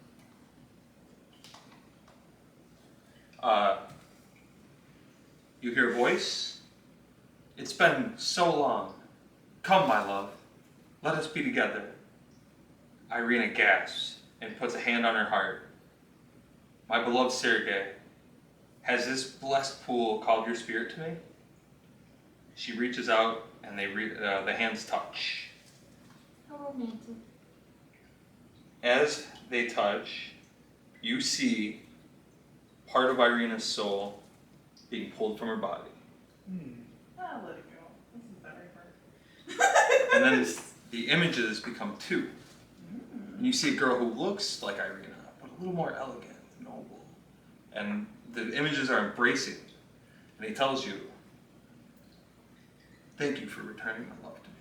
You hear a voice. It's been so long. Come, my love. Let us be together. Irina gasps and puts a hand on her heart. My beloved Sergei, has this blessed pool called your spirit to me? She reaches out and the hands touch. How romantic. As they touch, you see part of Irina's soul being pulled from her body. Ah, let it go. This is the better part. And then the images become two. And you see a girl who looks like Irina, but a little more elegant, noble. And the images are embracing. And he tells you, thank you for returning my love to me.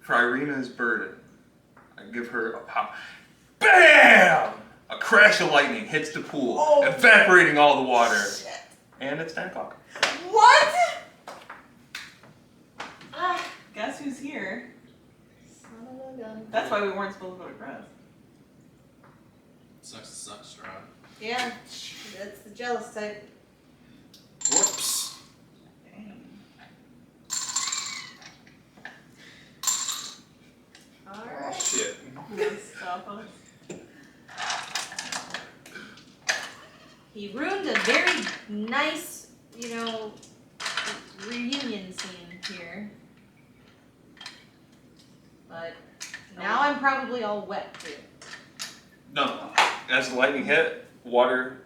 For Irina's burden, I give her a pop. BAM! A crash of lightning hits the pool, evaporating all the water. Shit. And it's 10 o'clock. What? Guess who's here? Son of a gun. That's why we weren't supposed to go to press. Sucks to suck, Strahd. Yeah, that's the jealous type. Whoops. Dang. Alright. Shit. Stop us. He ruined a very nice, reunion scene here. But now I'm probably all wet too. No. As the lightning hit, water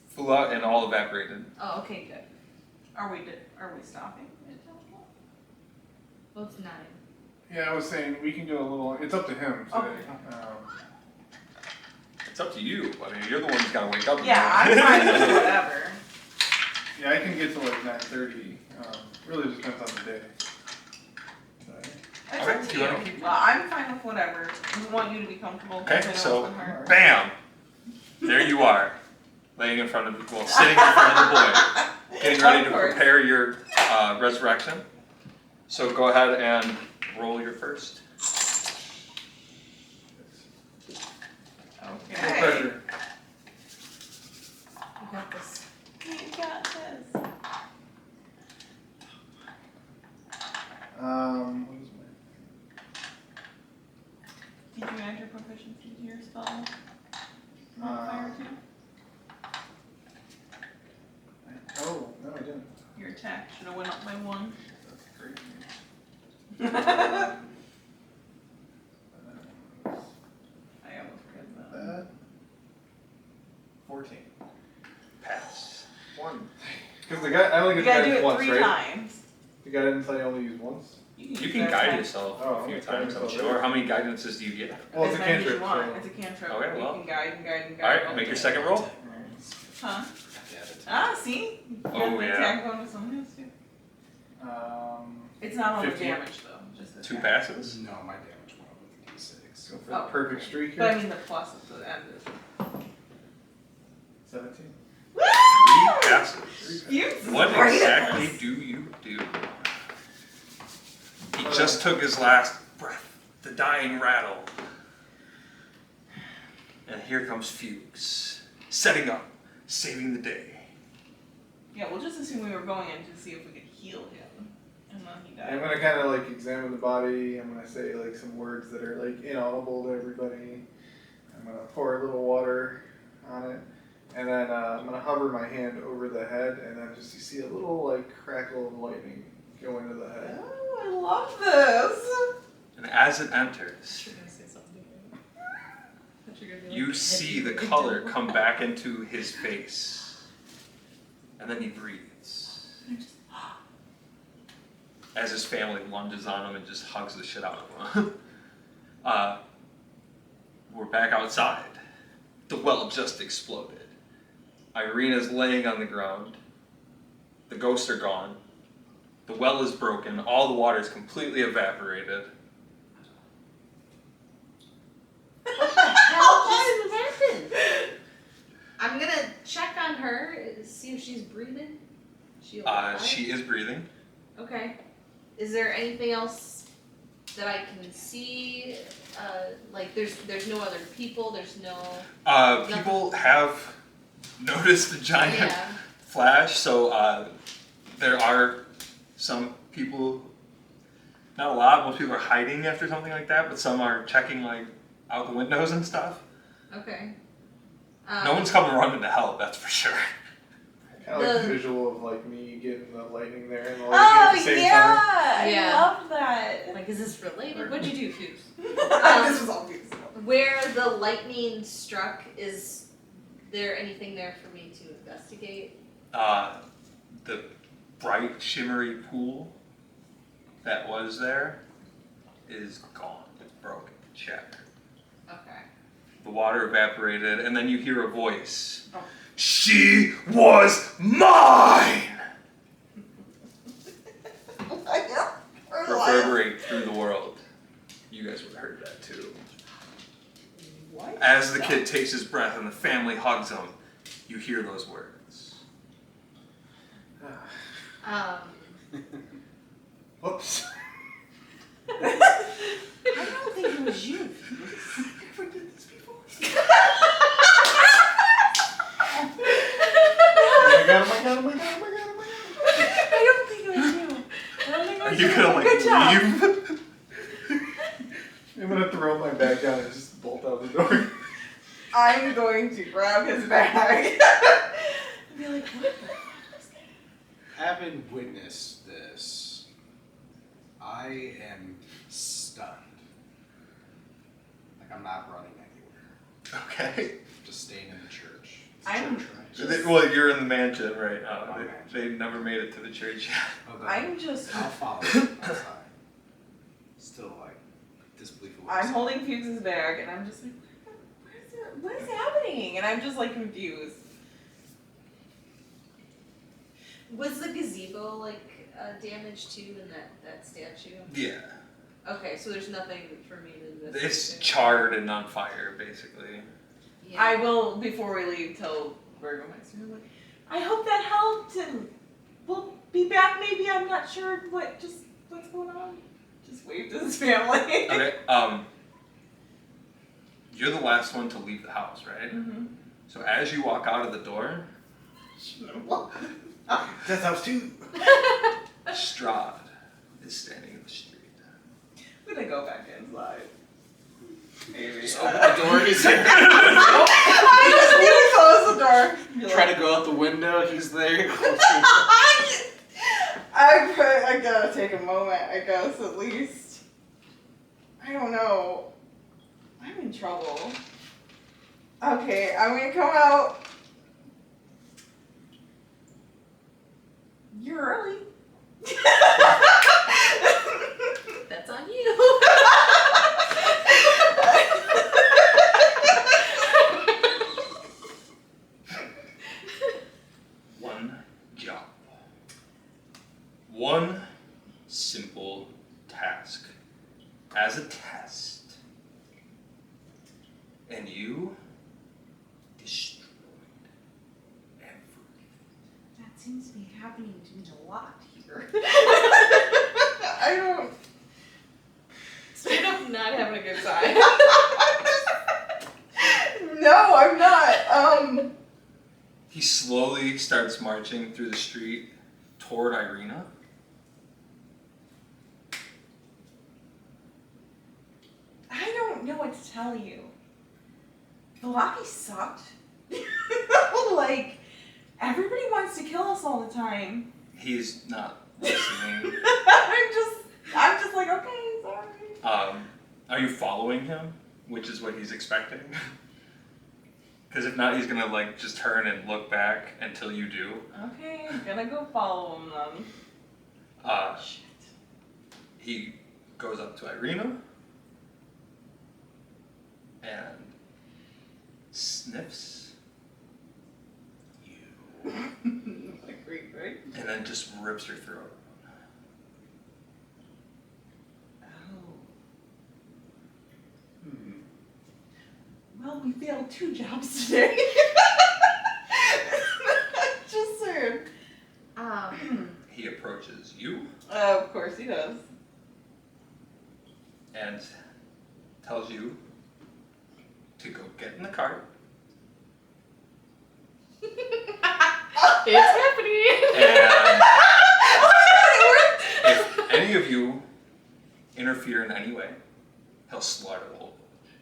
flew out and all evaporated. Oh, okay, good. Are we stopping? Well, it's 9. Yeah, I was saying we can go a little. It's up to him today. Okay. It's up to you. I mean, you're the one who's got to wake up. in the Yeah, I'm morning. fine with whatever. Yeah, I can get to like 9:30. Really just depends on the day. It's Okay, up to do you you. wanna keep- Well, I'm fine with whatever. We want you to be comfortable. Okay, because I know so it's been hard. bam! There you are, laying in front of, well, sitting in front of the boy, getting ready Of to course. prepare your resurrection. So go ahead and roll your first. No Okay. pressure. You got this. You got this. What is Did you add your proficiency to your spell my? modifier too? Oh no, I didn't. Your attack should have went up by 1. That's great. I almost forgot that. That 14. Pass. 1. Because the guy, I only You get gotta to do guide it once, 3 right? times. The guy didn't say only use once. You use can that guide time. yourself Oh, a few okay, times, I'm so sure. How many guidances do you get? Well, it's As a many as you cantrip. want. So. It's a cantrip. Okay, well. You can guide and guide and guide. Alright, make your second roll. Huh? Yeah, Ah, see? You Oh, got the yeah. attack bonus on this too. It's not on 15. the damage though. Just the 2 attack. passes. No, my damage went up with D6. Go for the Oh. perfect streak But I here. mean the plus at the end is. 17. Woo! 3 passes. Fuchs is What great at exactly this. do you do? He just took his last breath. The dying rattle. And here comes Fuchs. Setting up. Saving the day. Yeah, we'll just assume we were going in to see if we could heal him. And then he I'm died. gonna kind of like examine the body. I'm gonna say like some words that are like inaudible to everybody. I'm gonna pour a little water on it, and then I'm gonna hover my hand over the head, and then just you see a little like crackle of lightning go into the head. Oh, I love this. And as it enters, You're gonna say something different. I thought you were gonna be you like, see "Have the you color eaten?" come back into his face. And then he breathes. As his family lunges on him and just hugs the shit out of him. We're back outside. The well just exploded. Irina's laying on the ground. The ghosts are gone. The well is broken. All the water is completely evaporated. What the hell just happened? I'm gonna check on her, see if she's breathing. She alive? She is breathing. Okay. Is there anything else that I can see? Like there's no other people, there's no People have noticed the giant yeah. flash, so there are some people, not a lot, most people are hiding after something like that, but some are checking like out the windows and stuff. Okay. No one's coming running to help, that's for sure. Kind of like The- the visual of like me getting the lightning there and the lightning at Oh, the same yeah. time. Yeah. I love that. Like, is this related? What'd you do, Fuchs? This was all Fuchs. Where the lightning struck, is there anything there for me to investigate? The bright, shimmery pool that was there is gone. It's broken, shattered. Okay. The water evaporated, and then you hear a voice. Oh. She was mine! Reverberate through the world. You guys would have heard that too. What? As the kid takes his breath and the family hugs him, you hear those words. Whoops. I don't think it was you, Fuchs. Never did this before. Oh my god, oh my god, oh my god, oh my god, oh my god. I don't think it was you. I don't think it Are was you gonna like Good job. leave? I'm gonna throw my bag down and just bolt out the door. I'm going to grab his bag. and be like, what the fuck was that? Having witnessed this, I am stunned. Like I'm not running anywhere. Okay. Just staying in the church. I'm- Church, right? Well, you're in the mansion right now. My They never made it to the church yet. Oh, then I'm just. I'll follow him outside. Still like disbelief of what I'm holding Fuchs's bag and I'm just like, what is happening? And I'm just like confused. Was the gazebo like damaged too in that statue? Yeah. Okay, so there's nothing for me to investigate. It's charred and on fire, basically. Yeah. I will, before we leave, tell Burgomeister, like, I hope that helped and we'll be back maybe. I'm not sure what's going on. Just wave to his family. Okay. You're the last one to leave the house, right? Mm-hmm. So as you walk out of the door, That's house too. Strahd is standing in the street. I'm gonna go back inside. Maybe. Just open the door, he's there. I just need to close the door. Be Try like, to go out the window, he's there. I gotta take a moment, I guess, at least. I don't know. I'm in trouble. Okay, I'm gonna come out. You're early. That's on you. One job. One simple task. As a test. And you destroyed everything. seems to be happening to me a lot here. I don't. Straight up not having a good time. No, I'm not. He slowly starts marching through the street toward Irina. I don't know what to tell you. Velaki sucked. Like, everybody wants to kill us all the time. He's not listening. I'm just like, okay, sorry. Are you following him? Which is what he's expecting. Because if not, he's gonna like just turn and look back until you do. Okay, I'm gonna go follow him then. Shit. He goes up to Irina and sniffs you, Great, right? and then just rips her throat. Oh. Well, we failed 2 jobs today. Just served. He approaches you Of course he does. and tells you to go get in the cart. It's happening. And if any of you interfere in any way, he'll slaughter the whole village.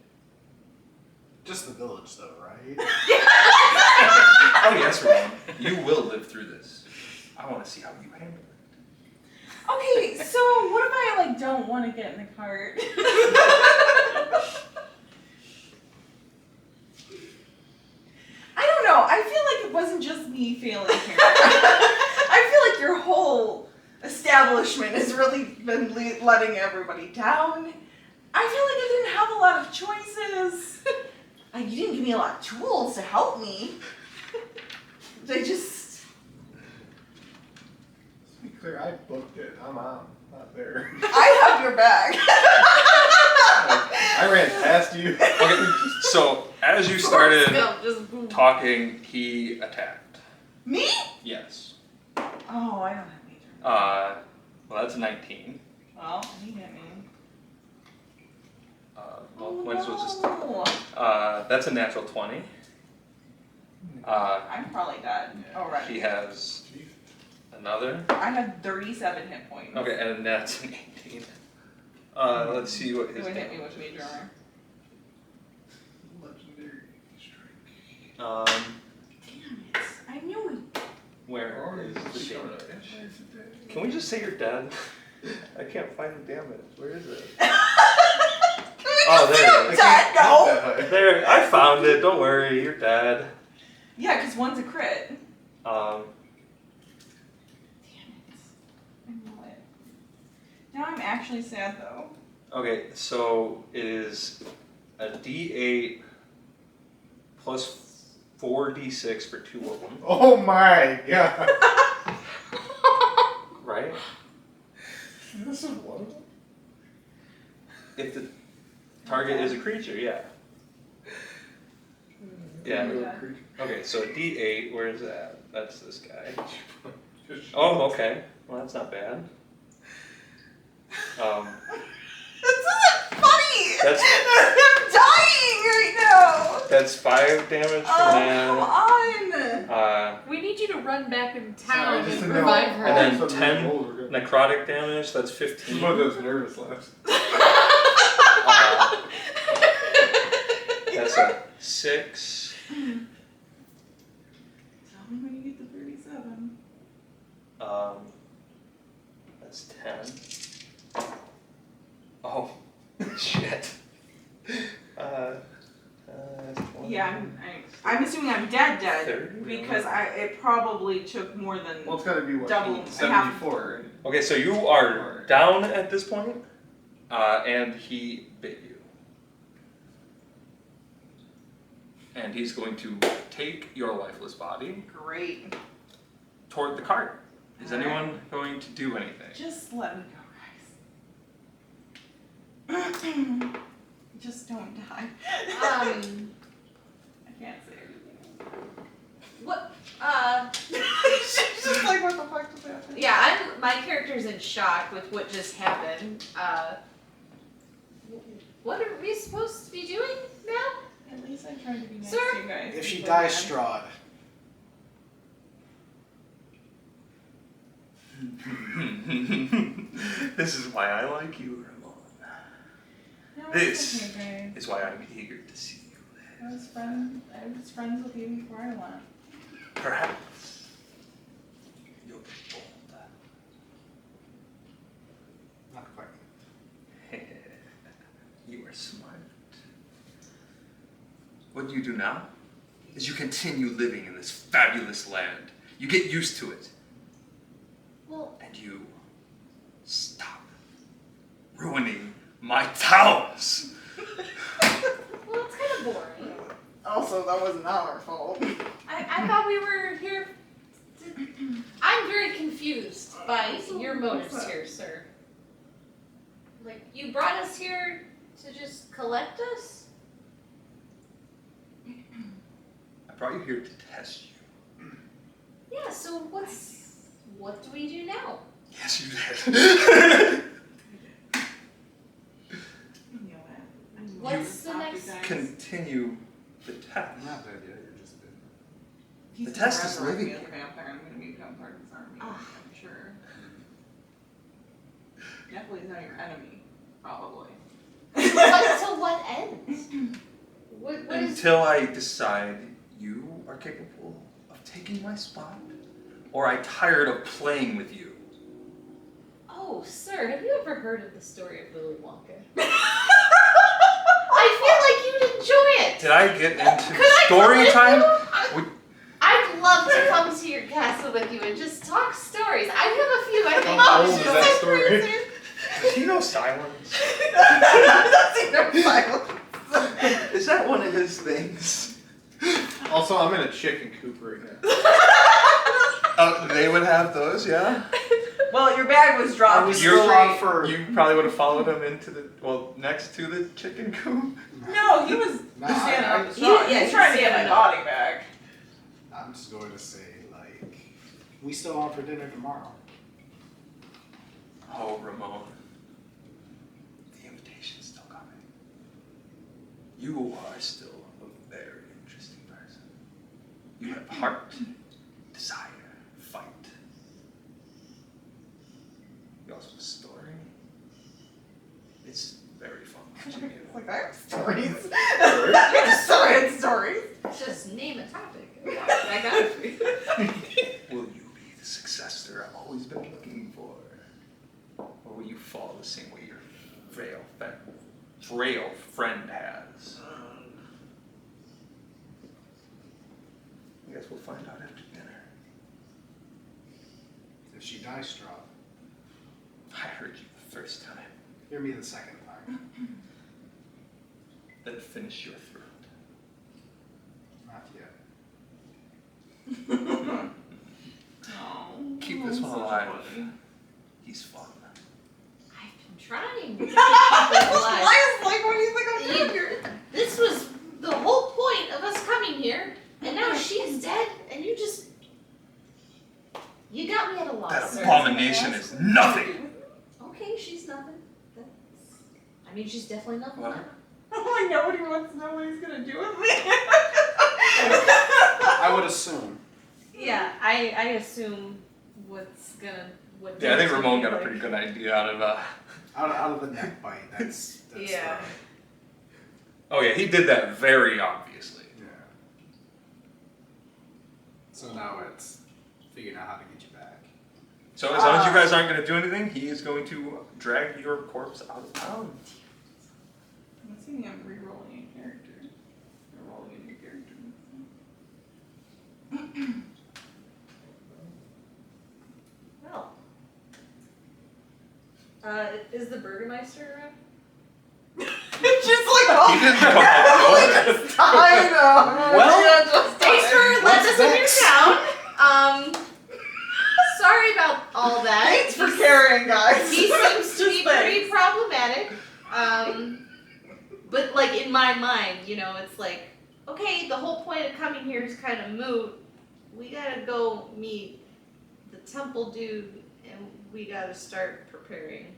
Just the village, though, right? Oh yes, Ramon. You will live through this. I want to see how you handle it. Okay, so what if I like don't want to get in the cart? I don't know. I feel like it wasn't just me failing here. I feel like your whole establishment has really been letting everybody down. I feel like I didn't have a lot of choices. You didn't give me a lot of tools to help me. They just... To be clear, I booked it. I'm out, not there. I have your back. I ran past you. Okay, so as you started Just boom. talking, he attacked. Me? Yes. Oh, I don't have major. Well, that's a 19. Well, he hit me. Well, when so it's just, no. that's a natural 20. I'm probably dead already. He has another. I have 37 hit points. Okay, and that's an 18. Let's see what Who his would hit me damage with major armor? Legendary strike. Damn it. I knew it. Where is the Showing damage? up. Can we just say you're dead? I can't find the damage. Where is it? Oh, there it is. Dead, no. There, I found it. Don't worry, you're dead. Yeah, because one's a crit. Um, Damn it. I know it. Now I'm actually sad though. okay, so it is a D8 plus 4D6 for 2 of them, Oh my god. right? This is one of them? If the target is a creature, yeah. Yeah. Okay, so a D8, where is that? That's this guy. Oh, okay. Well, that's not bad. This isn't funny! That's- I'm dying right now! That's 5 damage from Oh, that. come on! We need you to run back in Sorry, town just and to know. revive her. And then Some 10 rolls are good. Necrotic damage, that's 15. Some of those nervous laughs. That's a 6. Tell me when you get to 37. That's 10. Oh, shit. 20. Yeah, I'm assuming I'm dead 30? because it probably took more than Well, it's gotta be what? Double. 74, right? Okay, so you are down at this point, and he bit you. And he's going to take your lifeless body great. toward the cart. Is Alright. anyone going to do anything? Just let me go, guys. Just don't die. I can't say anything. What? She's just what the fuck just happened? Yeah, my character's in shock with what just happened. What are we supposed to be doing now? At least I tried to be nice Sir? to you guys. If she before dies, then. Strahd. This is why I like you, Ramon. No, This it's okay, is why I'm eager to see you guys. live. I was friends with you before I went. Perhaps you'll be bold. Not quite. You are smart. What you do now is you continue living in this fabulous land. You get used to it. Well, And you stop ruining my towns. Well, it's kind of boring. Also, that was not our fault. I thought we were here to... I'm very confused by your motives here, sir. Like, you brought us here to just collect us? I brought you here to test you. Yeah, so what do we do now? Yes, you did. What's the next... Continue the test. I'm not dead yet, you're just dead. He's The gonna test is resurrect me living. as a vampire. I'm gonna become part of his army. Ah. I'm sure. Definitely not your enemy, probably. to what end? What is... Until I decide you are capable of taking my spot, or I'm tired of playing with you. Oh, sir, have you ever heard of the story of Willy Wonka? I feel like you'd enjoy it! Did I get into Could I story come with time? you? We- I'd love to come to your castle with you and just talk stories. I have a few I think How you old should is that story? Does he know silence? Silence. Is that one of his things? Also, I'm in a chicken coop right now. They would have those, yeah? Well, your bag was dropped. Are we in the still street. on for... You probably would have followed him into the, next to the chicken coop. No, he was No, standing I- up. He's trying to get my standing body back. I'm just going to say, like... We still on for dinner tomorrow. Oh, Ramon. The invitation's still coming. You are still a very interesting person. You have heart, desire, fight. You also have a story. It's very fun watching you. Like, I have stories. I have stories. Just name a topic. I got it for you. Will you be the successor I've always been looking for? Or will you fall the same way your frail friend has? I guess we'll find out after dinner. If she dies, Strahd. I heard you the first time. Hear me the second time. Then finish your throat. Not yet. Oh, Keep this one so alive. funny. He's fun. I've been trying to keep people alive. I was like, what do you think I'm doing here? This was the whole point of us coming here, and now she's dead, and you got me at a loss, That sir. abomination is nothing! Okay, she's nothing. I mean, she's definitely nothing. What? I'm like, nobody wants to know what he's gonna do with me. I would assume. Yeah, I assume what Yeah, I think Ramon got a like. pretty good idea out of Out of the neck bite, that's Yeah. Oh yeah, he did that very obviously. yeah. So now it's figuring out how to get you back. So as long as you guys aren't going to do anything, he is going to drag your corpse out of town. I'm thinking I'm re-rolling a character. Or rolling a new character. Well, is the Burgermeister around? It's just like, oh, He didn't come I know. Well, Thanks for letting us in your next? town. Sorry about all that. Thanks for caring, guys. He seems to be Just pretty thanks. problematic. But like in my mind, it's like, okay, the whole point of coming here is kind of moot. We gotta go meet the temple dude, and we gotta start preparing